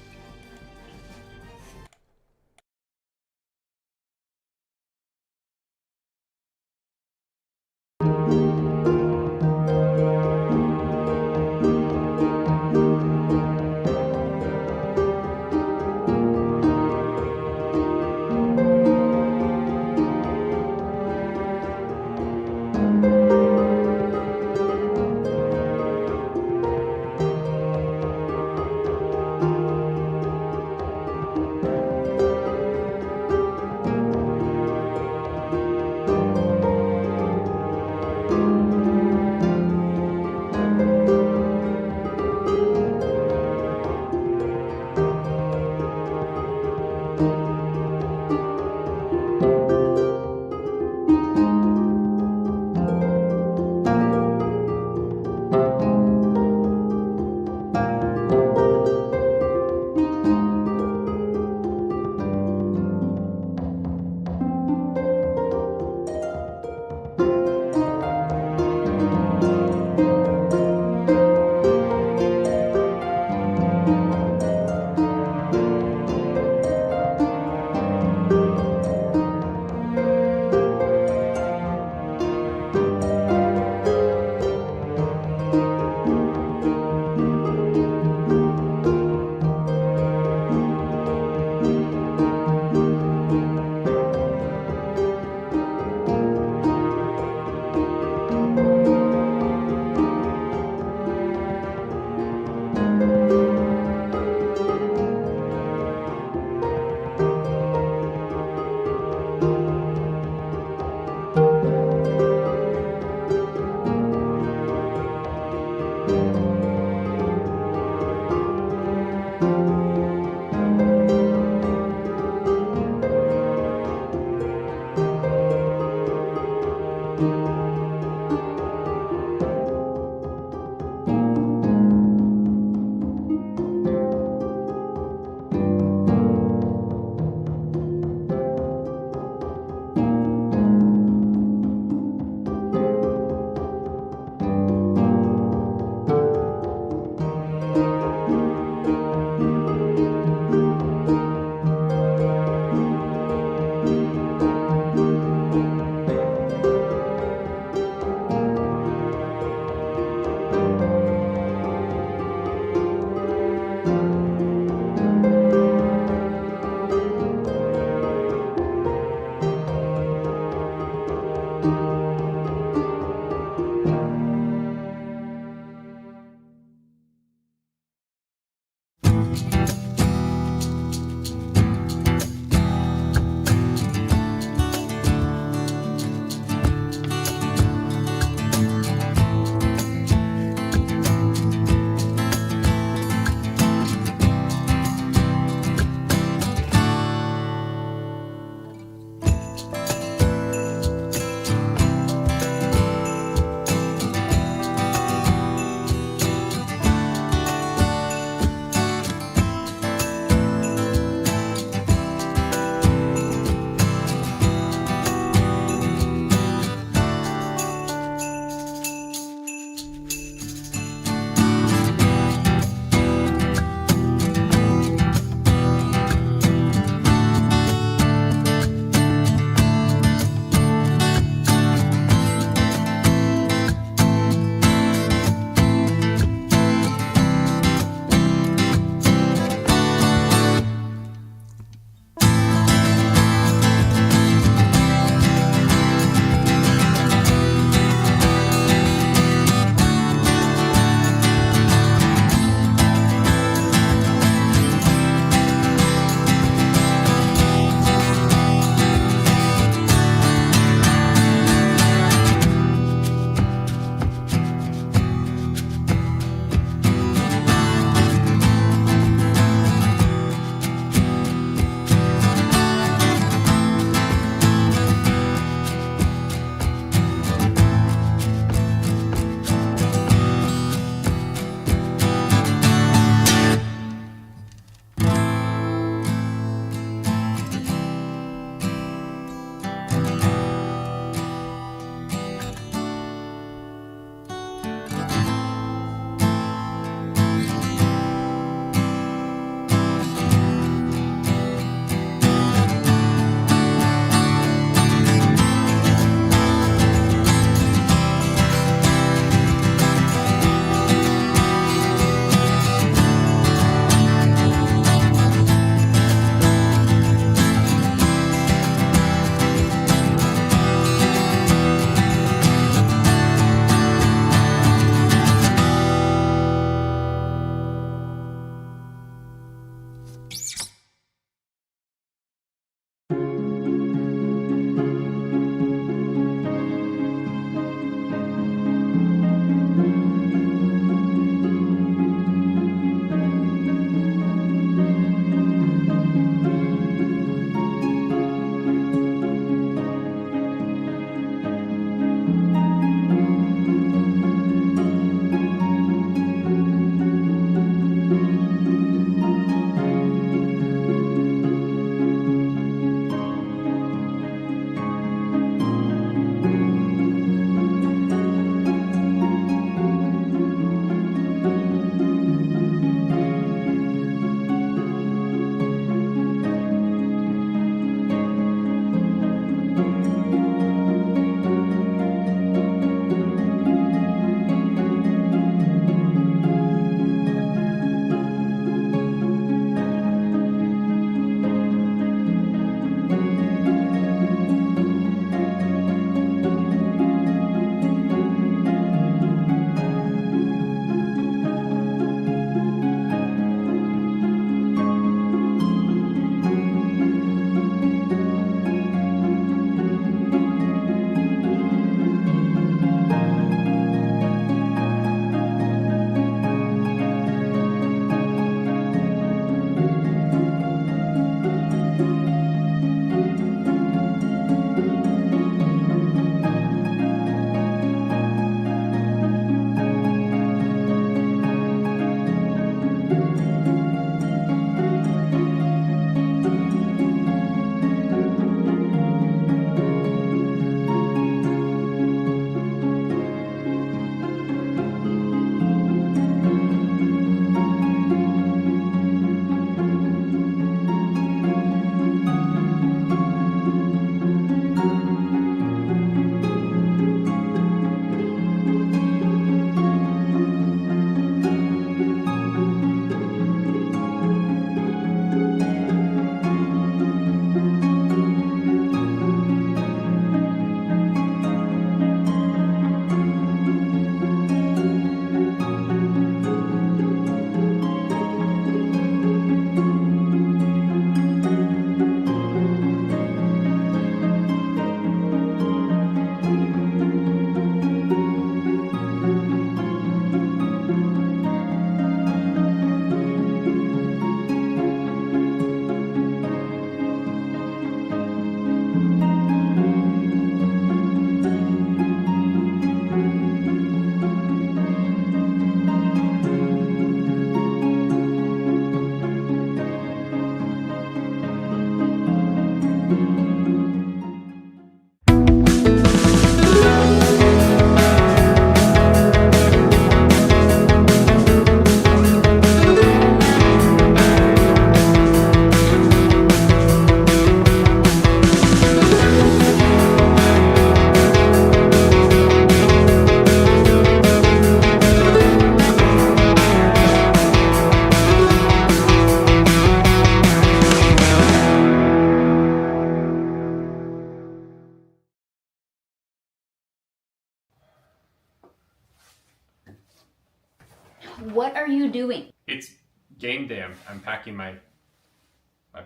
What are you doing? It's game day. I'm packing my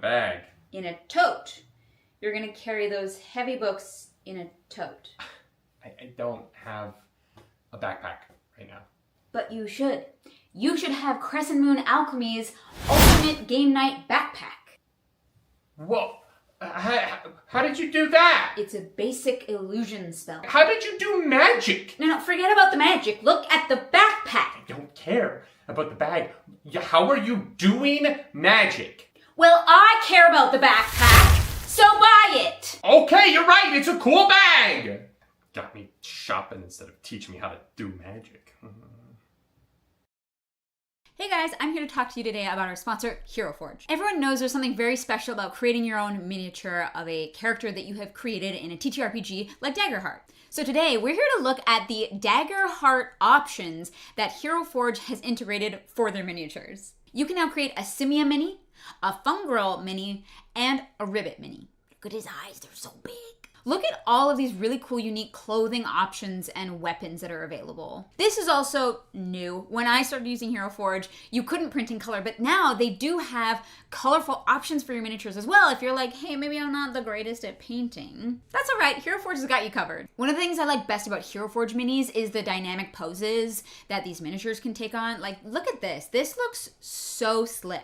bag. In a tote. You're gonna carry those heavy books in a tote. I don't have a backpack right now. But you should. You should have Crescent Moon Alchemy's Ultimate Game Night Backpack. Whoa! How did you do that? It's a basic illusion spell. How did you do magic? No, forget about the magic. Look at the backpack. I don't care about the bag. How are you doing magic? Well, I care about the backpack, so buy it. Okay, you're right. It's a cool bag. Got me shopping instead of teaching me how to do magic. Hey guys, I'm here to talk to you today about our sponsor, HeroForge. Everyone knows there's something very special about creating your own miniature of a character that you have created in a TTRPG like Daggerheart. So today, we're here to look at the Daggerheart options that HeroForge has integrated for their miniatures. You can now create a Simia mini, a Fungirl mini, and a Ribbit mini. Look at his eyes, they're so big. Look at all of these really cool, unique clothing options and weapons that are available. This is also new. When I started using HeroForge, you couldn't print in color, but now they do have colorful options for your miniatures as well. If you're like, hey, maybe I'm not the greatest at painting. That's all right, HeroForge has got you covered. One of the things I like best about HeroForge minis is the dynamic poses that these miniatures can take on. Like, look at this. This looks so slick.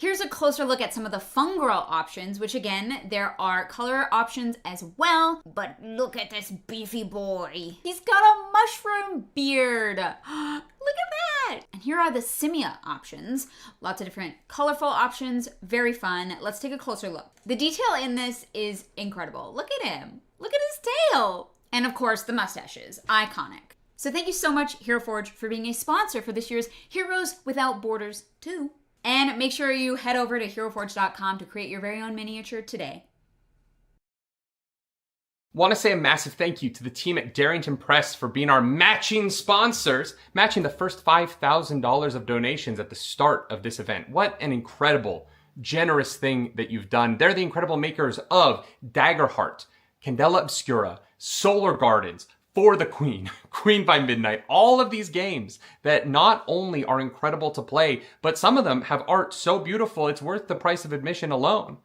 Here's a closer look at some of the Fungirl options, which again, there are color options as well, but look at this beefy boy. He's got a mushroom beard. Look at that. And here are the Simia options. Lots of different colorful options, very fun. Let's take a closer look. The detail in this is incredible. Look at him. Look at his tail. And of course, the mustaches, iconic. So thank you so much, HeroForge, for being a sponsor for this year's Heroes Without Borders 2. And make sure you head over to heroforge.com to create your very own miniature today. Want to say a massive thank you to the team at Darrington Press for being our matching sponsors, matching the first $5,000 of donations at the start of this event. What an incredible, generous thing that you've done. They're the incredible makers of Daggerheart, Candela Obscura, Solar Gardens, For the Queen, Queen by Midnight, all of these games that not only are incredible to play, but some of them have art so beautiful it's worth the price of admission alone.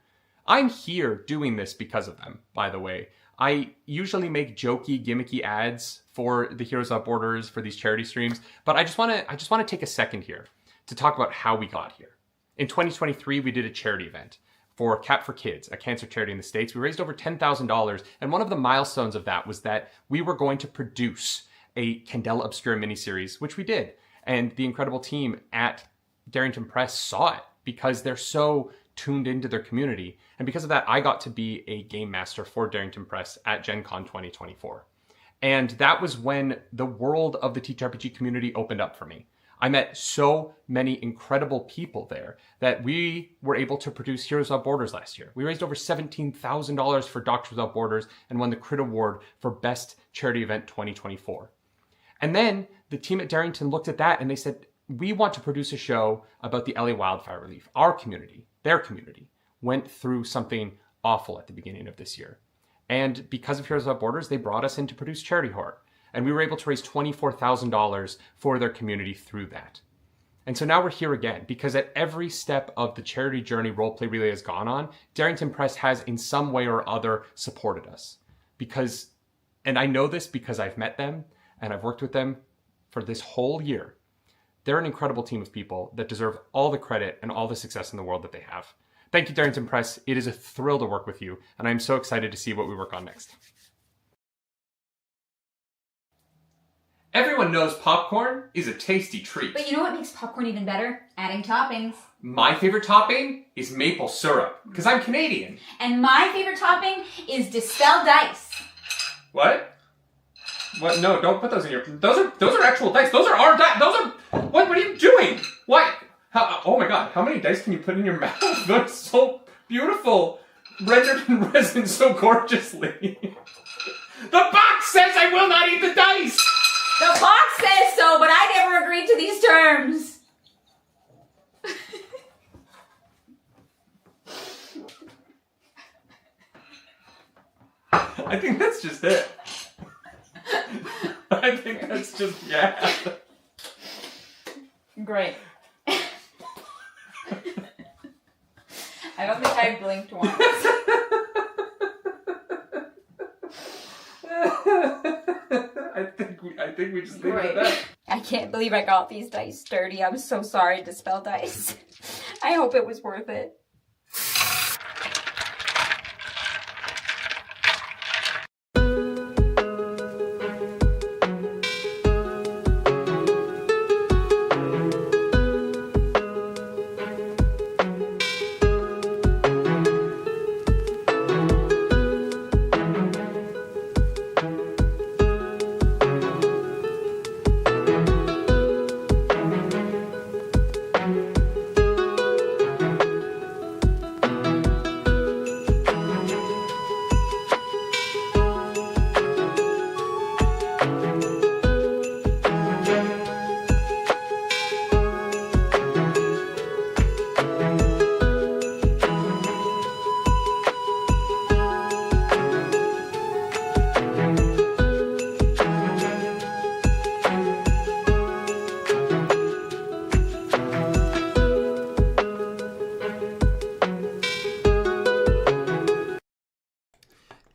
I'm here doing this because of them, by the way. I usually make jokey, gimmicky ads for the Heroes Without Borders, for these charity streams, but I just want to take a second here to talk about how we got here. In 2023, we did a charity event for Cap for Kids, a cancer charity in the States. We raised over $10,000, and one of the milestones of that was that we were going to produce a Candela Obscura miniseries, which we did. And the incredible team at Darrington Press saw it because they're so tuned into their community. And because of that, I got to be a game master for Darrington Press at Gen Con 2024. And that was when the world of the TTRPG community opened up for me. I met so many incredible people there that we were able to produce Heroes Without Borders last year. We raised over $17,000 for Doctors Without Borders and won the Crit Award for Best Charity Event 2024. And then the team at Darrington looked at that and they said, we want to produce a show about the LA wildfire relief. Our community, their community, went through something awful at the beginning of this year. And because of Heroes Without Borders, they brought us in to produce Charity Horror. And we were able to raise $24,000 for their community through that. And so now we're here again, because at every step of the charity journey Roleplay Relay has gone on, Darrington Press has in some way or other supported us. Because, and I know this because I've met them and I've worked with them for this whole year. They're an incredible team of people that deserve all the credit and all the success in the world that they have. Thank you, Darrington Press. It is a thrill to work with you, and I'm so excited to see what we work on next. Everyone knows popcorn is a tasty treat. But you know what makes popcorn even better? Adding toppings. My favorite topping is maple syrup, because I'm Canadian. And my favorite topping is dispel dice. What? What? No, don't put those in your... Those are actual dice. Those are our dice. Those are... What are you doing? What? Oh my god, how many dice can you put in your mouth? They're so beautiful. Rendered in resin so gorgeously. The box says I will not eat the dice! The box says so, but I never agreed to these terms. I think that's just it. I think that's just, yeah. Great. I don't think I blinked once. I think we just leave it at that. I can't believe I got these dice dirty. I'm so sorry, Dispel Dice. I hope it was worth it.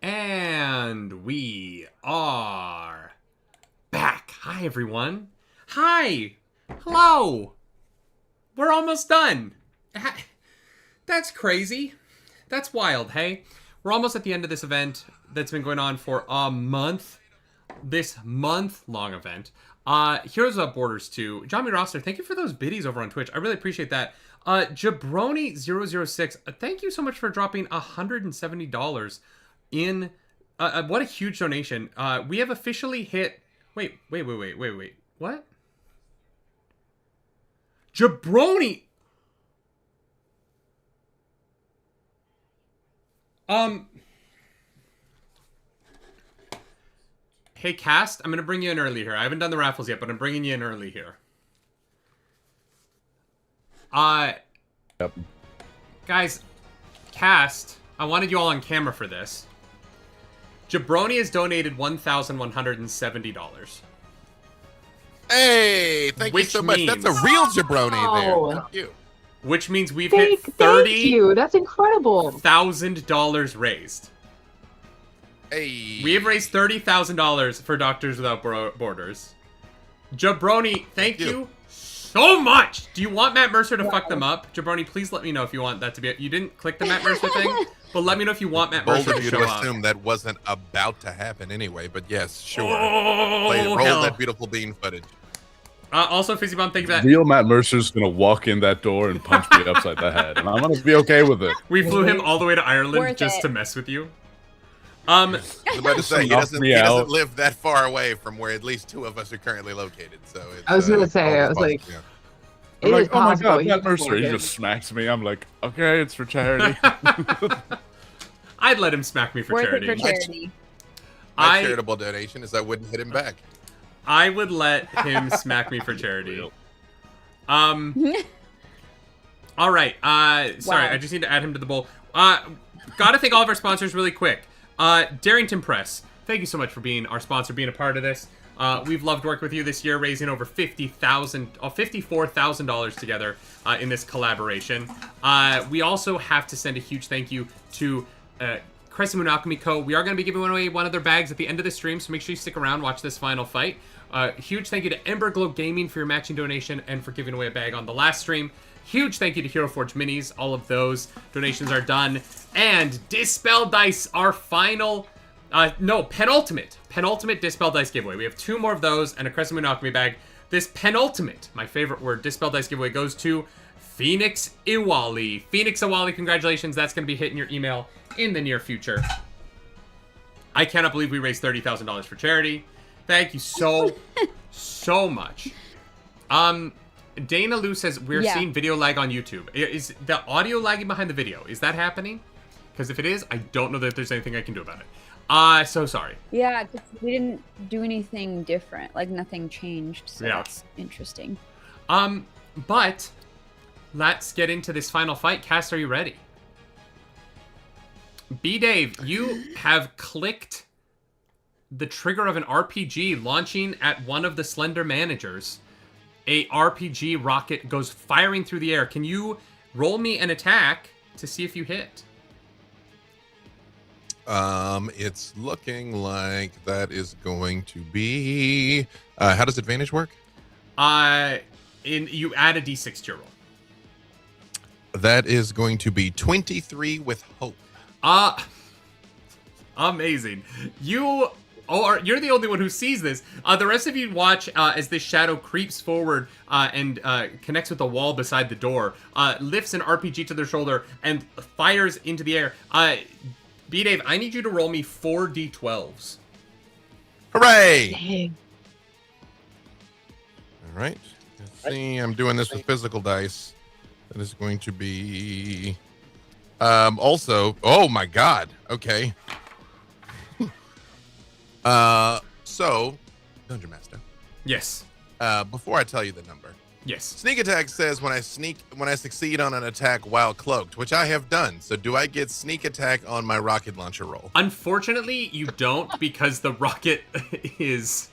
And we are back. Hi, everyone. Hi. Hello. We're almost done. That's crazy. That's wild, hey? We're almost at the end of this event that's been going on for a month. This month-long event. Heroes Without Borders 2. Johnny Roster, thank you for those biddies over on Twitch. I really appreciate that. Jabroni006, thank you so much for dropping $170 in... what a huge donation. We have officially hit... Wait. What? Jabroni! Hey, Cast, I'm going to bring you in early here. I haven't done the raffles yet, but I'm bringing you in early here. Yep. Guys, Cast, I wanted you all on camera for this. Jabroni has donated $1,170. Hey, thank you so much. That's a real jabroni Oh. there. Thank you. Which means we've Thank hit you. That's incredible. $30,000 raised. Hey. We have raised $30,000 for Doctors Without Borders. Jabroni, thank you so much. Do you want Matt Mercer to fuck them up? Jabroni, please let me know if you want that to be... You didn't click the Matt Mercer thing, but let me know if you want Matt Bold Mercer of to you show to up. assume that wasn't about to happen anyway, but yes, sure. Oh, Roll hell. that beautiful bean footage. Also, Fizzy Bomb, thank you for that. Real Matt Mercer's gonna walk in that door and punch me upside the head, and I'm gonna be okay with it. We flew him all the way to Ireland Worth just it. to mess with you. I was about to say, he Knock doesn't me out. live that far away from where at least two of us are currently located. So it's, I was gonna say, all I was like, possible, I'm It like, is oh my possible god, he Matt can Mercer. He walk in. just smacks me. I'm like, okay, it's for charity. I'd let him smack me for Worth charity. it for charity. My charitable donation is I wouldn't hit him back. I would let him smack me for charity. All right. Sorry, Wow. I just need to add him to the bowl. Gotta thank all of our sponsors really quick. Darrington Press, thank you so much for being our sponsor, being a part of this. We've loved working with you this year, raising over $54,000 together in this collaboration. We also have to send a huge thank you to Crescent Moon Alchemy Co. We are going to be giving away one of their bags at the end of the stream, so make sure you stick around, watch this final fight. Huge thank you to Ember Glow Gaming for your matching donation and for giving away a bag on the last stream. Huge thank you to Hero Forge Minis. All of those donations are done. And Dispel Dice, our final... penultimate Dispel Dice giveaway. We have 2 more of those and a Crescent Moon Alchemy bag. This penultimate, my favorite word, Dispel Dice giveaway goes to Phoenix Iwali. Phoenix Iwali, congratulations. That's going to be hitting your email in the near future. I cannot believe we raised $30,000 for charity. Thank you so much. Dana Lou says, we're seeing video lag on YouTube. Is the audio lagging behind the video? Is that happening? Because if it is, I don't know that there's anything I can do about it. So sorry. Yeah, 'cause we didn't do anything different. Like, nothing changed, so Yeah. that's interesting. But let's get into this final fight. Cass, are you ready? B-Dave, you have clicked the trigger of an RPG launching at one of the Slender managers. a RPG rocket goes firing through the air. Can you roll me an attack to see if you hit? It's looking like that is going to be. How does advantage work? You add a d6 to your roll. That is going to be 23 with hope. Amazing. You're the only one who sees this. The rest of you watch as this shadow creeps forward and connects with the wall beside the door, lifts an RPG to their shoulder, and fires into the air. B-Dave, I need you to roll me 4 d12s. Hooray! Dang. All right. Let's see, I'm doing this with physical dice. That is going to be... also... Oh, my God. Okay. So, Dungeon Master. Yes. Before I tell you the number, Yes. sneak attack says when I succeed on an attack while cloaked, which I have done. So, do I get sneak attack on my rocket launcher roll? Unfortunately, you don't, because the rocket is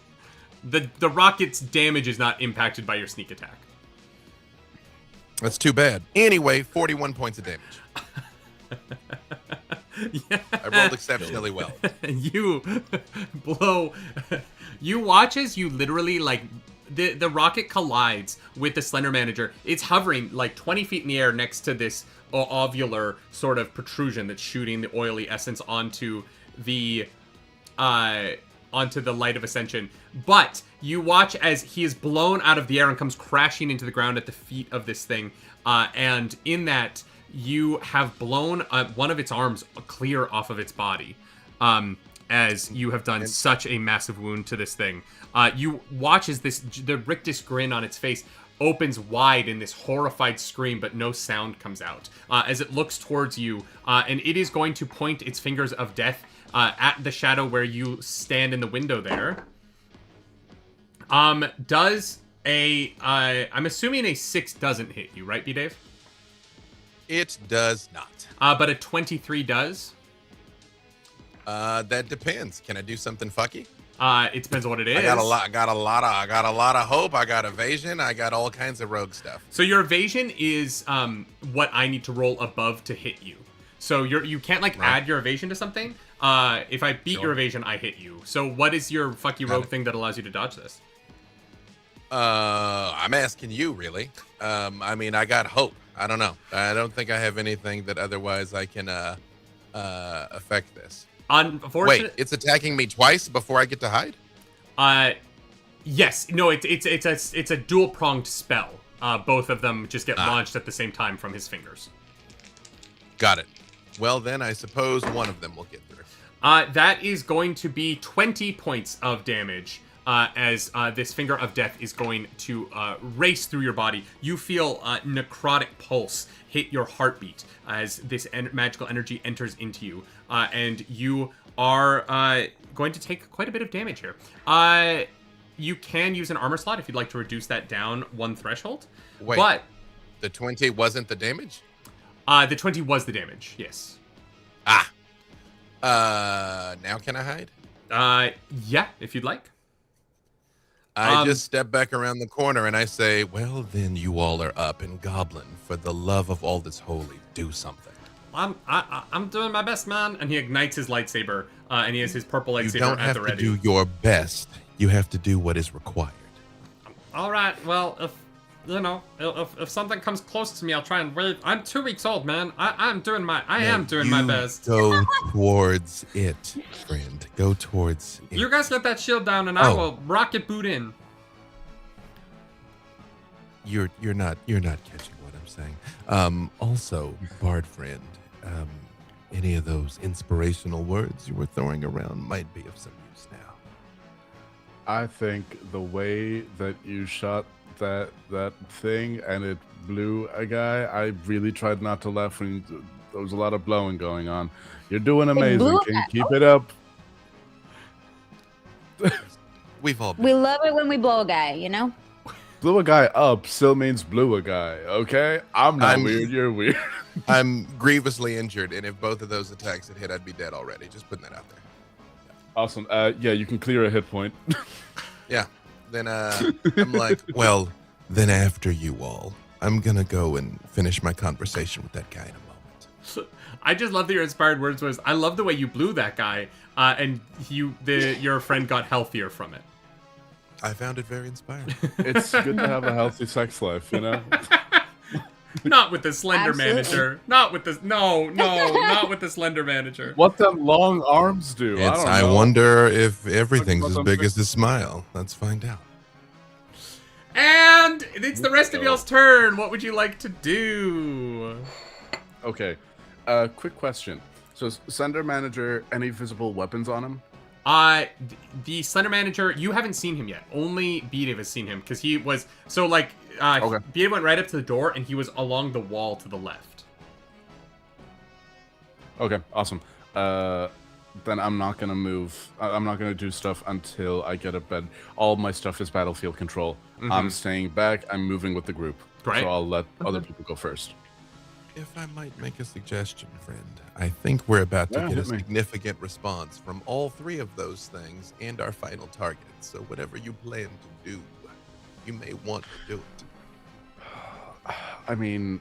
the rocket's damage is not impacted by your sneak attack. That's too bad. Anyway, 41 points of damage. Yeah. I rolled exceptionally well. You watch as you literally, like, the rocket collides with the Slender Manager. It's hovering like 20 feet in the air next to this ovular sort of protrusion that's shooting the oily essence onto the light of ascension. But you watch as he is blown out of the air and comes crashing into the ground at the feet of this thing. And in that, you have blown one of its arms clear off of its body, as you have done such a massive wound to this thing. You watch as the rictus grin on its face opens wide in this horrified scream, but no sound comes out as it looks towards you, and it is going to point its fingers of death at the shadow where you stand in the window there. I'm assuming a 6 doesn't hit you, right, B-Dave? It does not. But a 23 does? That depends. Can I do something fucky? It depends on what it is. I got a lot of hope. I got evasion. I got all kinds of rogue stuff. So your evasion is what I need to roll above to hit you. So you can't add your evasion to something. If I beat your evasion, I hit you. So what is your fucky rogue thing that allows you to dodge this? I'm asking you, really. I mean, I got hope. I don't know. I don't think I have anything that otherwise I can affect this. Unfortunately, wait, it's attacking me twice before I get to hide? Yes. No, it's a dual pronged spell. Both of them just get launched at the same time from his fingers. Got it. Well, then I suppose one of them will get through. That is going to be 20 points of damage. As this finger of death is going to race through your body. You feel necrotic pulse hit your heartbeat as this magical energy enters into you. And you are going to take quite a bit of damage here. You can use an armor slot if you'd like to reduce that down 1 threshold. Wait, but the 20 wasn't the damage? The 20 was the damage, yes. Now can I hide? Yeah, if you'd like. I just step back around the corner and I say, well, then you all are up, and Goblin, for the love of all that's holy, do something. I'm doing my best, man. And he ignites his lightsaber, and he has his purple lightsaber You don't at the have to ready. do your best. You have to do what is required. All right. Well, if something comes close to me, I'll try and wave. I'm 2 weeks old, man. I am doing my best. Go towards it, friend. Go towards it. You guys get that shield down, and I will rocket boot in. You're not catching what I'm saying. Also, Bard friend, any of those inspirational words you were throwing around might be of some use now. I think the way that you shot that thing and it blew a guy, I really tried not to laugh when there was a lot of blowing going on. You're doing amazing, King. Keep it up. We've all been. We love it when we blow a guy, you know? Blew a guy up still means blew a guy, okay? I'm weird, you're weird. I'm grievously injured, and if both of those attacks had hit, I'd be dead already. Just putting that out there. Awesome. Yeah, you can clear a hit point. Yeah. Then I'm like, well, then after you all. I'm gonna go and finish my conversation with that guy in a moment. I just love that your inspired words was, I love the way you blew that guy, and your friend got healthier from it. I found it very inspiring. It's good to have a healthy sex life, you know? Not with the Slender Absolutely. Manager. Not with the not with the Slender Manager. What them long arms do? I don't know. wonder if everything's Talking as about big something- as his smile. Let's find out. And it's the rest of y'all's turn. What would you like to do? Okay. Quick question. So, Slender Manager, any visible weapons on him? The Slender Manager, you haven't seen him yet. Only Beative has seen him, because he was... So, like, Okay. Beative went right up to the door, and he was along the wall to the left. Okay, awesome. Then I'm not gonna move. I'm not gonna do stuff until I get a bed. All my stuff is battlefield control. I'm staying back. I'm moving with the group. Great. So I'll let other people go first. If I might make a suggestion, friend, I think we're about to Yeah, get a hit me. significant response from all three of those things and our final target. So whatever you plan to do, you may want to do it. I mean,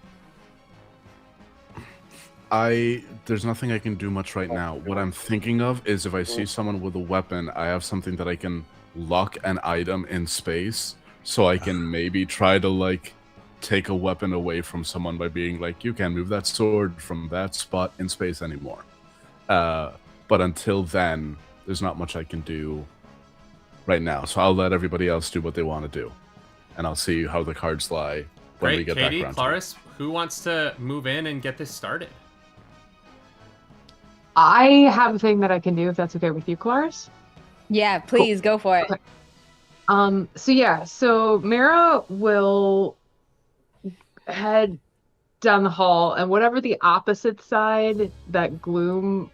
there's nothing I can do much right now. What I'm thinking of is if I see someone with a weapon, I have something that I can lock an item in space, so I can maybe try to like take a weapon away from someone by being like, you can't move that sword from that spot in space anymore. But until then, there's not much I can do right now. So I'll let everybody else do what they want to do, and I'll see how the cards lie when we Great, get Katie, back around to it. Claris, who wants to move in and get this started? I have a thing that I can do if that's okay with you, Claris. Yeah, please go for it. Okay. So Mara will head down the hall, and whatever the opposite side that Gloom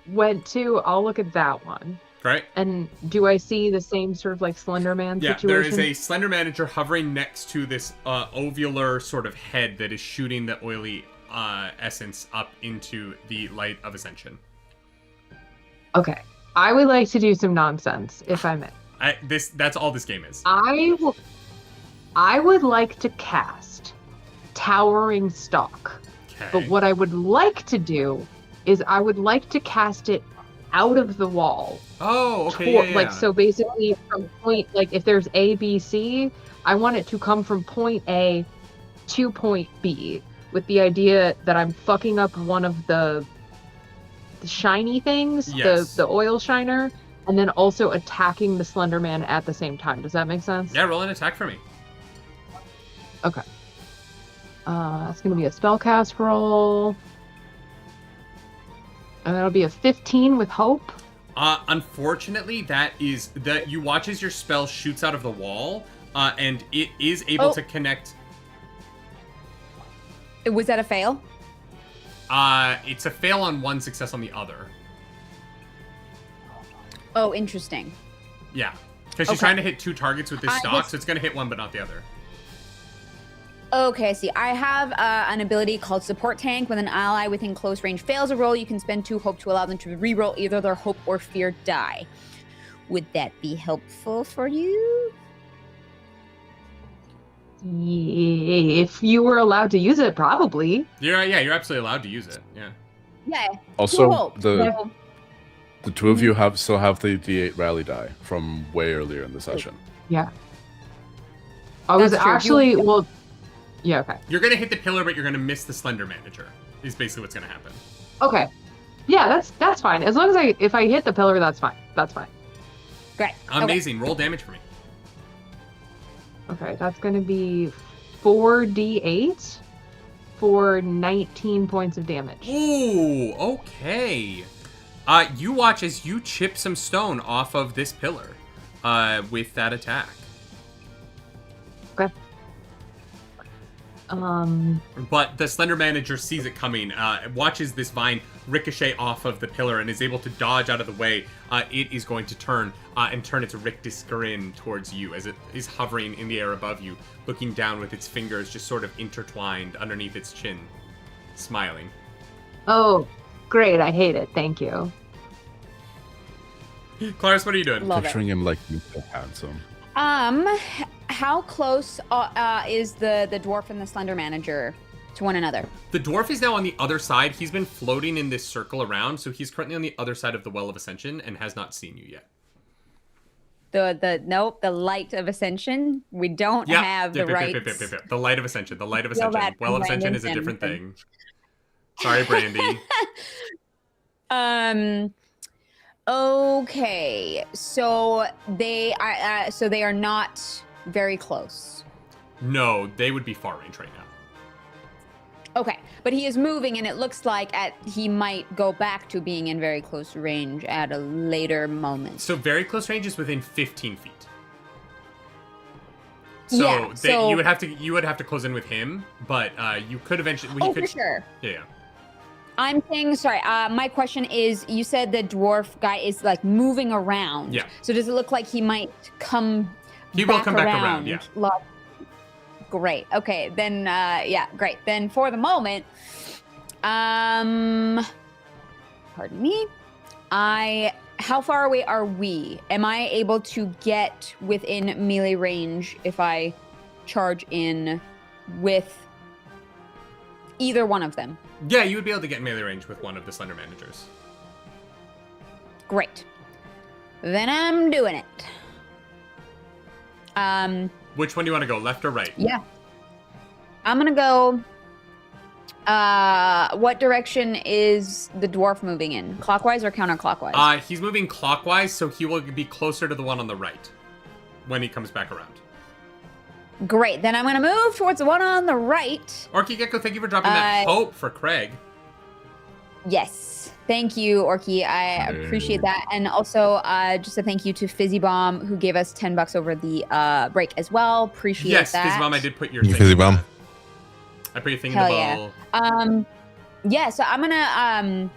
went to, I'll look at that one. Great. And do I see the same sort of like Slender Man Yeah, situation? there is a Slender Manager hovering next to this ovular sort of head that is shooting the oily essence up into the light of Ascension. Okay. I would like to do some nonsense, if I may. That's all this game is. I would like to cast Towering Stalk. Okay. But what I would like to do is I would like to cast it out of the wall. Oh, okay, yeah. Like, so basically from point, like if there's A, B, C, I want it to come from point A to point B, with the idea that I'm fucking up one of the shiny things, Yes. the oil shiner, and then also attacking the Slender Man at the same time. Does that make sense? Yeah, roll an attack for me. Okay. That's going to be a spellcast roll. And that'll be a 15 with hope. Unfortunately, that you watch as your spell shoots out of the wall, and it is able to connect. Was that a fail? It's a fail on one, success on the other. Oh, interesting. Yeah, because she's Okay. trying to hit two targets with this stock, that's- so it's going to hit one but not the other. Okay, I see. I have an ability called Support Tank. When an ally within close range fails a roll, you can spend 2 hope to allow them to re-roll either their hope or fear die. Would that be helpful for you? If you were allowed to use it, probably. You're absolutely allowed to use it. Yeah. Yeah. Also, hope. the two of you still have the D8 rally die from way earlier in the session. Yeah. I was That's true. actually, well, yeah, okay. You're going to hit the pillar, but you're going to miss the Slender Manager, is basically what's going to happen. Okay. Yeah, that's fine. As long as if I hit the pillar, that's fine. That's fine. Great. Amazing. Roll damage for me. Okay, that's going to be 4d8 for 19 points of damage. Ooh, okay. You watch as you chip some stone off of this pillar with that attack. Okay. But the Slender Manager sees it coming, watches this vine ricochet off of the pillar, and is able to dodge out of the way. It is going to turn and turn its rictus grin towards you as it is hovering in the air above you, looking down with its fingers just sort of intertwined underneath its chin, smiling. Oh, great. I hate it. Thank you. Claris, what are you doing? Love it. Picturing him like Mr. Handsome. how close is the dwarf and the slender manager to one another? The dwarf is now on the other side. He's been floating in this circle around, so he's currently on the other side of the Well of Ascension and has not seen you yet. The light of ascension. We don't have the right. The light of ascension. The light of Feel ascension. that Well of from ascension Brandon is a different Sanderson. thing. Sorry, Brandy. Okay. So they are not very close. No, they would be far range right now. Okay, but he is moving, and it looks like he might go back to being in very close range at a later moment. So very close range is within 15 feet. So, yeah, you would have to close in with him, but you could eventually. For sure. Yeah. I'm saying, sorry. My question is, you said the dwarf guy is like moving around. Yeah. So does it look like he might come? He will come back around. Yeah. Great. Okay. Then, great. Then for the moment, pardon me. How far away are we? Am I able to get within melee range if I charge in with either one of them? Yeah, you would be able to get melee range with one of the Slender Managers. Great. Then I'm doing it. Which one do you want to go, left or right? Yeah. I'm gonna go. What direction is the dwarf moving in? Clockwise or counterclockwise? He's moving clockwise, so he will be closer to the one on the right when he comes back around. Great. Then I'm gonna move towards the one on the right. Orky Gecko, thank you for dropping that hope for Craig. Yes. Thank you, Orky. I appreciate that. And also, just a thank you to Fizzy Bomb, who gave us $10 over the break as well. Appreciate that. Yes, Fizzy Bomb, I did put your You thing. Fizzy Bomb. I put your thing in the bowl. Yeah. So I'm gonna, I'm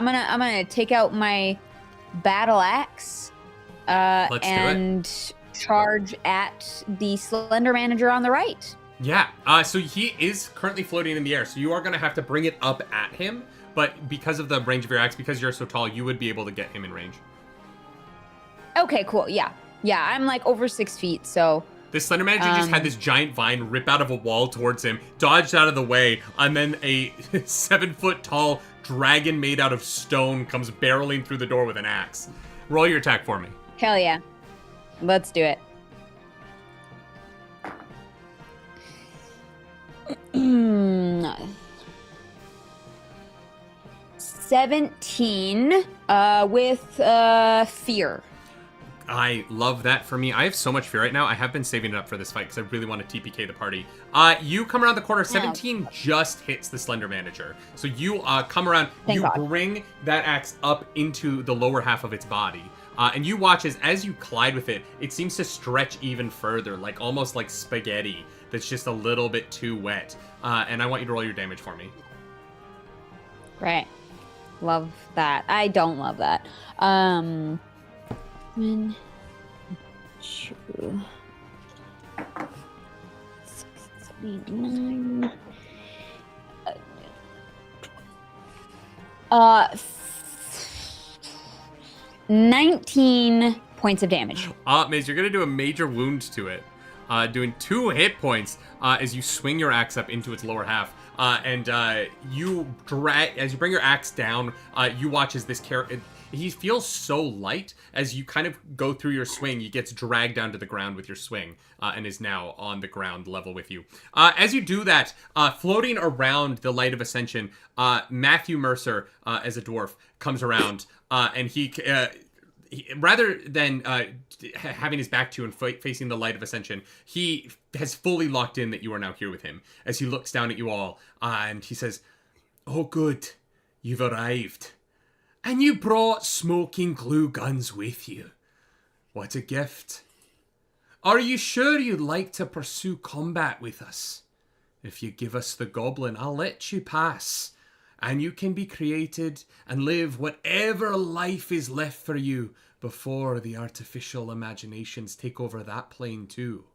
gonna take out my battle axe, and charge at the Slender Manager on the right. Yeah. So he is currently floating in the air, so you are gonna have to bring it up at him. But because of the range of your axe, because you're so tall, you would be able to get him in range. Okay, cool. Yeah. I'm like over 6 feet, so. This Slender Manager just had this giant vine rip out of a wall towards him, dodged out of the way, and then a 7-foot tall dragon made out of stone comes barreling through the door with an axe. Roll your attack for me. Hell yeah. Let's do it. 17 with fear. I love that for me. I have so much fear right now. I have been saving it up for this fight because I really want to TPK the party. You come around the corner. 17 just hits the Slender Manager. So you come around. Thank God. Bring that axe up into the lower half of its body. And you watch as you collide with it, it seems to stretch even further, like almost like spaghetti that's just a little bit too wet. And I want you to roll your damage for me. Right. Love that. I don't love that. 1, 2, 6, 7, 9. 19 points of damage. Maze, you're going to do a major wound to it. Doing 2 hit points as you swing your axe up into its lower half. And you drag, as you bring your axe down, you watch as this character, he feels so light as you kind of go through your swing. He gets dragged down to the ground with your swing and is now on the ground level with you. As you do that, floating around the Light of Ascension, Matthew Mercer, as a dwarf, comes around and he rather than having his back to you and facing the Light of Ascension, he has fully locked in that you are now here with him as he looks down at you all and he says, "Oh good, you've arrived. And you brought smoking glue guns with you. What a gift. Are you sure you'd like to pursue combat with us? If you give us the goblin, I'll let you pass. And you can be created and live whatever life is left for you before the artificial imaginations take over that plane too.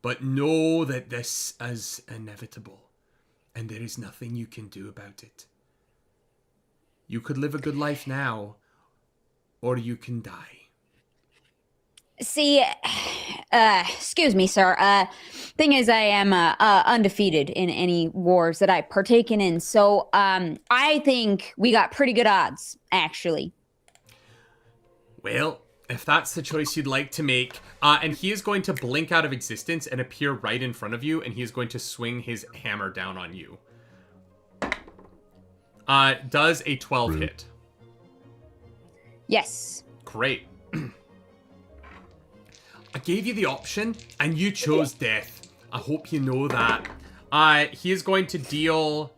But know that this is inevitable, and there is nothing you can do about it. You could live a good life now, or you can die." See, excuse me, sir. Thing is, I am undefeated in any wars that I partaken in, so I think we got pretty good odds, actually. Well, if that's the choice you'd like to make, and he is going to blink out of existence and appear right in front of you, and he is going to swing his hammer down on you. Does a 12 hit? Yes. Great. I gave you the option, and you chose death. I hope you know that. He is going to deal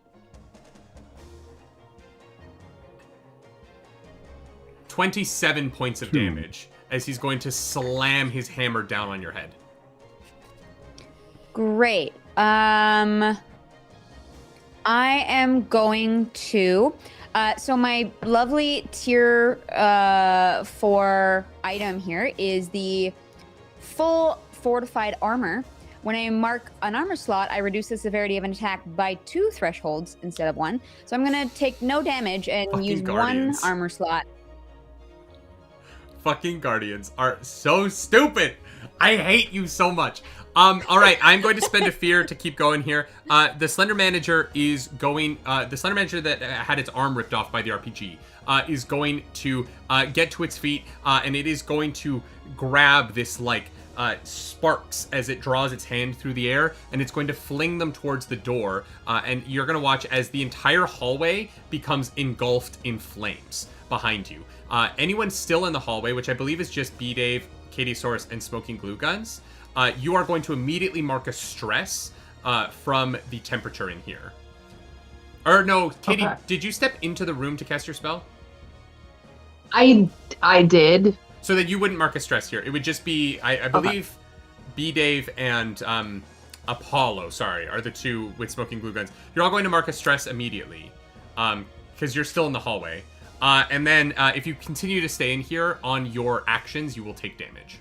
27 points of damage as he's going to slam his hammer down on your head. Great. I am going to... so my lovely tier 4 item here is the full fortified armor. When I mark an armor slot, I reduce the severity of an attack by 2 thresholds instead of 1. So I'm going to take no damage and Fucking use Guardians. 1 armor slot. Fucking Guardians are so stupid. I hate you so much. All right, I'm going to spend a fear to keep going here. The Slender Manager is going... the Slender Manager that had its arm ripped off by the RPG is going to get to its feet, and it is going to grab this, like, sparks as it draws its hand through the air, and it's going to fling them towards the door, and you're going to watch as the entire hallway becomes engulfed in flames behind you. Anyone still in the hallway, which I believe is just B-Dave, Katiosaurus, and Smoking Glue Guns, you are going to immediately mark a stress from the temperature in here. Or no, Katie, did you step into the room to cast your spell? I did. So that you wouldn't mark a stress here. It would just be, I believe, B-Dave and Apollo, are the two with Smoking Glue Guns. You're all going to mark a stress immediately, because you're still in the hallway. And then if you continue to stay in here on your actions, you will take damage.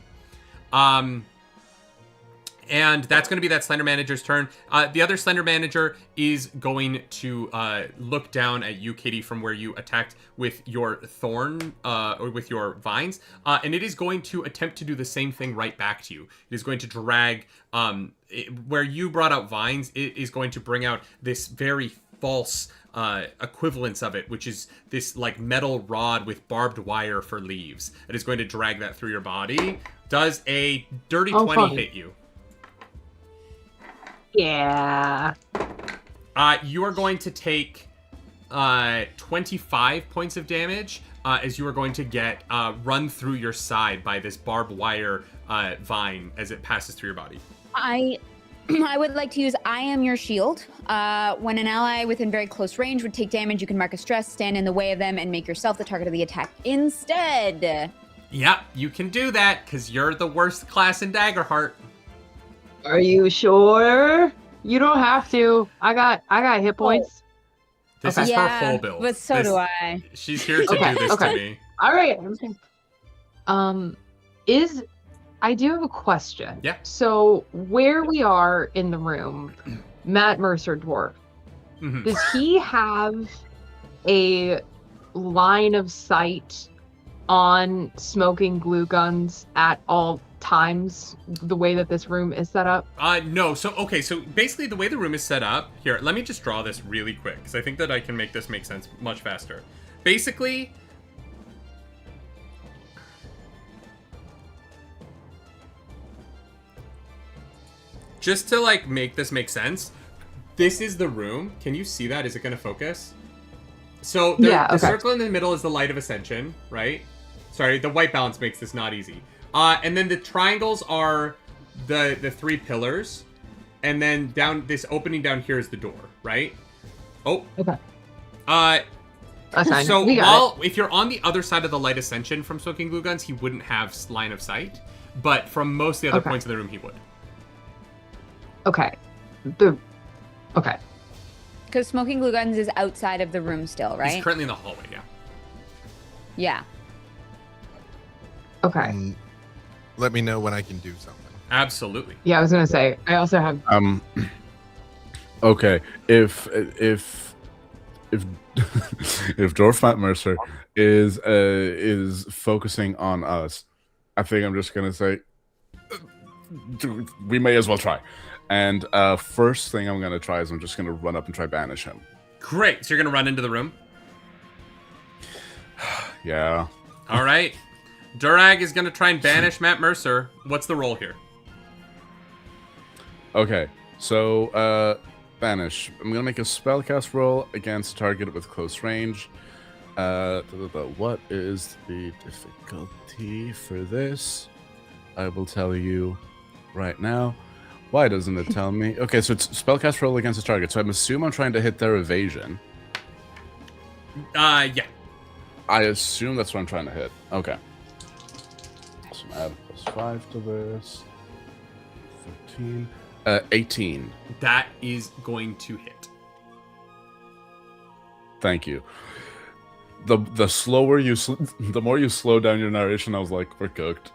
And that's going to be that Slender Manager's turn. The other Slender Manager is going to look down at you, Katie, from where you attacked with your thorn, or with your vines. And it is going to attempt to do the same thing right back to you. It is going to drag, where you brought out vines, it is going to bring out this very false equivalence of it, which is this like metal rod with barbed wire for leaves. It is going to drag that through your body. Does a dirty 20 hit you? Yeah. You are going to take 25 points of damage as you are going to get run through your side by this barbed wire vine as it passes through your body. I would like to use I Am Your Shield. When an ally within very close range would take damage, you can mark a stress, stand in the way of them, and make yourself the target of the attack instead. Yep, you can do that because you're the worst class in Daggerheart. Are you sure? You don't have to. I got hit points. This is her whole build. But so do I. She's here to do this to me. All right. I do have a question. Yeah. So where we are in the room, Matt Mercer Dwarf, does he have a line of sight on Smoking Glue Guns at all times, the way that this room is set up? No. So basically the way the room is set up, here, let me just draw this really quick, because I think that I can make this make sense much faster. Basically, just to like make this make sense, this is the room. Can you see that? Is it going to focus? So the circle in the middle is the Light of Ascension, right? Sorry, the white balance makes this not easy. And then the triangles are the 3 pillars. And then down this opening down here is the door, right? Oh. Okay. That's fine. So if you're on the other side of the Light Ascension from Smoking Glue Guns, he wouldn't have line of sight. But from most of the other points in the room, he would. Okay. Okay. Because Smoking Glue Guns is outside of the room still, right? He's currently in the hallway, yeah. Yeah. Okay. Let me know when I can do something. Absolutely. Yeah, I was gonna say. I also have. Okay. If Dwarf Matt Mercer is focusing on us, I think I'm just gonna say we may as well try. And first thing I'm gonna try is I'm just gonna run up and try banish him. Great. So you're gonna run into the room. Yeah. All right. Durag is gonna try and banish Matt Mercer. What's the roll here? Okay. So banish. I'm gonna make a spellcast roll against a target with close range. What is the difficulty for this? I will tell you right now. Why doesn't it tell me? Okay, so it's spellcast roll against a target. So I'm assuming I'm trying to hit their evasion. Yeah. I assume that's what I'm trying to hit. Okay. So add +5 to this. 13. 18. That is going to hit. Thank you. The slower you, the more you slow down your narration, I was like, we're cooked.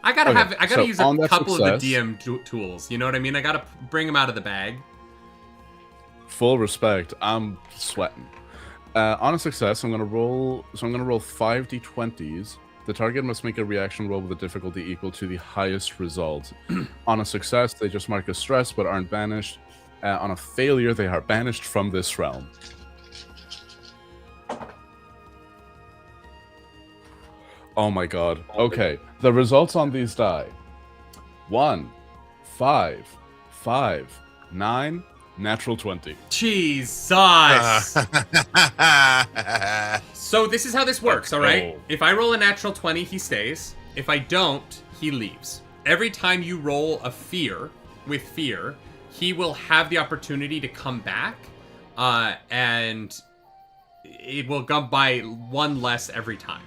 I gotta use a couple success, of the DM tools. You know what I mean? I gotta bring them out of the bag. Full respect. I'm sweating. On a success, I'm gonna roll 5 d20s. The target must make a reaction roll with a difficulty equal to the highest result. On a success, they just mark as stress but aren't banished. On a failure, they are banished from this realm. Oh my god. Okay. The results on these die. 1, 5, 5, 9, natural 20. Jesus! So this is how this works, alright? If I roll a natural 20, he stays. If I don't, he leaves. Every time you roll a fear, with fear, he will have the opportunity to come back, and it will go by one less every time.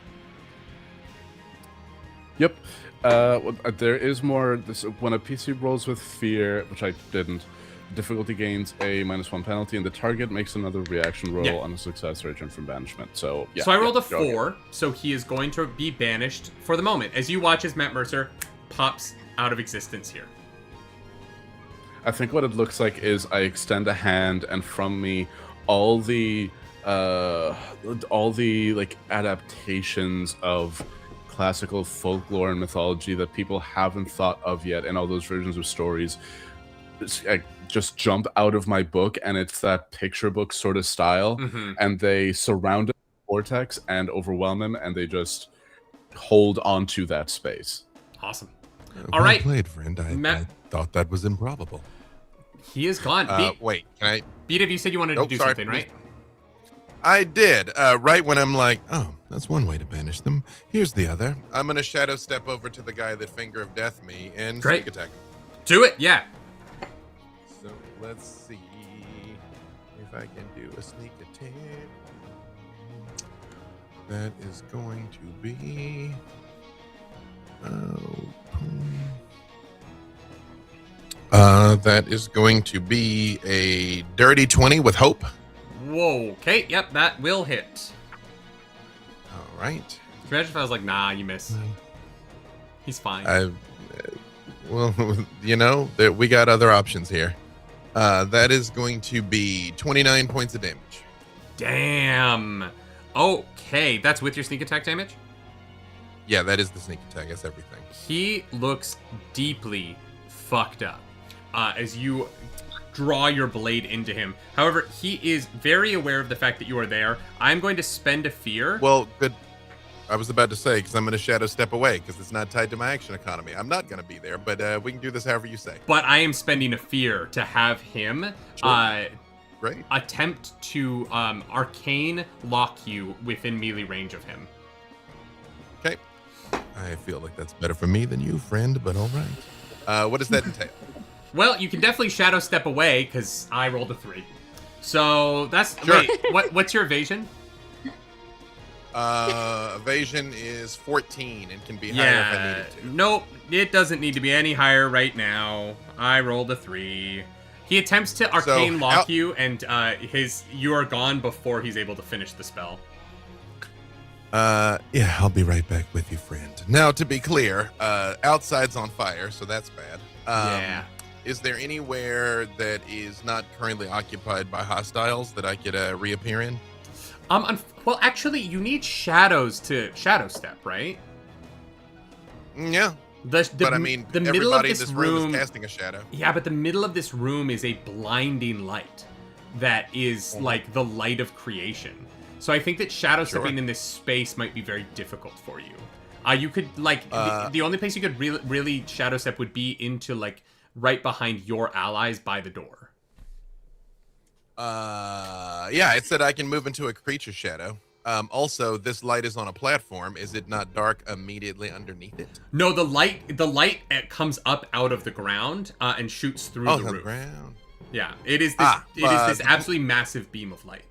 Yep. There is more. When a PC rolls with fear, which I didn't, difficulty gains a -1 penalty, and the target makes another reaction roll on a success or return from banishment. So, yeah. So I rolled a 4, so he is going to be banished for the moment. As you watch as Matt Mercer pops out of existence here. I think what it looks like is I extend a hand, and from me, all the like adaptations of classical folklore and mythology that people haven't thought of yet, and all those versions of stories just jump out of my book, and it's that picture book sort of style, and they surround him with vortex and overwhelm him, and they just hold on to that space. Awesome. Well All right. played, friend. I thought that was improbable. He is gone. Wait, can I? Beat, you said you wanted to do something, right? I did. Right when I'm like, oh, that's one way to banish them. Here's the other. I'm going to shadow step over to the guy that Finger of Death me and sneak attack him. Do it, yeah. So let's see if I can do a sneak attack. That is going to be... that is going to be a dirty 20 with hope. Whoa, okay, yep, that will hit. All right. Imagine if I was like, nah, you miss. He's fine. Well, you know, we got other options here. That is going to be 29 points of damage. Damn. Okay, that's with your sneak attack damage? Yeah, that is the sneak attack. That's everything. He looks deeply fucked up as you draw your blade into him. However, he is very aware of the fact that you are there. I'm going to spend a fear. Well, good. I was about to say, because I'm going to shadow step away, because it's not tied to my action economy. I'm not going to be there, but we can do this however you say. But I am spending a fear to have him Great. attempt to arcane lock you within melee range of him. Okay. I feel like that's better for me than you, friend, but all right. What does that entail? Well, you can definitely shadow step away, because I rolled a 3. So that's... Sure. Wait, what's your evasion? Evasion is 14 and can be higher if I needed to. Nope, it doesn't need to be any higher right now. I rolled a 3. He attempts to arcane lock you, and you are gone before he's able to finish the spell. Yeah, I'll be right back with you, friend. Now, to be clear, outside's on fire, so that's bad. Yeah. Is there anywhere that is not currently occupied by hostiles that I could reappear in? Well, actually, you need shadows to shadow step, right? Yeah. But I mean, the middle of everybody in this this room room is casting a shadow. Yeah, but the middle of this room is a blinding light that is like the light of creation. So I think that shadow stepping in this space might be very difficult for you. You could like the only place you could really shadow step would be into like right behind your allies by the door. Yeah, it said I can move into a creature shadow. Also, this light is on a platform. Is it not dark immediately underneath it? No, the light comes up out of the ground and shoots through the roof. Ground. Yeah, it is this absolutely massive beam of light.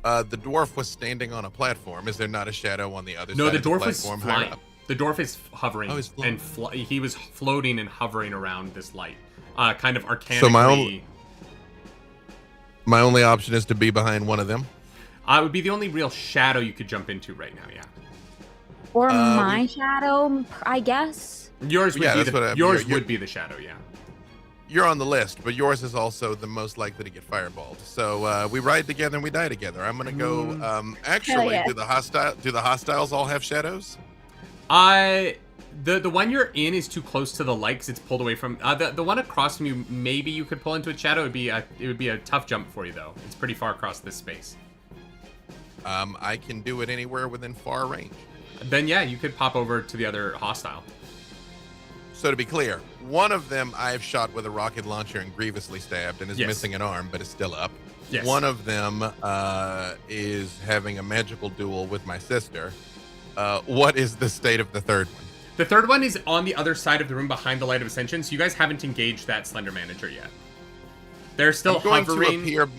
The dwarf was standing on a platform. Is there not a shadow on the other side? No, the of the dwarf was platform flying. The dwarf is hovering, and he was floating and hovering around this light, kind of arcanically. So my only option is to be behind one of them. It would be the only real shadow you could jump into right now, yeah. Or my shadow, I guess. Yours would be the shadow, yeah. You're on the list, but yours is also the most likely to get fireballed. So we ride together and we die together. I'm gonna go. Actually, do the hostiles all have shadows? The one you're in is too close to the light because it's pulled away from. The one across from you, maybe you could pull into a shadow. It would be a tough jump for you though. It's pretty far across this space. I can do it anywhere within far range. Then yeah, you could pop over to the other hostile. So to be clear, one of them I've shot with a rocket launcher and grievously stabbed and is missing an arm, but is still up. Yes. One of them is having a magical duel with my sister. What is the state of the third one? The third one is on the other side of the room behind the Light of Ascension, so you guys haven't engaged that Slender Manager yet. They're still hovering.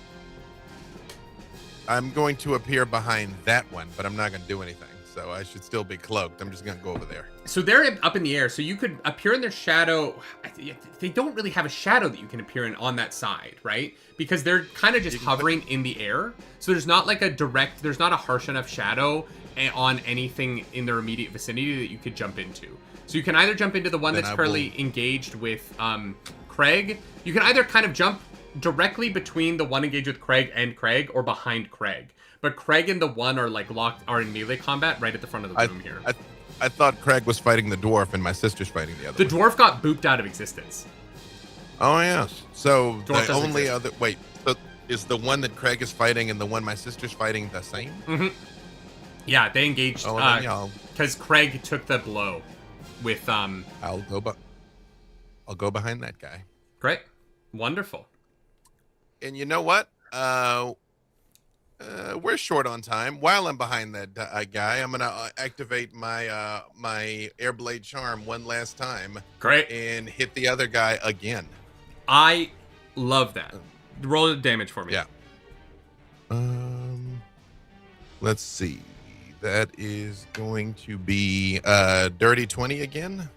I'm going to appear behind that one, but I'm not going to do anything. So I should still be cloaked. I'm just going to go over there. So they're up in the air, so you could appear in their shadow. They don't really have a shadow that you can appear in on that side, right? Because they're kind of just hovering in the air. So there's not like there's not a harsh enough shadow on anything in their immediate vicinity that you could jump into. So you can either jump into the one that's currently engaged with Craig. You can either kind of jump directly between the one engaged with Craig and Craig, or behind Craig. But Craig and the one are in melee combat right at the front of the room here. I thought Craig was fighting the dwarf and my sister's fighting the other. The dwarf got booped out of existence. Oh yes. So the only other so is the one that Craig is fighting and the one my sister's fighting the same? Mm-hmm. Yeah, they engaged because Craig took the blow with I'll go behind that guy. Great. Wonderful. And you know what? We're short on time. While I'm behind that guy, I'm gonna activate my my Airblade Charm one last time. Great. And hit the other guy again. I love that. Roll damage for me. Yeah. Let's see. That is going to be dirty 20 again.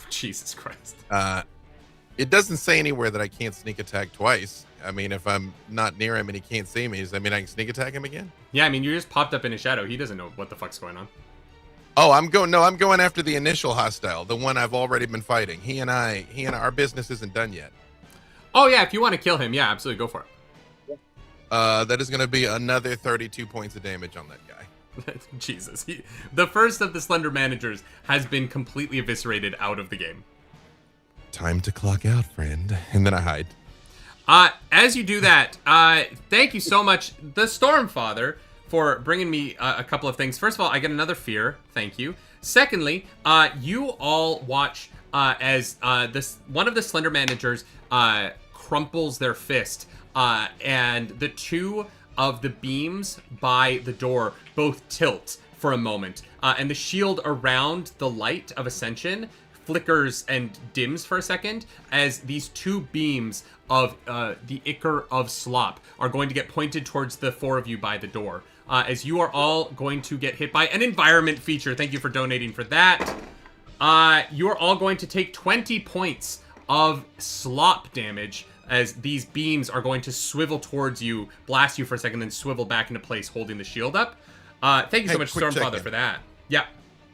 Jesus Christ. It doesn't say anywhere that I can't sneak attack twice. I mean, if I'm not near him and he can't see me, does that mean I can sneak attack him again? Yeah, I mean, you just popped up in his shadow. He doesn't know what the fuck's going on. Oh, I'm going after the initial hostile, the one I've already been fighting. He and our business isn't done yet. Oh yeah, if you want to kill him, yeah, absolutely, go for it. That is going to be another 32 points of damage on that guy. Jesus. The first of the Slender Managers has been completely eviscerated out of the game. Time to clock out, friend. And then I hide. As you do that, thank you so much, the Stormfather, for bringing me a couple of things. First of all, I get another fear. Thank you. Secondly, you all watch as one of the Slender Managers crumples their fist, and the two of the beams by the door both tilt for a moment, and the shield around the Light of Ascension flickers and dims for a second as these two beams of the Ichor of Slop are going to get pointed towards the four of you by the door. As you are all going to get hit by an environment feature. Thank you for donating for that. You are all going to take 20 points of slop damage as these beams are going to swivel towards you, blast you for a second, then swivel back into place holding the shield up. Thank you so much, Stormfather, for that. Yeah.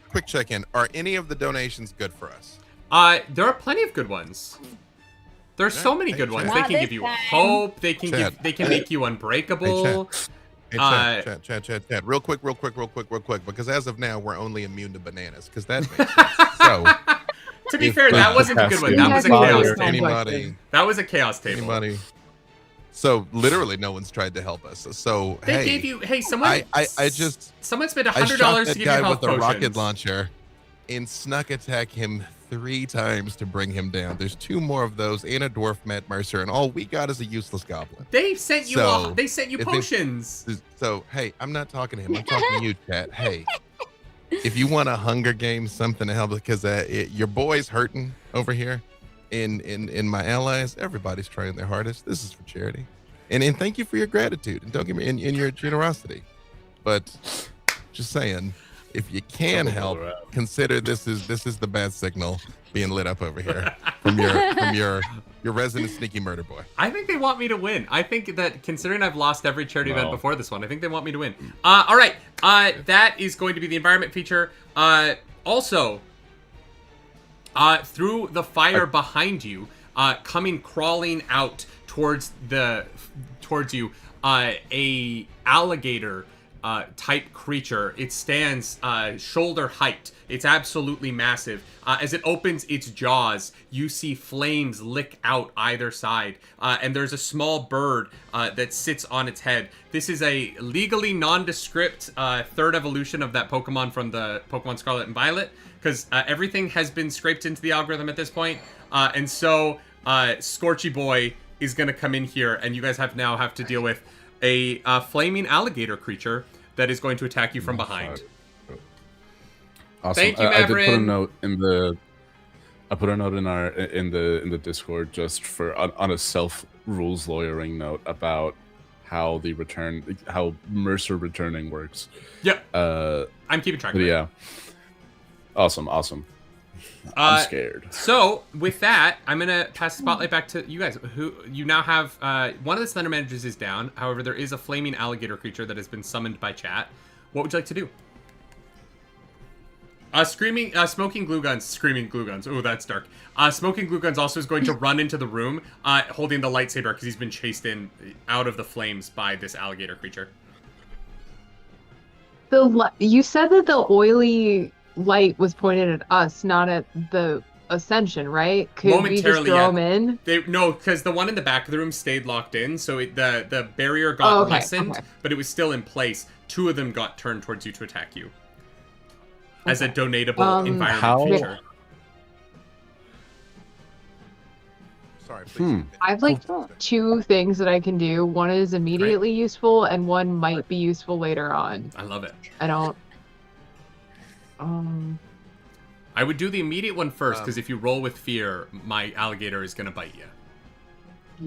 Quick check-in. Are any of the donations good for us? There are plenty of good ones. There's so many good ones. They can give you hope. They can make you unbreakable. Hey, chat. Real quick. Because as of now, we're only immune to bananas. Because that makes sense. So, to be fair, that wasn't a good one. That was a chaos table. Anybody? That was a chaos table. Anybody? So literally, no one's tried to help us. So they gave you. Hey, someone. Someone spent $100 to give you health with a potions. rocket launcher, and snuck attack him 3 times to bring him down. There's 2 more of those and a dwarf Matt Mercer, and all we got is a useless goblin. They sent you. They sent you potions. So hey, I'm not talking to him. I'm talking to you, chat. Hey, if you want a Hunger Games something to help, because your boy's hurting over here, in my allies, everybody's trying their hardest. This is for charity, and thank you for your gratitude, and don't get me in your generosity. But just saying, if you can help, consider this is the bad signal being lit up over here from your resident sneaky murder boy. I think they want me to win. I think that considering I've lost every charity event before this one, I think they want me to win. All right, that is going to be the environment feature. Also, through the fire behind you, coming crawling out towards you, a alligator type creature. It stands shoulder height. It's absolutely massive. As it opens its jaws, you see flames lick out either side, and there's a small bird that sits on its head. This is a legally nondescript third evolution of that Pokemon from the Pokemon Scarlet and Violet, because everything has been scraped into the algorithm at this point, and so Scorchy Boy is going to come in here, and you guys have to deal with a flaming alligator creature that is going to attack you from behind. Awesome. Thank you, I did put a Maverick. note in the. I put a note in the Discord just for on a self rules lawyering note about how Mercer returning works. Yep. I'm keeping track of it. Yeah. Awesome. I'm scared. So with that, I'm gonna pass the spotlight back to you guys. Who you now have? One of the Slender Managers is down. However, there is a flaming alligator creature that has been summoned by chat. What would you like to do? Smoking glue guns. Oh, that's dark. Smoking glue guns also is going to run into the room, holding the lightsaber because he's been chased out of the flames by this alligator creature. You said that the oily light was pointed at us, not at the Ascension, right? Could we just throw them in? No, because the one in the back of the room stayed locked in, so the barrier got lessened, but it was still in place. 2 of them got turned towards you to attack you. As a donatable environment feature. Sorry, please. I have 2 things that I can do. One is immediately useful, and one might be useful later on. I love it. I don't. I would do the immediate one first, because if you roll with fear, my alligator is going to bite you.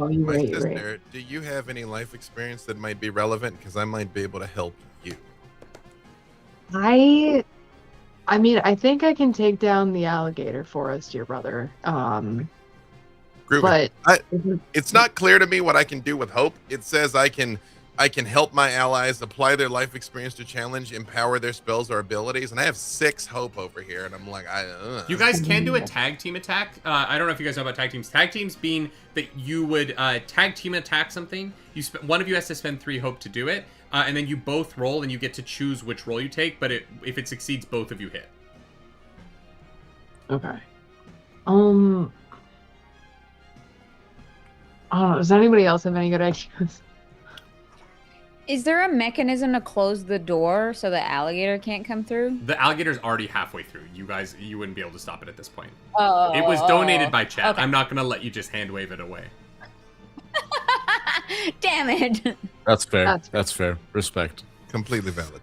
Oh, you're My right, sister, do you have any life experience that might be relevant? Because I might be able to help you. I mean, I think I can take down the alligator for us, dear brother. But it's not clear to me what I can do with hope. It says I can help my allies apply their life experience to challenge, empower their spells or abilities, and I have 6 hope over here, and I'm like, You guys can do a tag team attack. I don't know if you guys know about tag teams. Tag teams being that you would tag team attack something. One of you has to spend 3 hope to do it, and then you both roll, and you get to choose which roll you take. But if it succeeds, both of you hit. Okay. I don't know. Does anybody else have any good ideas? Is there a mechanism to close the door so the alligator can't come through? The alligator's already halfway through. You wouldn't be able to stop it at this point. Oh. It was donated by chat. Okay. I'm not going to let you just hand wave it away. Damn it. That's fair. That's fair. Respect. completely valid.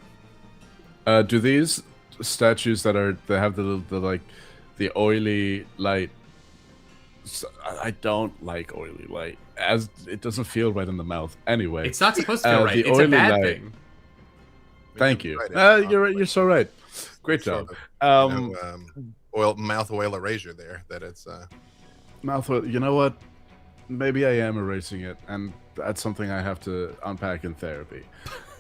Do these statues that have the oily light? I don't like oily light, as it doesn't feel right in the mouth. Anyway, it's not supposed to feel right. It's a bad thing. Thank you. You're right. You're so right. Great job. Mouth oil erasure there. That it's mouth oil. You know what? Maybe I am erasing it, and that's something I have to unpack in therapy.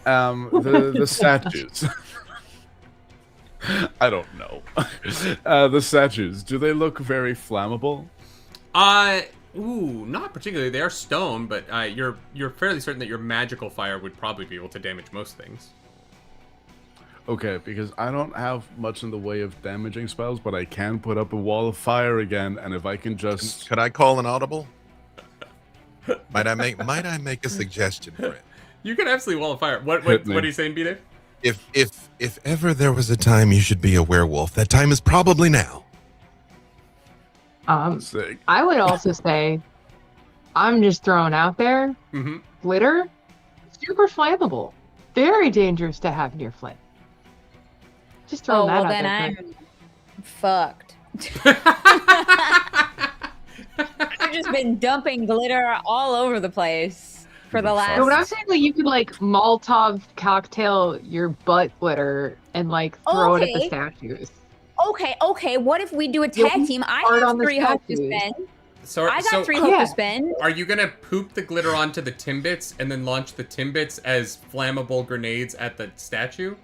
The statues. I don't know. The statues. Do they look very flammable? Ooh, not particularly. They are stone, but you're fairly certain that your magical fire would probably be able to damage most things. Okay, because I don't have much in the way of damaging spells, but I can put up a wall of fire again, and if I can just... Could I call an audible? Might I make a suggestion, friend? You can absolutely wall of fire. What are you saying, B-Dave? If ever there was a time you should be a werewolf, that time is probably now. Sick. I would also say, I'm just throwing out there, glitter, super flammable, very dangerous to have near flame. Just throwing that out then there. I'm fucked. I've just been dumping glitter all over the place for the last. So what I'm saying, like, you could like Molotov cocktail your butt glitter and like throw it at the statues. Okay. What if we do a tag team? I have 3 hope to spend. I got 3 hope to spend. Are you gonna poop the glitter onto the Timbits and then launch the Timbits as flammable grenades at the statue?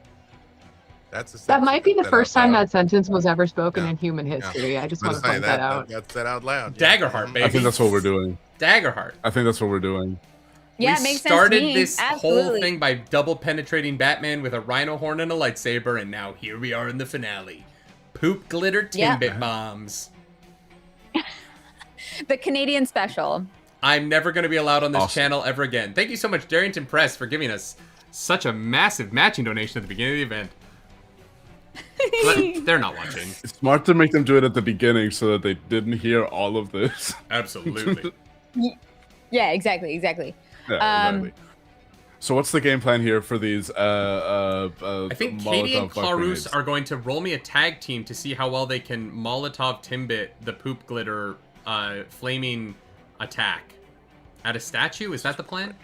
That might be the first time that sentence was ever spoken in human history. Yeah. I just want to point that out. That's said out loud. Daggerheart, baby. I think that's what we're doing. Daggerheart. I think that's what we're doing. Yeah, we it makes sense to started me. this Absolutely. whole thing by double penetrating Batman with a rhino horn and a lightsaber, and now here we are in the finale. Poop glitter Timbit bombs. The Canadian special. I'm never going to be allowed on this channel ever again. Thank you so much, Darrington Press, for giving us such a massive matching donation at the beginning of the event. But they're not watching. It's smart to make them do it at the beginning so that they didn't hear all of this. Absolutely. Yeah, exactly. Yeah, exactly. So what's the game plan here for these I think Katie and Molotov Clarus grenades? are going to roll me a tag team to see how well they can Molotov Timbit the poop glitter flaming attack at a statue. Is that the plan?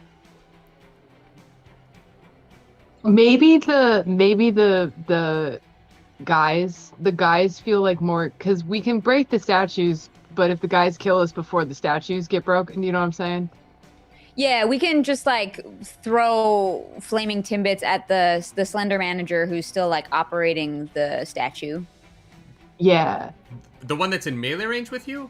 Maybe the guys feel like more, because we can break the statues, but if the guys kill us before the statues get broken, you know what I'm saying? Yeah, we can just like throw flaming Timbits at the Slender Manager who's still like operating the statue. Yeah. The one that's in melee range with you?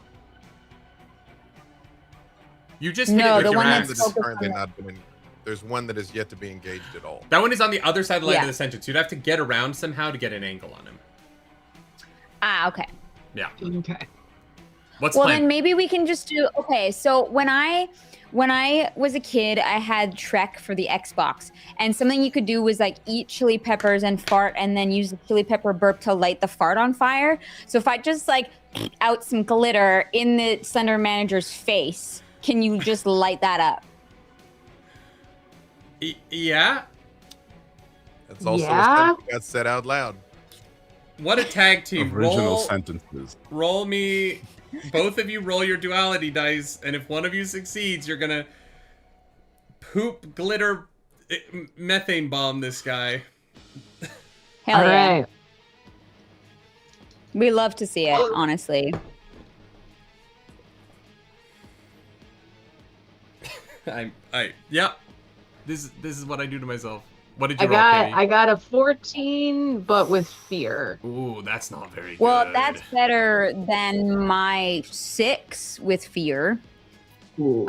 You just hit No, it with the your one hands. that's That is currently not doing. There's one that is yet to be engaged at all. That one is on the other side of the line Yeah. of the sentence. You'd have to get around somehow to get an angle on him. Ah, okay. Yeah. Okay. What's the Well, plan? then maybe we can just do. Okay, so when I was a kid, I had Trek for the Xbox, and something you could do was like eat chili peppers and fart, and then use the chili pepper burp to light the fart on fire. So if I just like out some glitter in the Slender Manager's face, can you just light that up? Yeah? That's also Yeah? a sentence that got said out loud. What a tag team. Original sentences. Roll me. Both of you roll your duality dice, and if one of you succeeds, you're gonna poop glitter methane bomb this guy. Hell All yeah. right. We love to see it, honestly. Yeah. This is what I do to myself. What did I you roll, Katie? got a 14, but with fear. Ooh, that's not very Well, good. that's better than my 6 with fear. Ooh.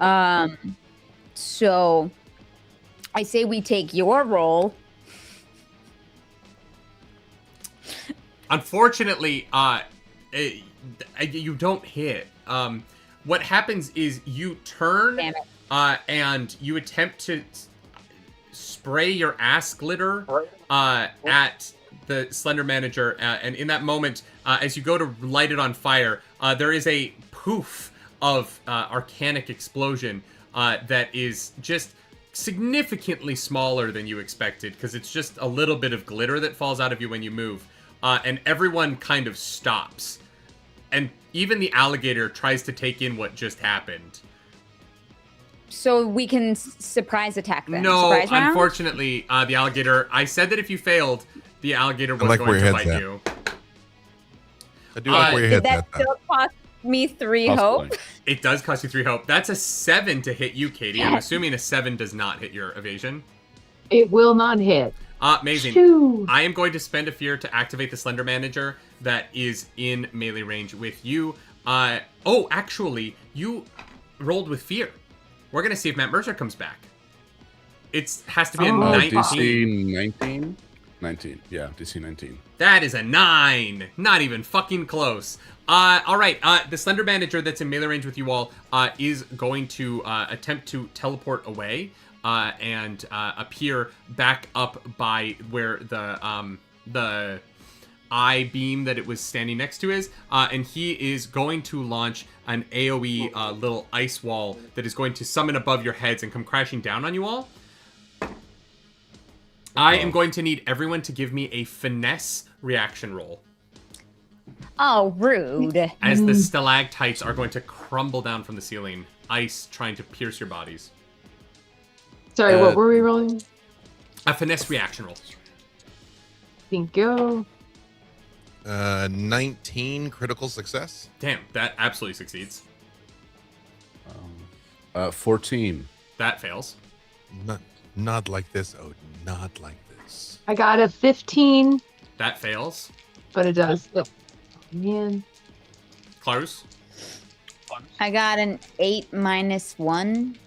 So I say we take your roll. Unfortunately, you don't hit. What happens is you turn Damn it. and you attempt to spray your ass glitter at the Slender Manager, and in that moment, as you go to light it on fire, there is a poof of arcanic explosion that is just significantly smaller than you expected, because it's just a little bit of glitter that falls out of you when you move, and everyone kind of stops, and even the alligator tries to take in what just happened. So we can surprise attack them. No, Surprise round? unfortunately, the alligator... I said that if you failed, the alligator was like going where to your bite head's at. you. I do like where your Did head's that at. still cost me 3 Possibly. hope? It does cost you 3 hope. That's a 7 to hit you, Katie. I'm assuming a 7 does not hit your evasion. It will not hit. Amazing. Shoot. I am going to spend a fear to activate the Slender Manager that is in melee range with you. Actually, you rolled with fear. We're gonna see if Matt Mercer comes back. It has to be a Oh, 19. DC 19? 19. Yeah, DC 19. That is a 9. Not even fucking close. All right. The Slender Manager that's in melee range with you all is going to attempt to teleport away and appear back up by where the eye beam that it was standing next to is, and he is going to launch an AoE little ice wall that is going to summon above your heads and come crashing down on you all. I am going to need everyone to give me a finesse reaction roll. Oh, rude. As the stalactites are going to crumble down from the ceiling, ice trying to pierce your bodies. Sorry, what were we rolling? A finesse reaction roll. Bingo. 19 critical success. Damn, that absolutely succeeds. 14. That fails. Not like this, Odin. Not like this. I got a 15, That fails. but it does. Oh, man. Clarus? I got an 8 minus 1.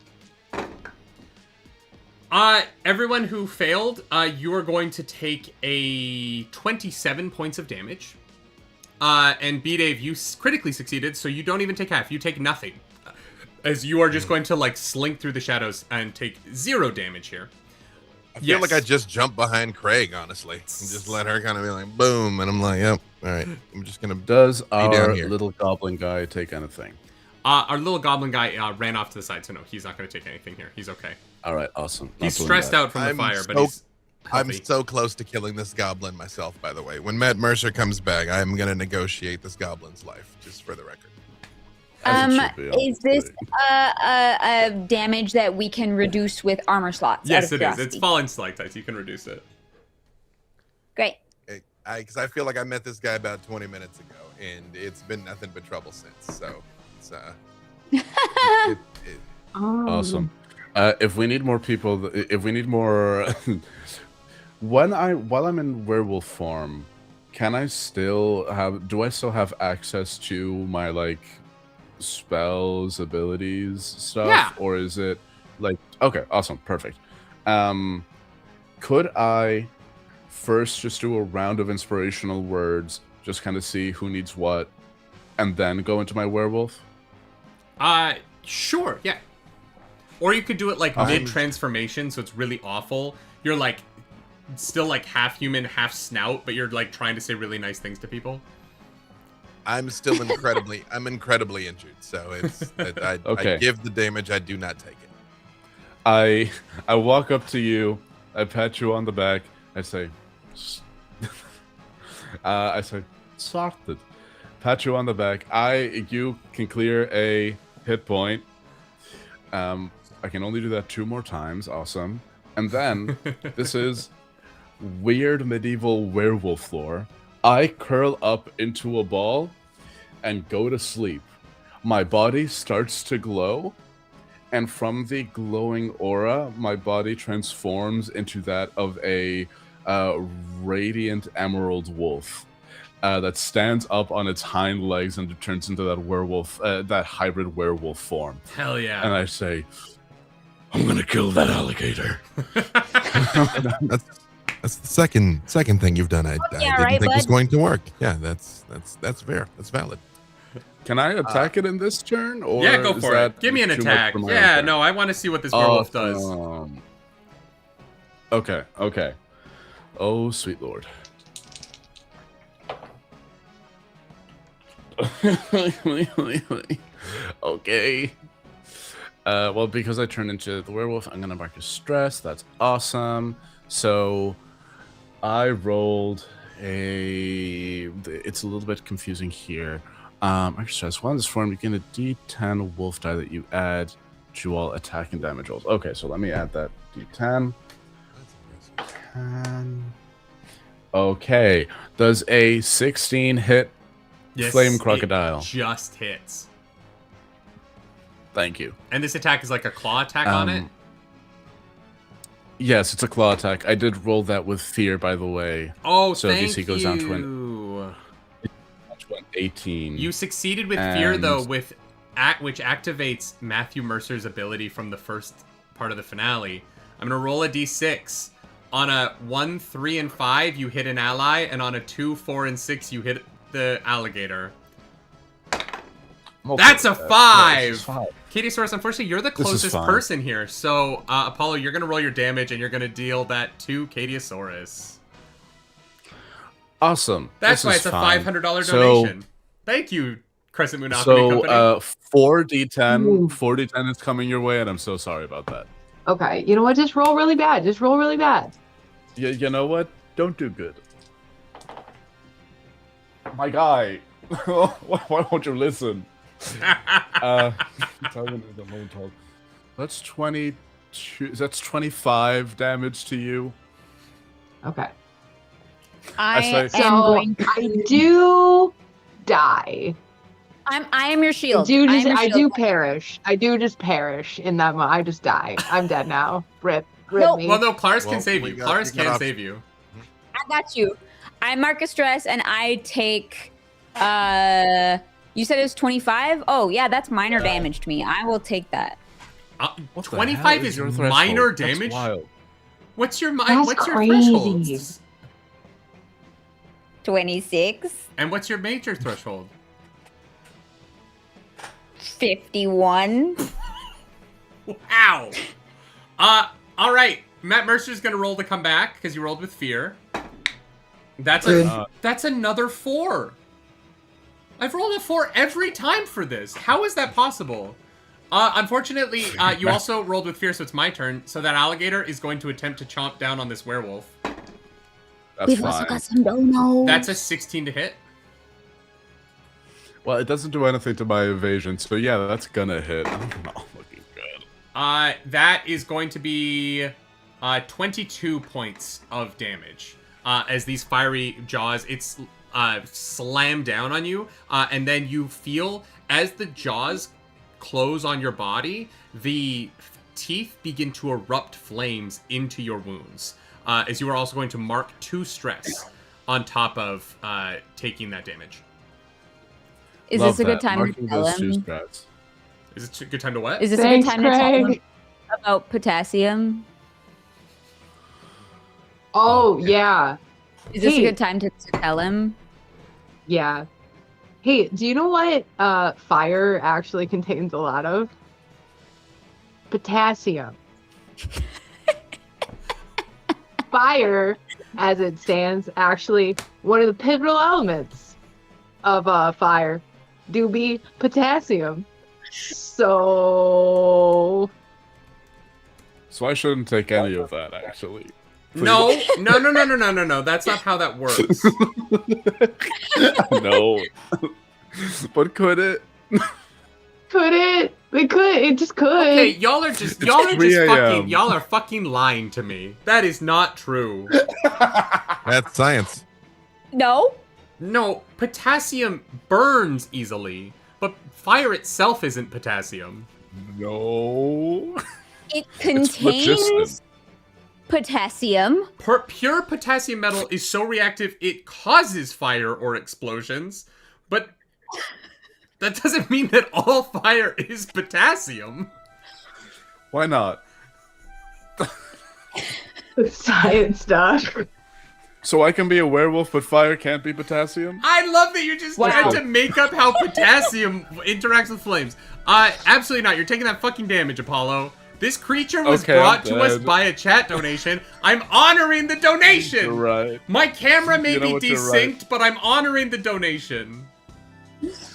Everyone who failed, you are going to take a 27 points of damage. And B-Dave, you critically succeeded, so you don't even take half. You take nothing. As you are just going to, like, slink through the shadows and take 0 damage here. I feel like I just jumped behind Craig, honestly. And just let her kind of be like, boom. And I'm like, yep, all right. I'm just going to Does be down our here. little goblin guy take anything? Our little goblin guy ran off to the side, so no, he's not going to take anything here. He's okay. All right, awesome. He's Not doing stressed that. out from the fire, but he's I'm healthy. so close to killing this goblin myself, by the way. When Matt Mercer comes back, I'm going to negotiate this goblin's life, just for the record. As it should be, Is this honestly. damage that we can reduce with armor slots? Yes, out of it is. curiosity? It's falling stalactites. You can reduce it. Great. Because I feel like I met this guy about 20 minutes ago, and it's been nothing but trouble since. So it's Awesome. If we need more people, if we need more, while I'm in werewolf form, can I still have? Do I still have access to my like spells, abilities, stuff? Yeah. Or is it like okay, awesome, perfect. Could I first just do a round of inspirational words, just kind of see who needs what, and then go into my werewolf? Sure, yeah. Or you could do it like mid-transformation, so it's really awful. You're like still like half human, half snout, but you're like trying to say really nice things to people. I'm still incredibly injured. So it's I Okay. give the damage, I do not take it. I walk up to you, I pat you on the back, I say, sorted. Pat you on the back. You can clear a hit point. I can only do that 2 more times. Awesome. And then this is weird medieval werewolf lore. I curl up into a ball and go to sleep. My body starts to glow, and from the glowing aura, my body transforms into that of a radiant emerald wolf that stands up on its hind legs and turns into that werewolf, that hybrid werewolf form. Hell yeah. And I say, I'm gonna kill that alligator. That's the second thing you've done. I didn't think was going to work. Yeah, that's fair. That's valid. Can I attack it in this turn? Or Yeah, go is for it. that Give me an too much attack. for my Yeah, attack? no, I want to see what this werewolf does. Okay. Oh, sweet lord. Okay. Well, because I turned into the werewolf, I'm gonna mark as stress. That's awesome. So I rolled it's a little bit confusing here. Mark stress. While in this form, you get a D10 wolf die that you add to all attack and damage rolls. Okay, so let me add that D10. 10. Okay. Does a 16 hit Yes, flame crocodile? it just hits. Thank you. And this attack is like a claw attack on it? Yes, it's a claw attack. I did roll that with fear, by the way. Oh, so thank DC goes down to an 18. You succeeded with fear, though, with which activates Matthew Mercer's ability from the first part of the finale. I'm gonna roll a d6. On a 1, 3, and 5, you hit an ally, and on a 2, 4, and 6, you hit the alligator. That's a 5! Katiosaurus, unfortunately, you're the closest person here. So, Apollo, you're going to roll your damage, and you're going to deal that to Katiosaurus. Awesome. That's why it's a $500 donation. Thank you, Crescent Moon Alchemy Company. 4d10. 4d10 is coming your way, and I'm so sorry about that. Okay, you know what? Just roll really bad. Just roll really bad. You know what? Don't do good. My guy. Why won't you listen? That's 22. That's 25 damage to you. I Okay. am So going. I do die. I am your shield. I do perish. I do just perish in that moment. I just die. I'm dead now. Rip me. Well, no, Claris can save you. Claris can save you. I got you. I'm Marcus Stress, and I take. You said it was 25? Oh, yeah, that's minor damage to me. I will take that. 25 is minor damage? That's wild. What's your That's threshold? 26. And what's your major threshold? 51. Wow. All right. Matt Mercer's gonna roll to come back because you rolled with fear. That's another 4. I've rolled a 4 every time for this. How is that possible? Unfortunately, you also rolled with fear, so it's my turn. So that alligator is going to attempt to chomp down on this werewolf. That's fine. Also got some donos. That's a 16 to hit. Well, it doesn't do anything to my evasion, so yeah, that's gonna hit. I'm not looking good. That is going to be 22 points of damage. As these fiery jaws, it's slam down on you, and then you feel as the jaws close on your body, the teeth begin to erupt flames into your wounds. As you are also going to mark 2 stress on top of taking that damage. Is this a good time to tell him? Is it a good time to what? Is this a good time to tell him about potassium? Oh, yeah. Is this a good time to tell him? Yeah. Hey, do you know what fire actually contains a lot of? Potassium. Fire, as it stands, actually one of the pivotal elements of fire do be potassium. So I shouldn't take any of that, actually. No. That's not how that works. No. But could it? could it? It could. It just could. Okay, y'all are fucking lying to me. That is not true. That's science. No. No, potassium burns easily, but fire itself isn't potassium. No. It contains potassium. Pure potassium metal is so reactive it causes fire or explosions, but that doesn't mean that all fire is potassium. Why not? Science stuff. So I can be a werewolf, but fire can't be potassium? I love that you just tried to make up how potassium interacts with flames. Absolutely not. You're taking that fucking damage, Apollo. This creature was brought to us by a chat donation. I'm honoring the donation. You're right. My camera may be desynced, but I'm honoring the donation.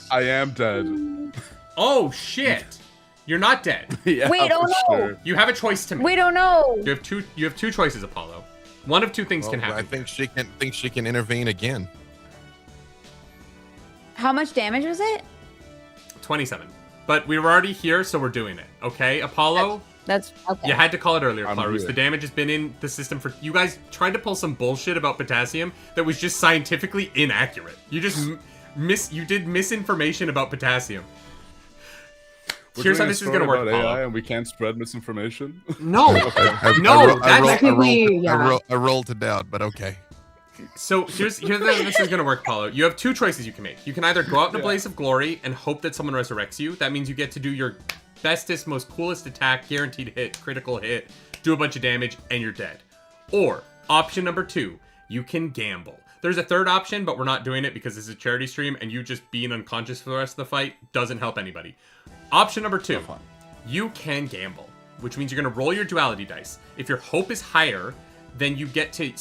I am dead. Oh, shit. You're not dead. Yeah, Wait, oh no. sure. You have a choice to make. Wait, oh no. You have two choices, Apollo. One of two things can happen. I think she can intervene again. How much damage was it? 27. But we were already here, so we're doing it. Okay, Apollo? That's okay. You had to call it earlier, Clarus. here. The damage has been in the system for... You guys tried to pull some bullshit about potassium that was just scientifically inaccurate. You just you did misinformation about potassium. Here's how this is going to work, Apollo. AI and we can't spread misinformation? No. I roll to doubt, but okay. So here's how this is gonna work, Paulo. You have two choices you can make. You can either go out in a blaze of glory and hope that someone resurrects you. That means you get to do your bestest, most coolest attack, guaranteed hit, critical hit, do a bunch of damage, and you're dead. Or option number 2, you can gamble. There's a third option, but we're not doing it because this is a charity stream, and you just being unconscious for the rest of the fight doesn't help anybody. Option number 2, you can gamble, which means you're gonna roll your duality dice. If your hope is higher, then you get to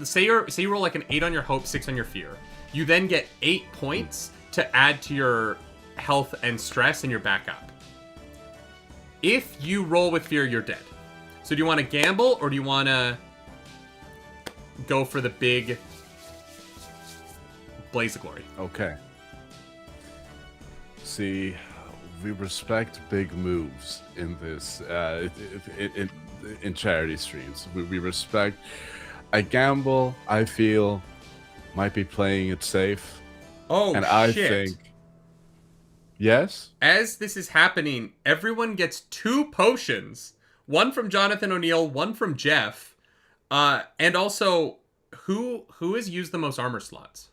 say you roll like an 8 on your hope, 6 on your fear. You then get 8 points to add to your health and stress, and you're back up. If you roll with fear, you're dead. So do you want to gamble, or do you want to go for the big blaze of glory? Okay. See, we respect big moves in this, in charity streams. We respect. I gamble, I feel, might be playing it safe. Oh, and I shit. think... Yes? As this is happening, everyone gets 2 potions. One from Jonathan O'Neill, one from Jeff. And also, who has used the most armor slots?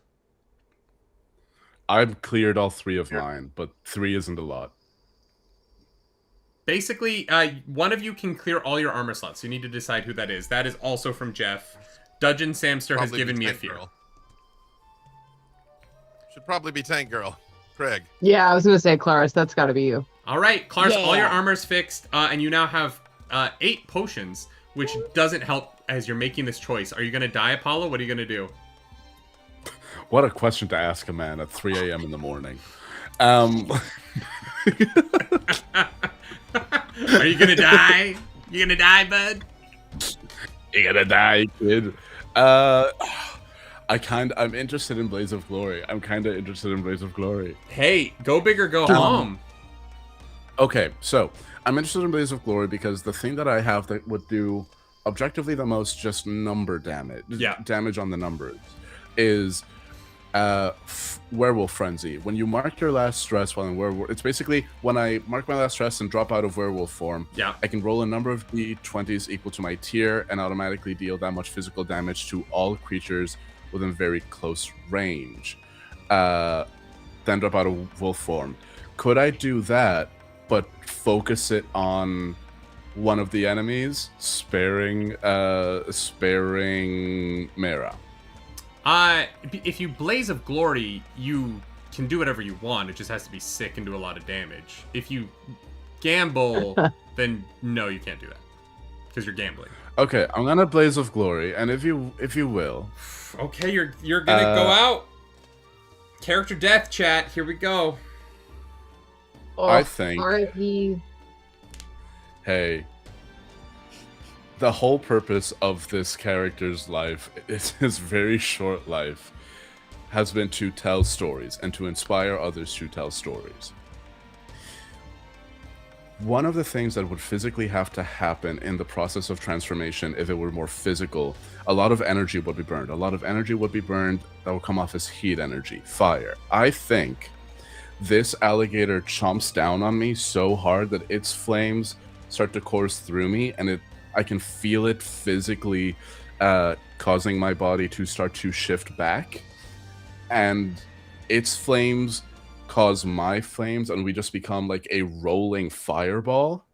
I've cleared all 3 of mine, but 3 isn't a lot. Basically, one of you can clear all your armor slots. You need to decide who that is. That is also from Jeff. Dungeon Samster has given me a fear. Girl. Should probably be Tank Girl. Craig. Yeah, I was gonna say, Claris, that's gotta be you. All right, Claris, all your Yeah. armor's fixed, and you now have 8 potions, which doesn't help as you're making this choice. Are you going to die, Apollo? What are you going to do? What a question to ask a man at 3 a.m. in the morning. Are you going to die? You going to die, bud? You're gonna die, kid. I'm interested in Blaze of Glory. I'm kind of interested in Blaze of Glory. Hey, go big or go home. Okay, so I'm interested in Blaze of Glory because the thing that I have that would do objectively the most just number damage, damage on the numbers, is Werewolf Frenzy. When you mark your last stress while in Werewolf, it's basically when I mark my last stress and drop out of Werewolf form, I can roll a number of d20s equal to my tier and automatically deal that much physical damage to all creatures within very close range. Then drop out of wolf form. Could I do that, but focus it on one of the enemies, sparing Mera? If you Blaze of Glory, you can do whatever you want. It just has to be sick and do a lot of damage. If you gamble, then no, you can't do that because you're gambling. Okay, I'm gonna Blaze of Glory, and if you will. Okay, you're gonna go out. Character death, chat. Here we go. Oh, I think. R.I.P. Hey, the whole purpose of this character's life, his very short life, has been to tell stories and to inspire others to tell stories. One of the things that would physically have to happen in the process of transformation, if it were more physical, a lot of energy would be burned. A lot of energy would be burned that would come off as heat energy, fire. I think this alligator chomps down on me so hard that its flames start to course through me, and I can feel it physically causing my body to start to shift back. And its flames cause my flames, and we just become like a rolling fireball.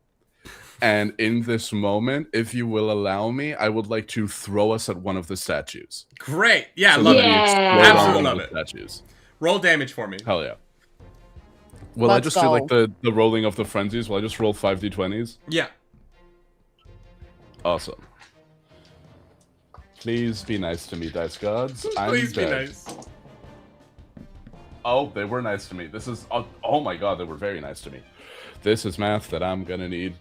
And in this moment, if you will allow me, I would like to throw us at one of the statues. Great. Yeah, love it. Absolutely love it. Statues. Roll damage for me. Hell yeah. Will I just do like the rolling of the frenzies? Will I just roll 5d20s? Yeah. Awesome. Please be nice to me, dice gods. Please be nice. Oh, they were nice to me. This is... Oh my god, they were very nice to me. This is math that I'm gonna need.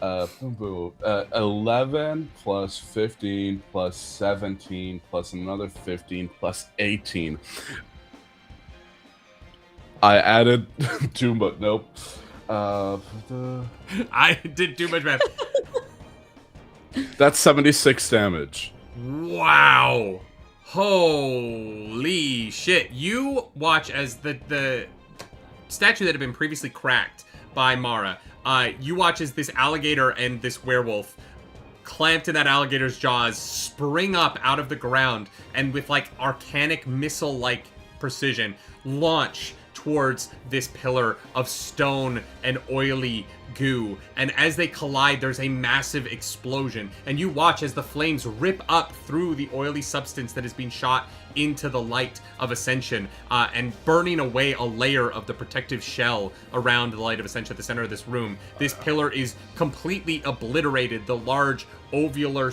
11 plus 15 plus 17 plus another 15 plus 18. I added 2, but nope. I did too much math. That's 76 damage. Wow. Holy shit. You watch as the statue that had been previously cracked by Mara, you watch as this alligator and this werewolf clamped in that alligator's jaws, spring up out of the ground, and with like arcanic missile-like precision, launch towards this pillar of stone and oily goo. And as they collide, there's a massive explosion, and you watch as the flames rip up through the oily substance that is being shot into the light of Ascension, and burning away a layer of the protective shell around the light of Ascension at the center of this room. This pillar is completely obliterated, the large ovular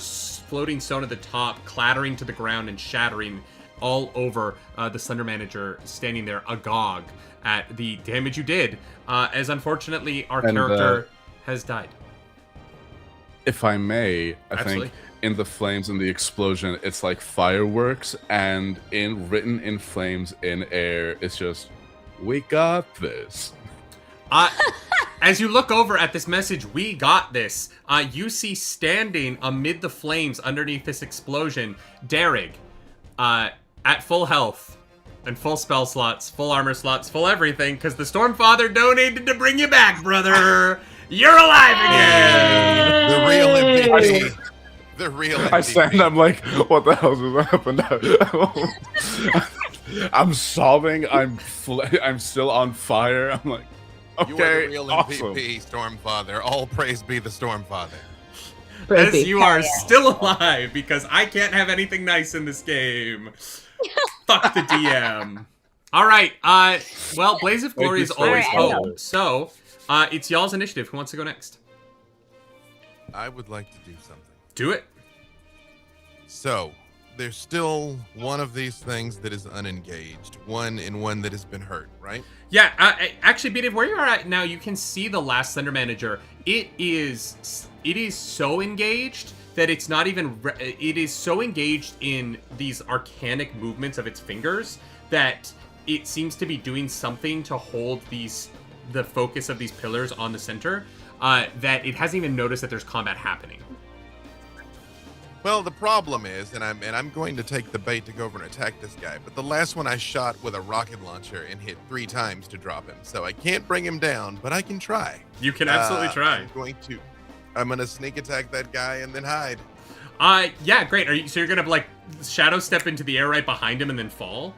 floating stone at the top clattering to the ground and shattering all over the Slender Manager, standing there agog at the damage you did, as unfortunately our character has died. If I may, I Absolutely. think in the flames and the explosion, it's like fireworks, and written in flames in air, it's just, we got this. As you look over at this message, we got this, you see standing amid the flames underneath this explosion, Darrig, at full health and full spell slots, full armor slots, full everything, because the Stormfather donated to bring you back, brother. You're alive again. The real MVP. The real MVP. I stand, I'm like, what the hell just happened? I'm sobbing, I'm still on fire. I'm like, okay, You are the real awesome. MVP, Stormfather. All praise be the Stormfather. As you are yeah. still alive, because I can't have anything nice in this game. Fuck the DM. All right. Well, Blaze of Glory is always Alright, I hope. So, it's y'all's initiative. Who wants to go next? I would like to do something. Do it. So, there's still one of these things that is unengaged. One that has been hurt, right? Yeah. Actually, Beative, where you are at now, you can see the last Slender Manager. It is so engaged that it's not even. It is so engaged in these arcanic movements of its fingers that it seems to be doing something to hold the focus of these pillars on the center. That it hasn't even noticed that there's combat happening. Well, the problem is, and I'm going to take the bait to go over and attack this guy, but the last one I shot with a rocket launcher and hit 3 times to drop him. So I can't bring him down, but I can try. You can absolutely try. I'm going to sneak attack that guy and then hide. Yeah, great. So you're gonna like shadow step into the air right behind him and then fall?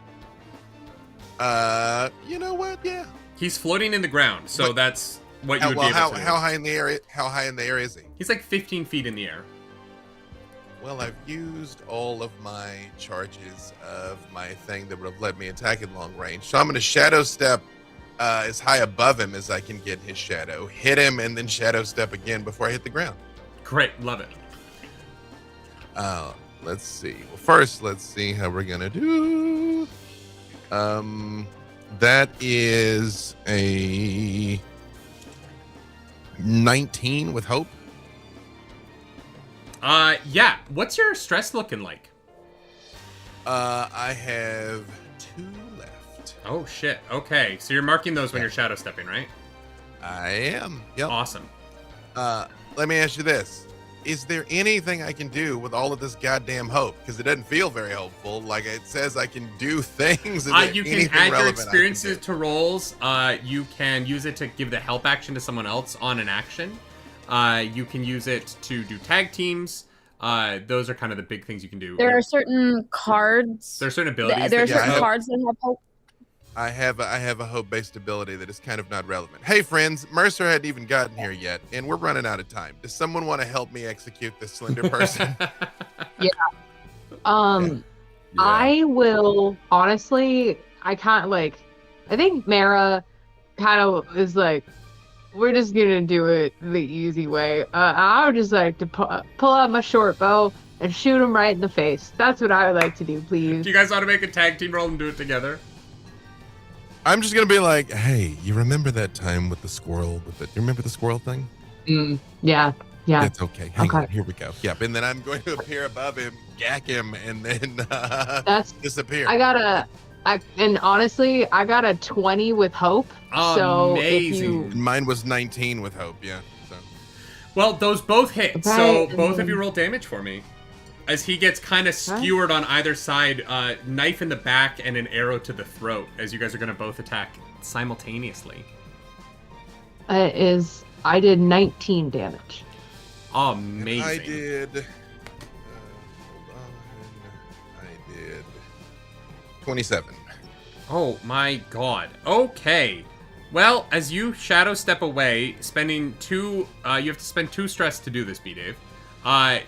You know what? Yeah. He's floating in the ground, so that's what you would be able to do. How high in the air? How high in the air is he? He's like 15 feet in the air. Well, I've used all of my charges of my thing that would have let me attack at long range. So I'm going to shadow step as high above him as I can get his shadow, hit him, and then shadow step again before I hit the ground. Great, love it. Let's see. Well, first, let's see how we're going to do. That is a 19 with hope. Yeah. What's your stress looking like? I have 2 left. Oh, shit. Okay, so you're marking those when you're shadow stepping, right? I am. Yep. Awesome. Let me ask you this. Is there anything I can do with all of this goddamn hope? Because it doesn't feel very hopeful. Like, it says I can do things. Is there You can anything add your relevant I can experiences do? to rolls. You can use it to give the help action to someone else on an action. You can use it to do tag teams. Those are kind of the big things you can do. There are certain cards. There are certain abilities. There are that you certain have. cards that have hope. I have a hope-based ability that is kind of not relevant. Hey, friends, Mercer hadn't even gotten here yet, and we're running out of time. Does someone want to help me execute this slender person? Yeah. I will honestly. I can't like. I think Mara kind of is like, we're just gonna do it the easy way. I would just like to pull out my short bow and shoot him right in the face. That's what I would like to do, please. Do you guys want to make a tag team roll and do it together? I'm just gonna be like, hey, you remember that time with the squirrel? You remember the squirrel thing? Yeah. That's okay. Hang Okay. on, here we go. Yep, and then I'm going to appear above him, gack him, and then That's. disappear. And honestly, I got a 20 with hope. So if Amazing. you. Mine was 19 with hope. Yeah. So. Well, those both hit, so Okay. both of you roll damage for me. As he gets kind of skewered on either side, knife in the back and an arrow to the throat, as you guys are going to both attack simultaneously. I did 19 damage. Amazing. I did. Hold on. I did 27. Oh my god. Okay. Well, as you shadow step away, spending two, you have to spend 2 stress to do this, B-Dave.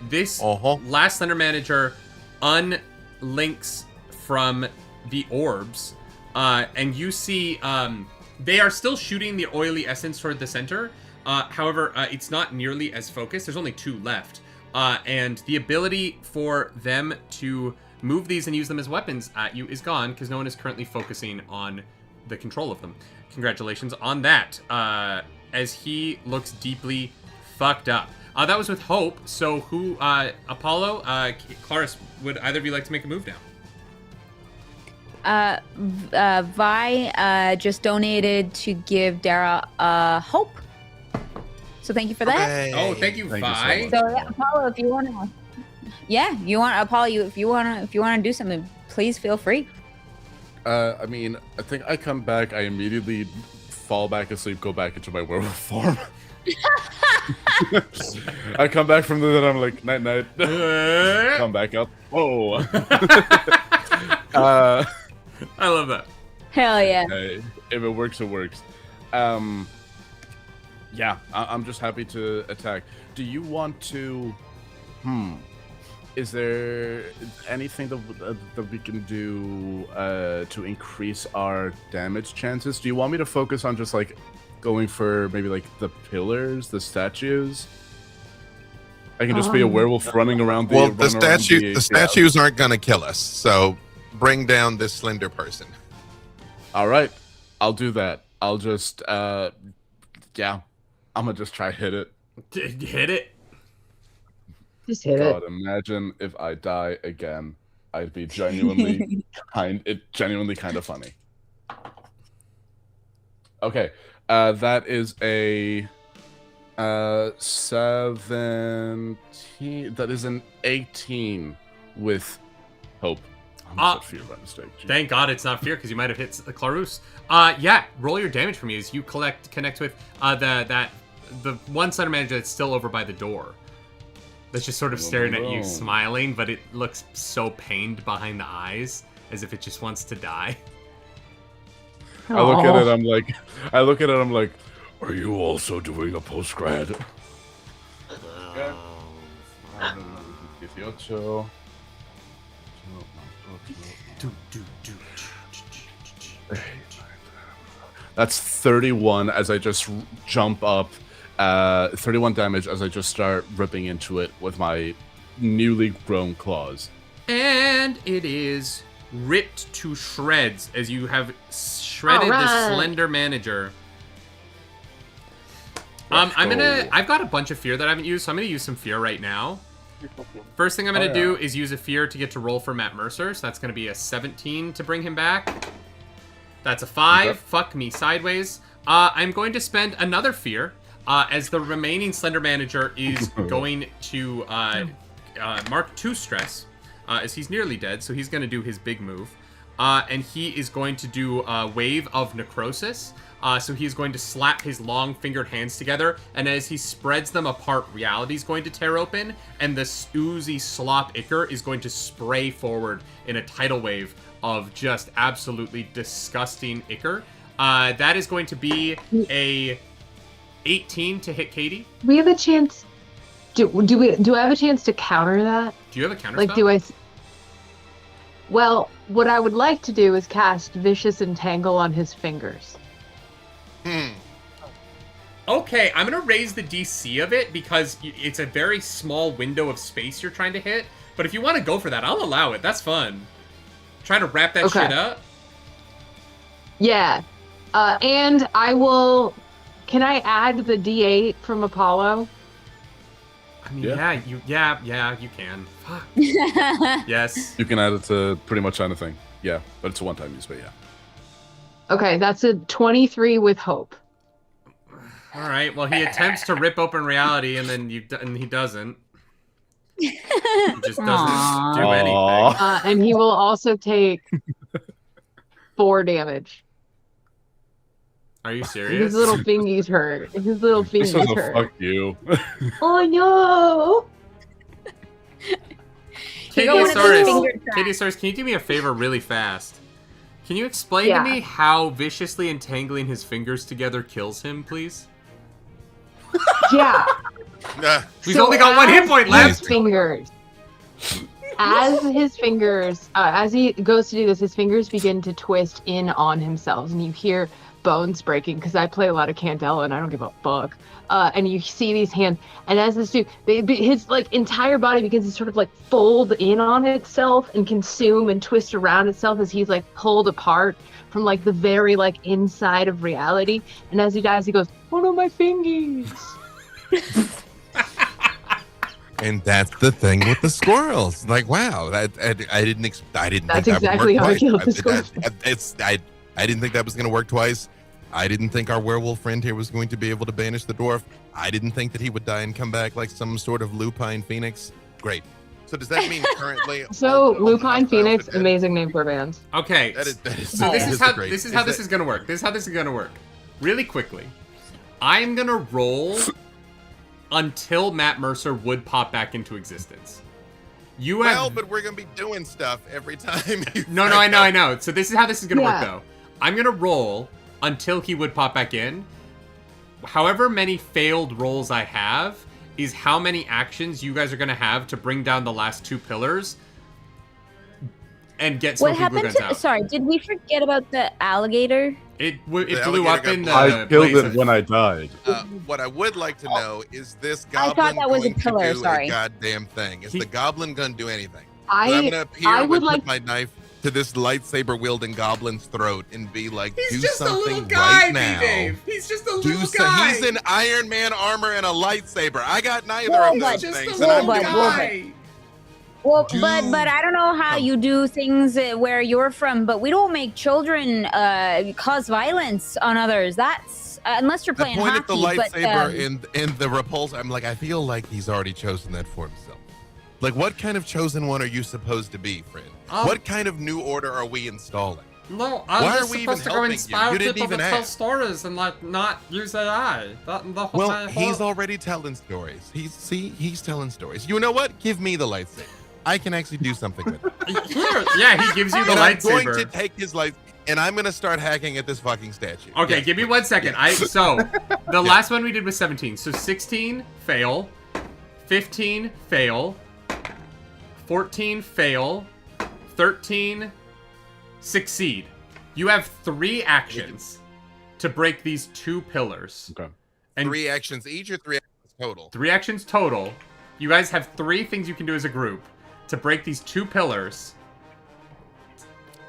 This last Slender Manager unlinks from the orbs, and you see, they are still shooting the oily essence toward the center. However, it's not nearly as focused. There's only 2 left. And the ability for them to move these and use them as weapons at you is gone, because no one is currently focusing on the control of them. Congratulations on that, as he looks deeply fucked up. That was with Hope, so who, Apollo, Claris, would either of you like to make a move now? Vi just donated to give Dara Hope. So thank you for that. Hooray. Oh, thank you, Vi. So yeah, Apollo, if you want to, if you want to do something, please feel free. I mean, I think I come back, I immediately fall back asleep, go back into my werewolf form. I come back from the I'm like, night night. Come back up. Oh. I love that. Hell yeah. If it works, it works. Yeah, I'm just happy to attack. Do you want to... Is there anything that we can do to increase our damage chances? Do you want me to focus on just, like, going for maybe, like, the pillars, the statues? I can just be a werewolf running around the... Well, the statues aren't going to kill us, so bring down this slender person. All right, I'll do that. I'll just, yeah, I'm going to just try hit it. Hit it? Just hit God, it. imagine if I die again. I'd be genuinely kind of funny. Okay, that is a 17. That is an 18 with hope. I fear by mistake. Jeez. Thank God it's not fear, because you might have hit Clarus. Yeah, roll your damage for me as you connect with the one Slender Manager that's still over by the door. That's just sort of staring at you, smiling, but it looks so pained behind the eyes, as if it just wants to die. I look at it, I'm like, are you also doing a post-grad? That's 31 as I just jump up. 31 damage as I just start ripping into it with my newly grown claws. And it is ripped to shreds as you have shredded the Slender Manager. I've got a bunch of fear that I haven't used, so I'm gonna use some fear right now. First thing I'm gonna do is use a fear to get to roll for Matt Mercer, so that's gonna be a 17 to bring him back. That's a 5. Okay. Fuck me sideways. I'm going to spend another fear. As the remaining Slender Manager is going to mark 2 stress, as he's nearly dead, so he's going to do his big move. And he is going to do a Wave of Necrosis. So he's going to slap his long-fingered hands together, and as he spreads them apart, reality's going to tear open, and the oozy slop ichor is going to spray forward in a tidal wave of just absolutely disgusting ichor. That is going to be a 18 to hit Katie. We have a chance. Do I have a chance to counter that? Do you have a counter Like, spell? Well, what I would like to do is cast Vicious Entangle on his fingers. Okay, I'm gonna raise the DC of it because it's a very small window of space you're trying to hit. But if you want to go for that, I'll allow it. That's fun. Trying to wrap that shit up. Yeah, and I will. Can I add the D8 from Apollo? I mean, yeah, you can. Fuck. Yes. You can add it to pretty much anything. Yeah, but it's a one-time use, but yeah. Okay, that's a 23 with hope. All right. Well, he attempts to rip open reality, and then he doesn't. He just doesn't do anything. And he will also take 4 damage. Are you His serious? little fingies hurt. His little This is fingies a hurt. fuck you. Oh no! He got one of those finger traps. Katiosaurus, can you do me a favor really fast? Can you explain Yeah. to me how viciously entangling his fingers together kills him, please? Yeah. We've So only got one hit as point his left. Fingers. As his fingers, as he goes to do this, his fingers begin to twist in on himself, and you hear bones breaking. Because I play a lot of Candela, and I don't give a fuck. And you see these hands, and as this dude, his like entire body begins to sort of like fold in on itself and consume and twist around itself as he's like pulled apart from like the very like inside of reality. And as he dies, he goes, "Oh no, my fingers!" And that's the thing with the squirrels. Like, wow, I didn't think That's that exactly would how I work feel twice. with the squirrels. I didn't think that was going to work twice. I didn't think our werewolf friend here was going to be able to banish the dwarf. I didn't think that he would die and come back like some sort of lupine phoenix. Great. So does that mean currently? So all Lupine hostiles Phoenix, are dead? amazing name for a band. Okay. That is So this is how great. this is how this is gonna work. This is how this is gonna work. Really quickly, I'm gonna roll until Matt Mercer would pop back into existence. You have Well, but we're gonna be doing stuff every time. no, I know. So this is how this is gonna work Yeah. though. I'm gonna roll until he would pop back in. However many failed rolls I have is how many actions you guys are gonna have to bring down the last two pillars and get What Smoky Blue happened Guns to? out. Sorry, did we forget about the alligator? It The blew up alligator in the got I killed blaze it of- when I died. What I would like to know is this I goblin thought that was a going to pillar, do sorry. a goddamn thing? Is He- the goblin gonna do anything? I'm gonna appear I would with like my knife to this lightsaber wielding goblin's throat and be like, He's "Do just a something little guy, right now." B-Dave. He's just a Do little so. guy. He's in Iron Man armor and a lightsaber. I got neither Whoa, of but- those just things. a and I'm little Whoa, doing but- guy. Well, Do but I don't know how you do things where you're from, but we don't make children cause violence on others. That's unless you're the playing point hockey. at the lightsaber but, and the repulse. I'm like, I feel like he's already chosen that for himself. Like, what kind of chosen one are you supposed to be, friend? What kind of new order are we installing? No, I'm Why just are we even supposed to go helping you? inspire You didn't people even to tell ask. stories and like not use AI. The whole, Well, he's already telling stories. He's telling stories. You know what? Give me the lightsaber. I can actually do something with it. here. Yeah, he gives you the And I'm going to lightsaber. take his light, and I'm going to start hacking at this fucking statue. Okay, Yes. give me 1 second. The last one we did was 17. So 16 fail, 15 fail, 14 fail, 13 succeed. You have 3 actions to break these 2 pillars. Okay. And 3 actions each or 3 actions total? 3 actions total. You guys have 3 things you can do as a group to break these 2 pillars.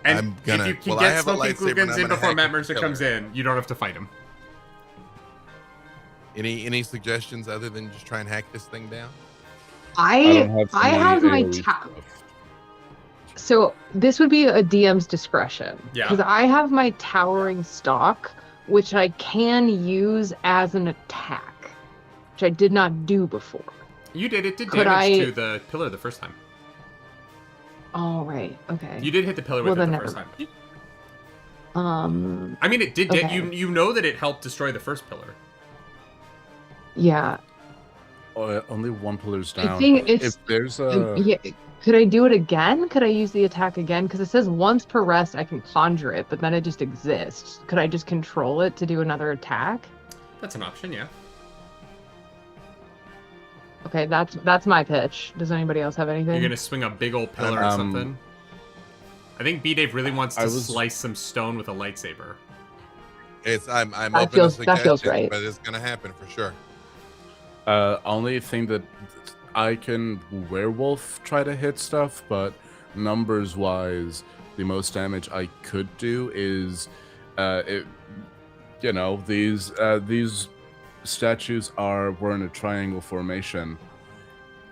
And I'm gonna- if you can well, I get have a Smoky lightsaber Glue and Guns I'm in gonna before hack Matt the Mercer pillar. comes in, you don't have to fight him. Any suggestions other than just try and hack this thing down? I have my AoE tower. stuff. So this would be a DM's discretion. Yeah. Because I have my towering stock, which I can use as an attack, which I did not do before. You did. It did Could damage I- to the pillar the first time. All right. Okay. You did hit the pillar Well, with it then the never first time. Um. I mean, it did. Okay. You know that it helped destroy the first pillar. Yeah. Only one pillar's I down. think it's- If there's a Yeah. Could I do it again? Could I use the attack again? Because it says once per rest I can conjure it, but then it just exists. Could I just control it to do another attack? That's an option, yeah. Okay, that's my pitch. Does anybody else have anything? You're gonna swing a big old pillar or Um, something. I think B-Dave really wants to I was- slice some stone with a lightsaber. I'm That open feels- to that feels suggestions, right. but it's gonna happen for sure. only thing that I can werewolf try to hit stuff, but numbers wise, the most damage I could do is, these statues were in a triangle formation.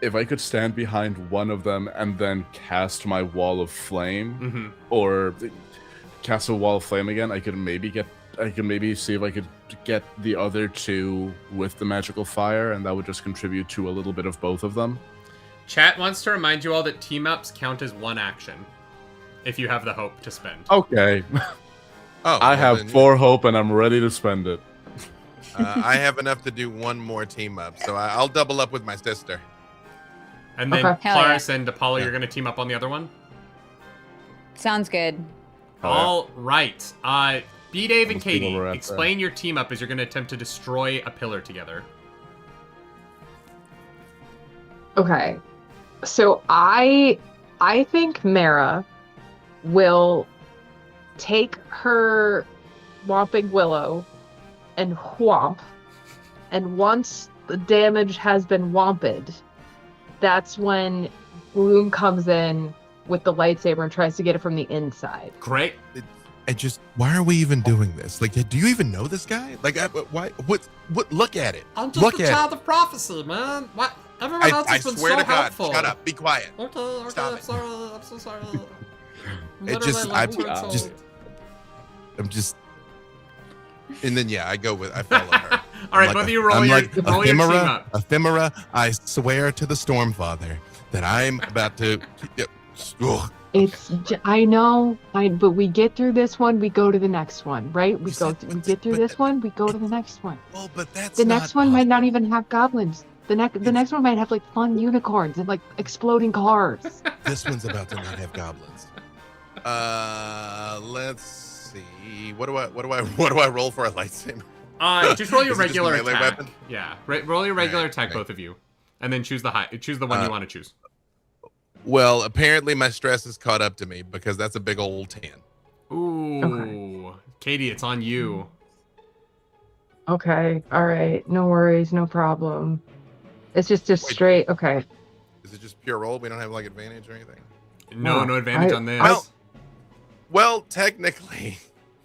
If I could stand behind one of them and then cast my wall of flame, Mm-hmm. or cast a wall of flame again, I could maybe see if I could get the other 2 with the magical fire, and that would just contribute to a little bit of both of them. Chat wants to remind you all that team ups count as 1 action, if you have the hope to spend. Okay. Oh, I well, have then, 4 hope and I'm ready to spend it. I have enough to do one more team up, so I'll double up with my sister. And then Okay. Hell yeah. Claris and Apollo, Yeah. you're gonna team up on the other one. Sounds good. Oh, yeah. All right. B Dave and Almost people Katie, were at explain your team up as you're gonna attempt to destroy a pillar together. Okay. So I think Mara will take her Whomping Willow and whomp, and once the damage has been whomped, that's when Bloom comes in with the lightsaber and tries to get it from the inside. Great. And just, why are we even doing this? Like, do you even know this guy? Like, why? What? Look at it. I'm just Look a at child of prophecy, man. What? Everyone else I has been swear so to God, helpful. shut up. Be quiet. Okay, Stop I'm it. sorry. I'm so sorry. It just- Literally, I- like, we're just- told. I'm just. And then I follow her. All right, I'm both of a- you roll I'm your like roll your team up. ephemera. I swear to the Stormfather that I'm about to. Ugh. I know, but we get through this one, we go to the next one, right? We get through this one, we go to the next one. Well, but that's The not next one might not possible. even have goblins. The next one might have like fun unicorns and like exploding cars. This one's about to not have goblins. Let's see. What do I roll for a lightsaber? Just roll your Is it just a regular melee attack. weapon? Yeah, roll your regular Alright, attack, okay. both of you, and then choose the one you want to choose. Well, apparently my stress has caught up to me because that's a big old 10. Ooh, Okay. Katie, it's on you. Okay, all right, no worries, no problem. It's just Wait. straight. Okay, Is it just pure roll? We don't have like advantage or anything? No, Wow. no advantage on this. Well, technically.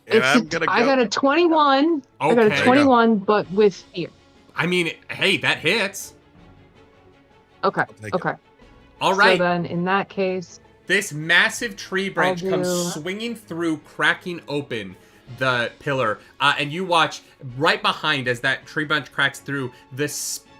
And I'm gonna go. I got a 21. I got Okay. a There you 21, but with fear. I mean, hey, that hits. Okay, I'll take it. okay. All right. So then, in that case, This massive tree branch comes do- swinging through, cracking open the pillar, and you watch right behind as that tree branch cracks through. The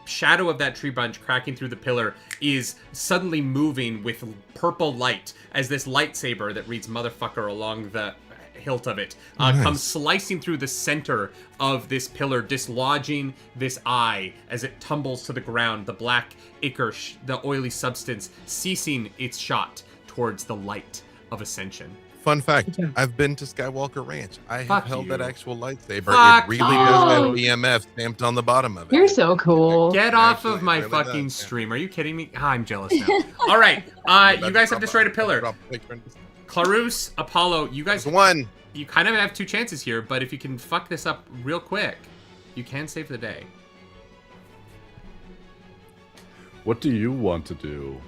shadow of that tree branch cracking through the pillar is suddenly moving with purple light as this lightsaber that reads "motherfucker" along the hilt of it Nice. comes slicing through the center of this pillar, dislodging this eye as it tumbles to the ground. The black ichor, the oily substance, ceasing its shot towards the light of ascension. Fun fact: Yeah. I've been to Skywalker Ranch. I have Fuck held you. that actual lightsaber. Fuck It really you. does have BMF stamped on the bottom of it. you're so cool. Get off Actually, of my it really fucking does, yeah. stream. Are you kidding me? I'm jealous now. All right. You guys have destroyed a pillar. Drop a picture in- Clarus, Apollo, you guys, There's one. you kind of have two chances here, but if you can fuck this up real quick, you can save the day. What do you want to do?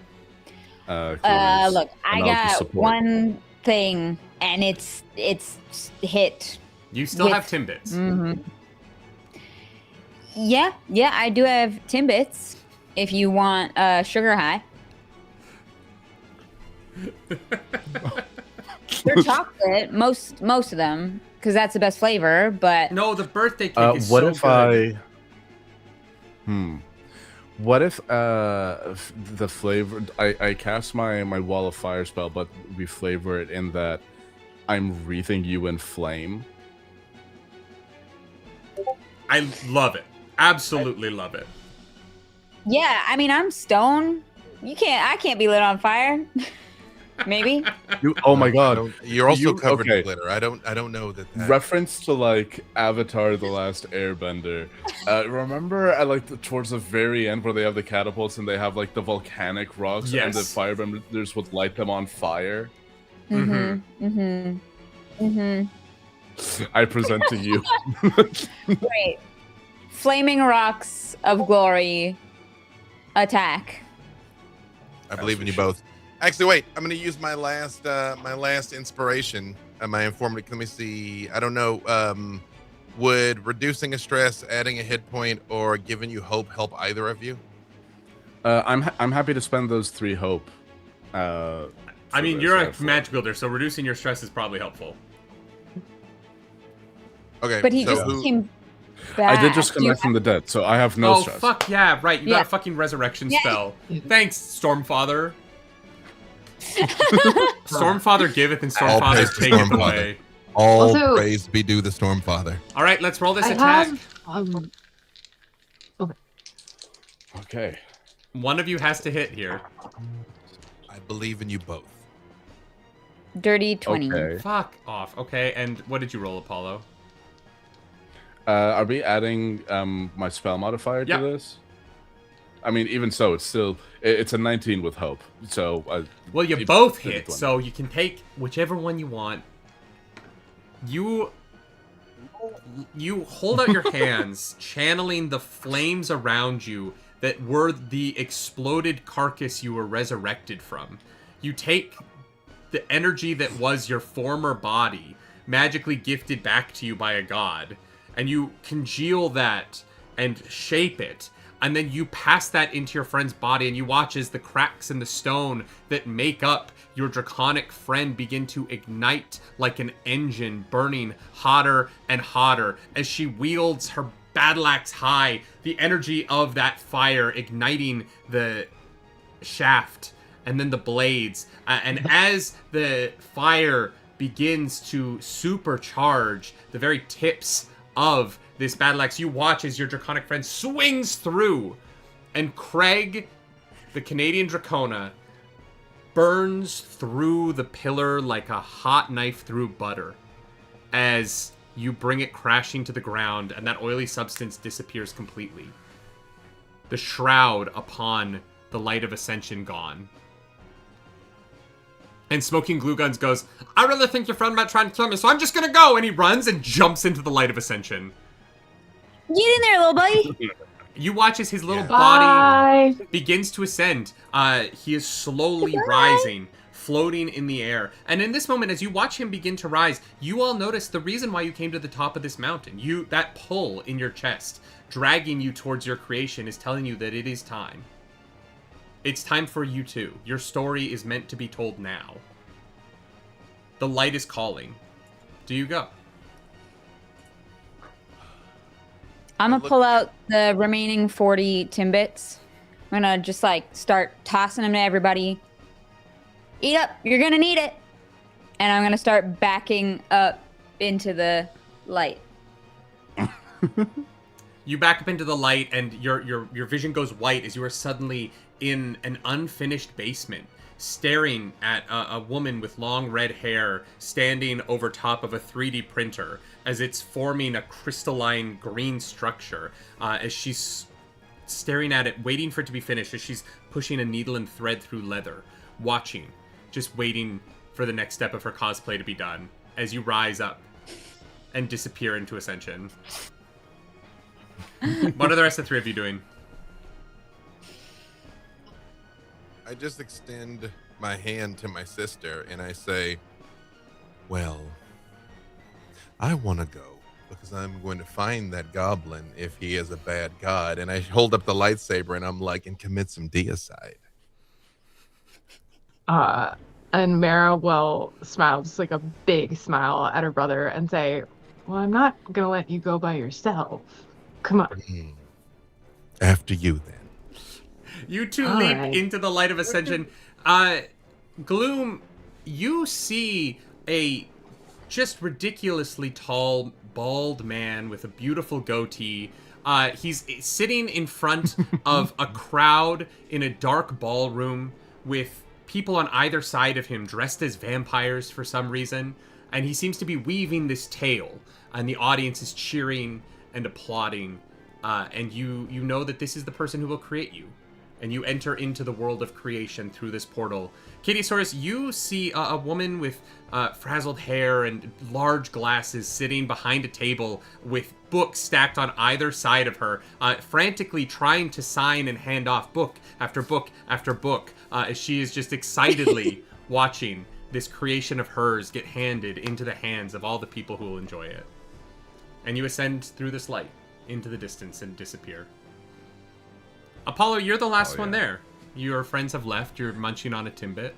Clarice? Look, I And I'll just got support. one thing, and it's hit. You still With- have Timbits. Mm-hmm. Yeah, I do have Timbits. If you want sugar high, they're chocolate. Most of them, because that's the best flavor. But No, the birthday cake is what so if good. What if the flavor? I cast my wall of fire spell, but we flavor it in that I'm wreathing you in flame. I love it. Absolutely love it. yeah, I mean, I'm stone. I can't be lit on fire. Maybe. Oh my god! You're also You- covered okay. in glitter. I don't know that. Reference to like Avatar: The Last Airbender. Remember at towards the very end where they have the catapults and they have like the volcanic rocks and the Yes. firebenders would light them on fire. I present to you. Great. Flaming rocks of glory. Attack. I believe in you both. Actually, wait. I'm going to use my last inspiration. My informative. Let me see. I don't know. Would reducing a stress, adding a hit point, or giving you hope help either of you? I'm happy to spend those 3 hope. I for mean, this, you're a therefore. magic builder, so reducing your stress is probably helpful. Okay. But he so just who- came back. I did just Do you come back from the dead, so I have no Oh, stress. fuck yeah, right. You got Yeah. a fucking resurrection Yeah. spell. Thanks, Stormfather. Stormfather giveth and All Stormfather praise to taketh Stormfather. away. All Also- praise be due the Stormfather. All right, let's roll this I attack. have, Okay. One of you has to hit here. I believe in you both. Dirty 20. Okay. Fuck off. Okay, and what did you roll, Apollo? Are we adding my spell modifier Yeah. to this? I mean, even so, it's a 19 with hope. So Well, you It's both 20. hit, so you can take whichever one you want. You hold out your hands, channeling the flames around you that were the exploded carcass you were resurrected from. You take the energy that was your former body, magically gifted back to you by a god, and you congeal that and shape it. And then you pass that into your friend's body, and you watch as the cracks in the stone that make up your draconic friend begin to ignite like an engine, burning hotter and hotter as she wields her battle axe high, the energy of that fire igniting the shaft and then the blades. And as the fire begins to supercharge the very tips of this battle axe, you watch as your draconic friend swings through, and Craig, the Canadian Dracona, burns through the pillar like a hot knife through butter as you bring it crashing to the ground, and that oily substance disappears completely. The shroud upon the light of ascension gone. And Smoking Glue Guns goes, I really think your friend might try and kill me, so I'm just gonna go! And he runs and jumps into the light of ascension. Get in there, little buddy. You watch as his little body bye. begins to ascend. He is slowly rising, floating in the air. And in this moment, as you watch him begin to rise, you all notice the reason why you came to the top of this mountain. That pull in your chest, dragging you towards your creation, is telling you that it is time. It's time for you too. Your story is meant to be told now. The light is calling. Do you go? I'm gonna pull out the remaining 40 Timbits. I'm gonna just like start tossing them to everybody. Eat up, you're gonna need it. And I'm gonna start backing up into the light. You back up into the light, and your vision goes white as you are suddenly in an unfinished basement, staring at a woman with long red hair standing over top of a 3D printer as it's forming a crystalline green structure. As she's staring at it, waiting for it to be finished, as she's pushing a needle and thread through leather, watching, just waiting for the next step of her cosplay to be done, as you rise up and disappear into Ascension. What are the rest of the three of you doing? I just extend my hand to my sister and I say, well, I want to go because I'm going to find that goblin if he is a bad god. And I hold up the lightsaber and I'm like, and commit some deicide. And Mara will smile, just like a big smile at her brother and say, well, I'm not going to let you go by yourself. Come on. After you, then. You two All leap right. into the light of ascension. Gloom, you see a just ridiculously tall, bald man with a beautiful goatee. He's sitting in front of a crowd in a dark ballroom with people on either side of him dressed as vampires for some reason. And he seems to be weaving this tale, and the audience is cheering and applauding. And you know that this is the person who will create you. And you enter into the world of creation through this portal. Katiosaurus, you see a woman with frazzled hair and large glasses sitting behind a table with books stacked on either side of her, frantically trying to sign and hand off book after book after book, as she is just excitedly watching this creation of hers get handed into the hands of all the people who will enjoy it. And you ascend through this light into the distance and disappear. Apollo, you're the last one there. Your friends have left. You're munching on a Timbit.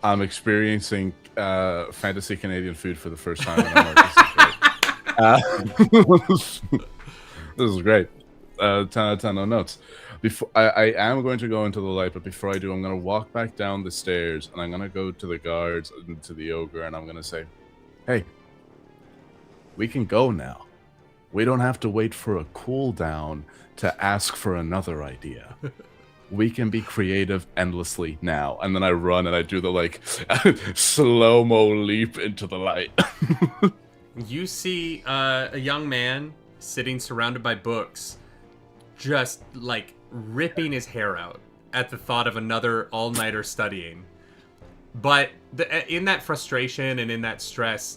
I'm experiencing fantasy Canadian food for the first time. And I'm like, this is great. 10 out of 10 on notes. before I am going to go into the light, but before I do, I'm going to walk back down the stairs, and I'm going to go to the guards and to the ogre, and I'm going to say, "Hey, we can go now. We don't have to wait for a cooldown to ask for another idea. We can be creative endlessly now." And then I run and I do the like slow-mo leap into the light. You see a young man sitting surrounded by books, just like ripping his hair out at the thought of another all-nighter studying. But in that frustration and in that stress,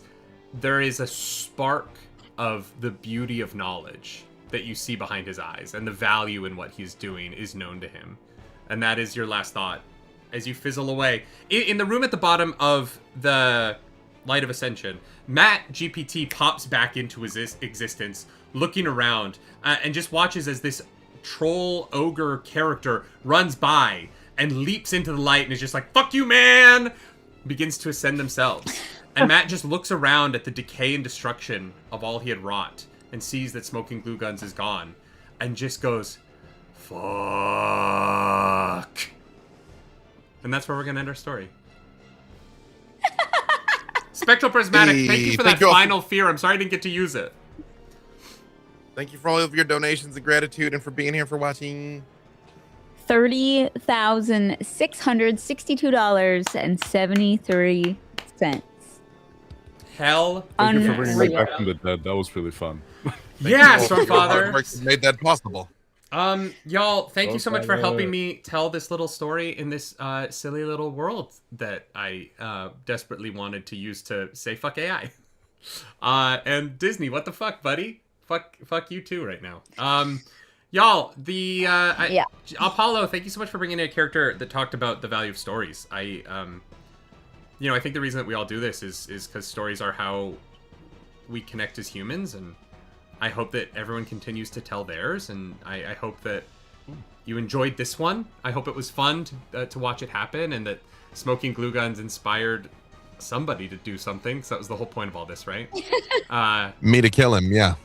there is a spark of the beauty of knowledge that you see behind his eyes, and the value in what he's doing is known to him. And that is your last thought as you fizzle away. In the room at the bottom of the Light of Ascension, Matt GPT pops back into his existence, looking around, and just watches as this troll ogre character runs by and leaps into the light and is just like, "Fuck you, man!" Begins to ascend themselves. And Matt just looks around at the decay and destruction of all he had wrought and sees that Smoking Glue Guns is gone and just goes, "Fuck." And that's where we're going to end our story. Spectral Prismatic, thank you for that final fear. I'm sorry I didn't get to use it. Thank you for all of your donations and gratitude and for being here for watching. $30,662.73. Hell. Thank you for bringing me back from the dead. That was really fun. Yeah, Stormfather. Made that possible. Y'all, thank you so much for helping me tell this little story in this silly little world that I desperately wanted to use to say fuck AI. And Disney, what the fuck, buddy? Fuck you too right now. Y'all, Apollo, thank you so much for bringing in a character that talked about the value of stories. I think the reason that we all do this is because stories are how we connect as humans, and I hope that everyone continues to tell theirs, and I hope that you enjoyed this one. I hope it was fun to watch it happen, and that Smoking Glue Guns inspired somebody to do something, so that was the whole point of all this, right? Me to kill him, yeah.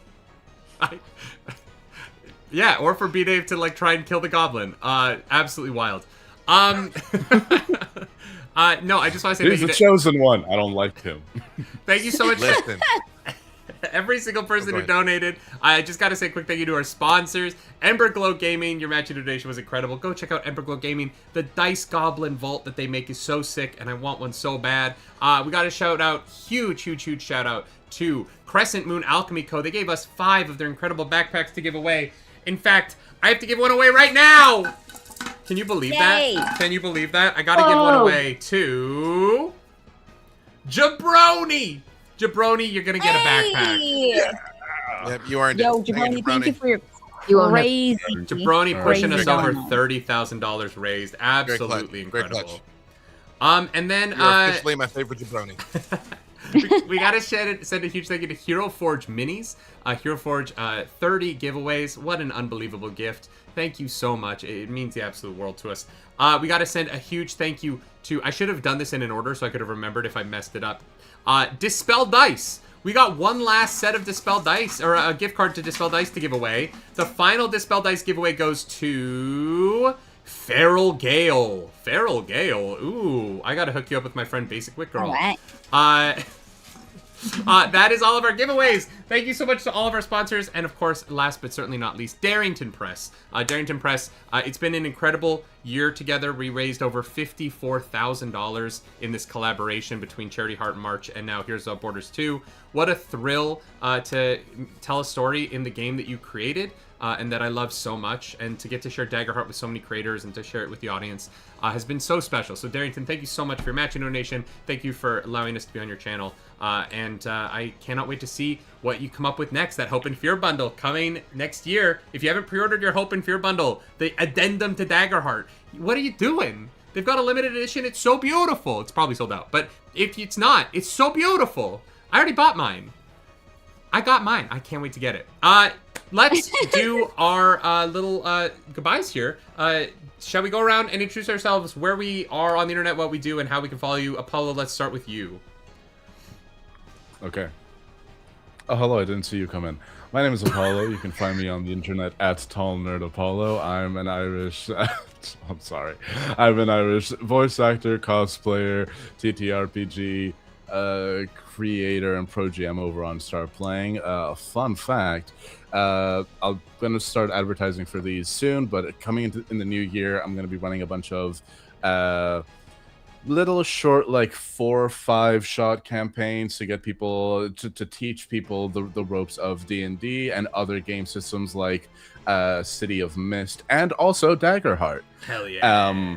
Yeah, or for B-Dave to like try and kill the goblin. Absolutely wild. No, I just want to say he's the chosen one. I don't like him. Thank you so much. Listen. Every single person who donated. I just got to say a quick thank you to our sponsors. Emberglow Gaming, your matching donation was incredible. Go check out Emberglow Gaming. The Dice Goblin Vault that they make is so sick, and I want one so bad. We got to shout out, huge shout out to Crescent Moon Alchemy Co. They gave us 5 of their incredible backpacks to give away. In fact, I have to give one away right now. Can you believe that? Can you believe that? I got to give one away to Jabroni. Jabroni, you're going to get a backpack. Yep, you are. Yo, Jabroni, thank you for your crazy. Jabroni pushing us over $30,000 raised. Absolutely incredible. And then you're officially my favorite Jabroni. we gotta send a huge thank you to Hero Forge Minis. Hero Forge 30 giveaways. What an unbelievable gift. Thank you so much. It means the absolute world to us. We gotta send a huge thank you to, I should have done this in an order so I could have remembered if I messed it up. Dispel Dice. We got one last set of Dispel Dice, or a gift card to Dispel Dice to give away. The final Dispel Dice giveaway goes to Feral Gale. Feral Gale. Ooh, I gotta hook you up with my friend Basic Wit Girl. All right. That is all of our giveaways. Thank you so much to all of our sponsors, and of course, last but certainly not least, Darrington Press. Darrington Press, it's been an incredible year together. We raised over $54,000 in this collaboration between Charity Heart March and now Heroes Without Borders 2. What a thrill to tell a story in the game that you created. And that I love so much, and to get to share Daggerheart with so many creators and to share it with the audience has been so special. So Darrington, thank you so much for your matching donation. Thank you for allowing us to be on your channel, and I cannot wait to see what you come up with next. That Hope and Fear bundle coming next year. If you haven't pre-ordered your Hope and Fear bundle, the addendum to Daggerheart, what are you doing? They've got a limited edition. It's so beautiful. It's probably sold out, but if it's not, it's so beautiful. I already bought mine. I got mine. I can't wait to get it. Let's do our little goodbyes here. Shall we go around and introduce ourselves, where we are on the internet, what we do, and how we can follow you? Apollo, let's start with you. Okay. Oh, hello, I didn't see you come in. My name is Apollo. You can find me on the internet at TallNerdApollo. I'm an Irish... I'm sorry. I'm an Irish voice actor, cosplayer, TTRPG, creator, and pro GM over on Start Playing. Fun fact, I'm going to start advertising for these soon, but coming in the new year, I'm going to be running a bunch of... little short, like 4 or 5 shot campaigns to get people to teach people the ropes of D&D and other game systems like City of Mist and also Daggerheart. Hell yeah.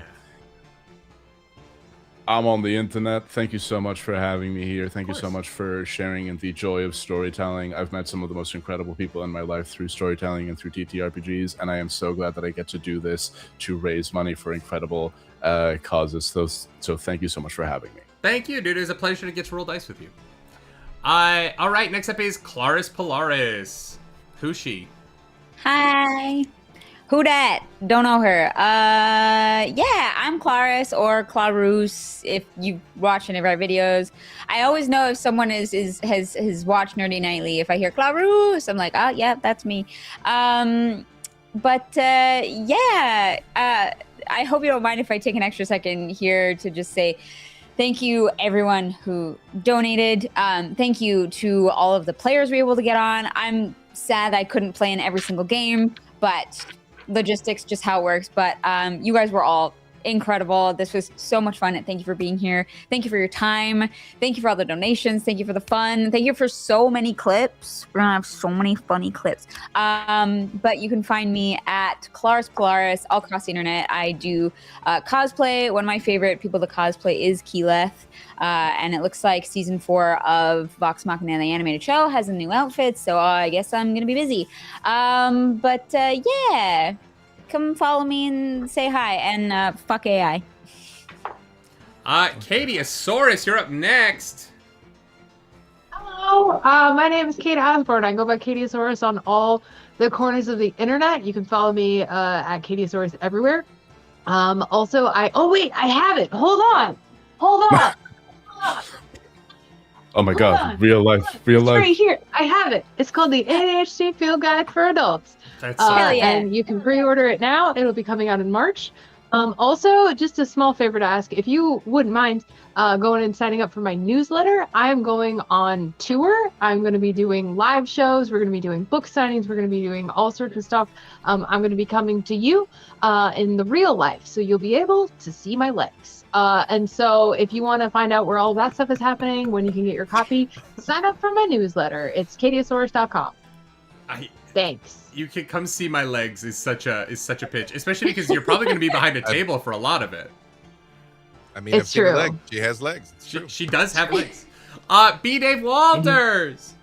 I'm on the internet. Thank you so much for having me here. Thank you so much for sharing in the joy of storytelling. I've met some of the most incredible people in my life through storytelling and through TTRPGs, and I am so glad that I get to do this to raise money for incredible causes. So thank you so much for having me. Thank you, dude. It was a pleasure to get to roll dice with you. All right, next up is Claris Polaris. Who's she? Hi. Who dat? Don't know her. Yeah, I'm Claris or Clarus if you watch any of our videos. I always know if someone has watched Nerdy Nightly. If I hear Clarus, I'm like, oh, yeah, that's me. I hope you don't mind if I take an extra second here to just say thank you, everyone who donated. Thank you to all of the players we were able to get on. I'm sad I couldn't play in every single game, but logistics, just how it works. But you guys were all incredible. This was so much fun, and thank you for being here. Thank you for your time. Thank you for all the donations. Thank you for the fun. Thank you for so many clips. We're gonna have so many funny clips. But you can find me at Claris Polaris all across the internet. I do cosplay. One of my favorite people to cosplay is Keyleth. And it looks like season 4 of Vox Machina, the animated show, has a new outfit, so I guess I'm gonna be busy. Yeah. Come follow me and say hi, and fuck AI. Katie Asaurus, you're up next. Hello, my name is Kate Osborne. I go by Katiesaurus on all the corners of the internet. You can follow me at Katiesaurus everywhere. Also, I have it. Hold on. Oh my god, real life. It's right here. I have it. It's called the ADHD Field Guide for Adults. That's and you can pre-order it now. It'll be coming out in March. Also, just a small favor to ask, if you wouldn't mind going and signing up for my newsletter. I'm going on tour. I'm going to be doing live shows. We're going to be doing book signings. We're going to be doing all sorts of stuff. I'm going to be coming to you in the real life, so you'll be able to see my legs. And so if you want to find out where all that stuff is happening, when you can get your copy, sign up for my newsletter. It's katiesaurus.com. Thanks. You can come see my legs is such a pitch, especially because you're probably going to be behind a table for a lot of it. I mean, It's true. She has legs. It's true. She does have legs. B. Dave Walters.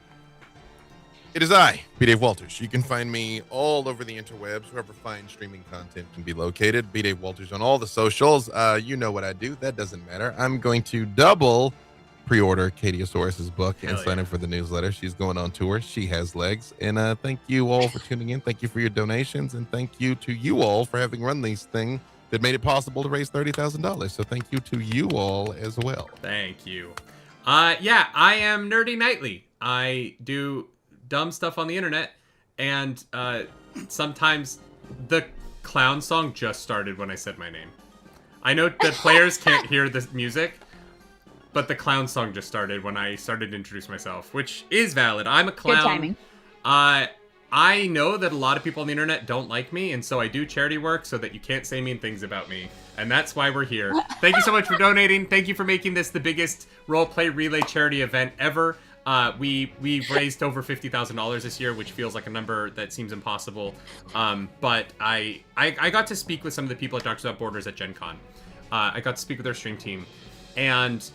It is I, B. Dave Walters. You can find me all over the interwebs, wherever fine streaming content can be located. B. Dave Walters on all the socials. You know what I do. That doesn't matter. I'm going to double pre-order Katiesaurus's book and sign up for the newsletter. She's going on tour. She has legs. And thank you all for tuning in. Thank you for your donations. And thank you to you all for having run these things that made it possible to raise $30,000. So thank you to you all as well. Thank you. Yeah, I am Nerdy Nightly. I do dumb stuff on the internet, and sometimes the clown song just started when I said my name. I know that players can't hear the music, but the clown song just started when I started to introduce myself, which is valid. I'm a clown. Good timing. I know that a lot of people on the internet don't like me, and so I do charity work so that you can't say mean things about me. And that's why we're here. Thank you so much for donating. Thank you for making this the biggest roleplay relay charity event ever. We've raised over $50,000 this year, which feels like a number that seems impossible. But I got to speak with some of the people at Doctors Without Borders at Gen Con. I got to speak with their stream team, and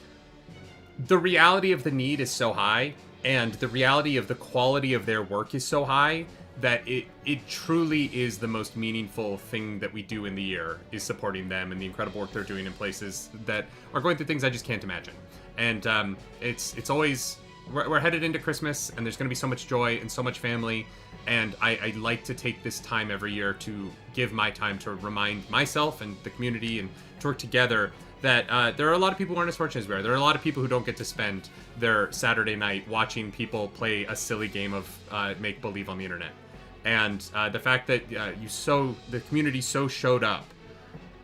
the reality of the need is so high, and the reality of the quality of their work is so high that it truly is the most meaningful thing that we do in the year, is supporting them and the incredible work they're doing in places that are going through things I just can't imagine. And it's always, we're headed into Christmas, and there's going to be so much joy and so much family, and I like to take this time every year to give my time to remind myself and the community and to work together that there are a lot of people who aren't as fortunate as we are. There are a lot of people who don't get to spend their Saturday night watching people play a silly game of make-believe on the internet. And the fact that the community so showed up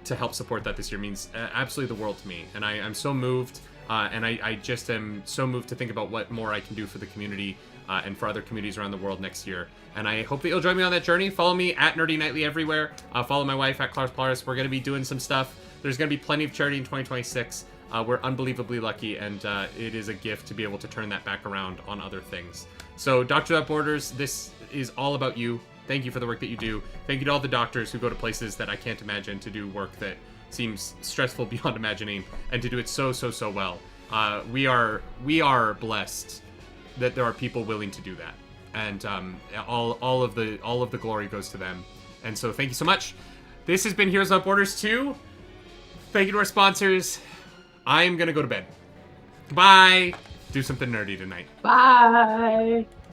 to help support that this year means absolutely the world to me. And I'm so moved, and I just am so moved to think about what more I can do for the community and for other communities around the world next year. And I hope that you'll join me on that journey. Follow me at nerdynightly everywhere. Follow my wife at Claris Polaris. We're going to be doing some stuff. There's going to be plenty of charity in 2026. We're unbelievably lucky, and it is a gift to be able to turn that back around on other things. So, Doctors Without Borders, this is all about you. Thank you for the work that you do. Thank you to all the doctors who go to places that I can't imagine to do work that seems stressful beyond imagining, and to do it so well. We are blessed that there are people willing to do that, and all of the glory goes to them. And so, thank you so much. This has been Heroes Without Borders 2. Thank you to our sponsors. I'm gonna go to bed. Bye. Do something nerdy tonight. Bye.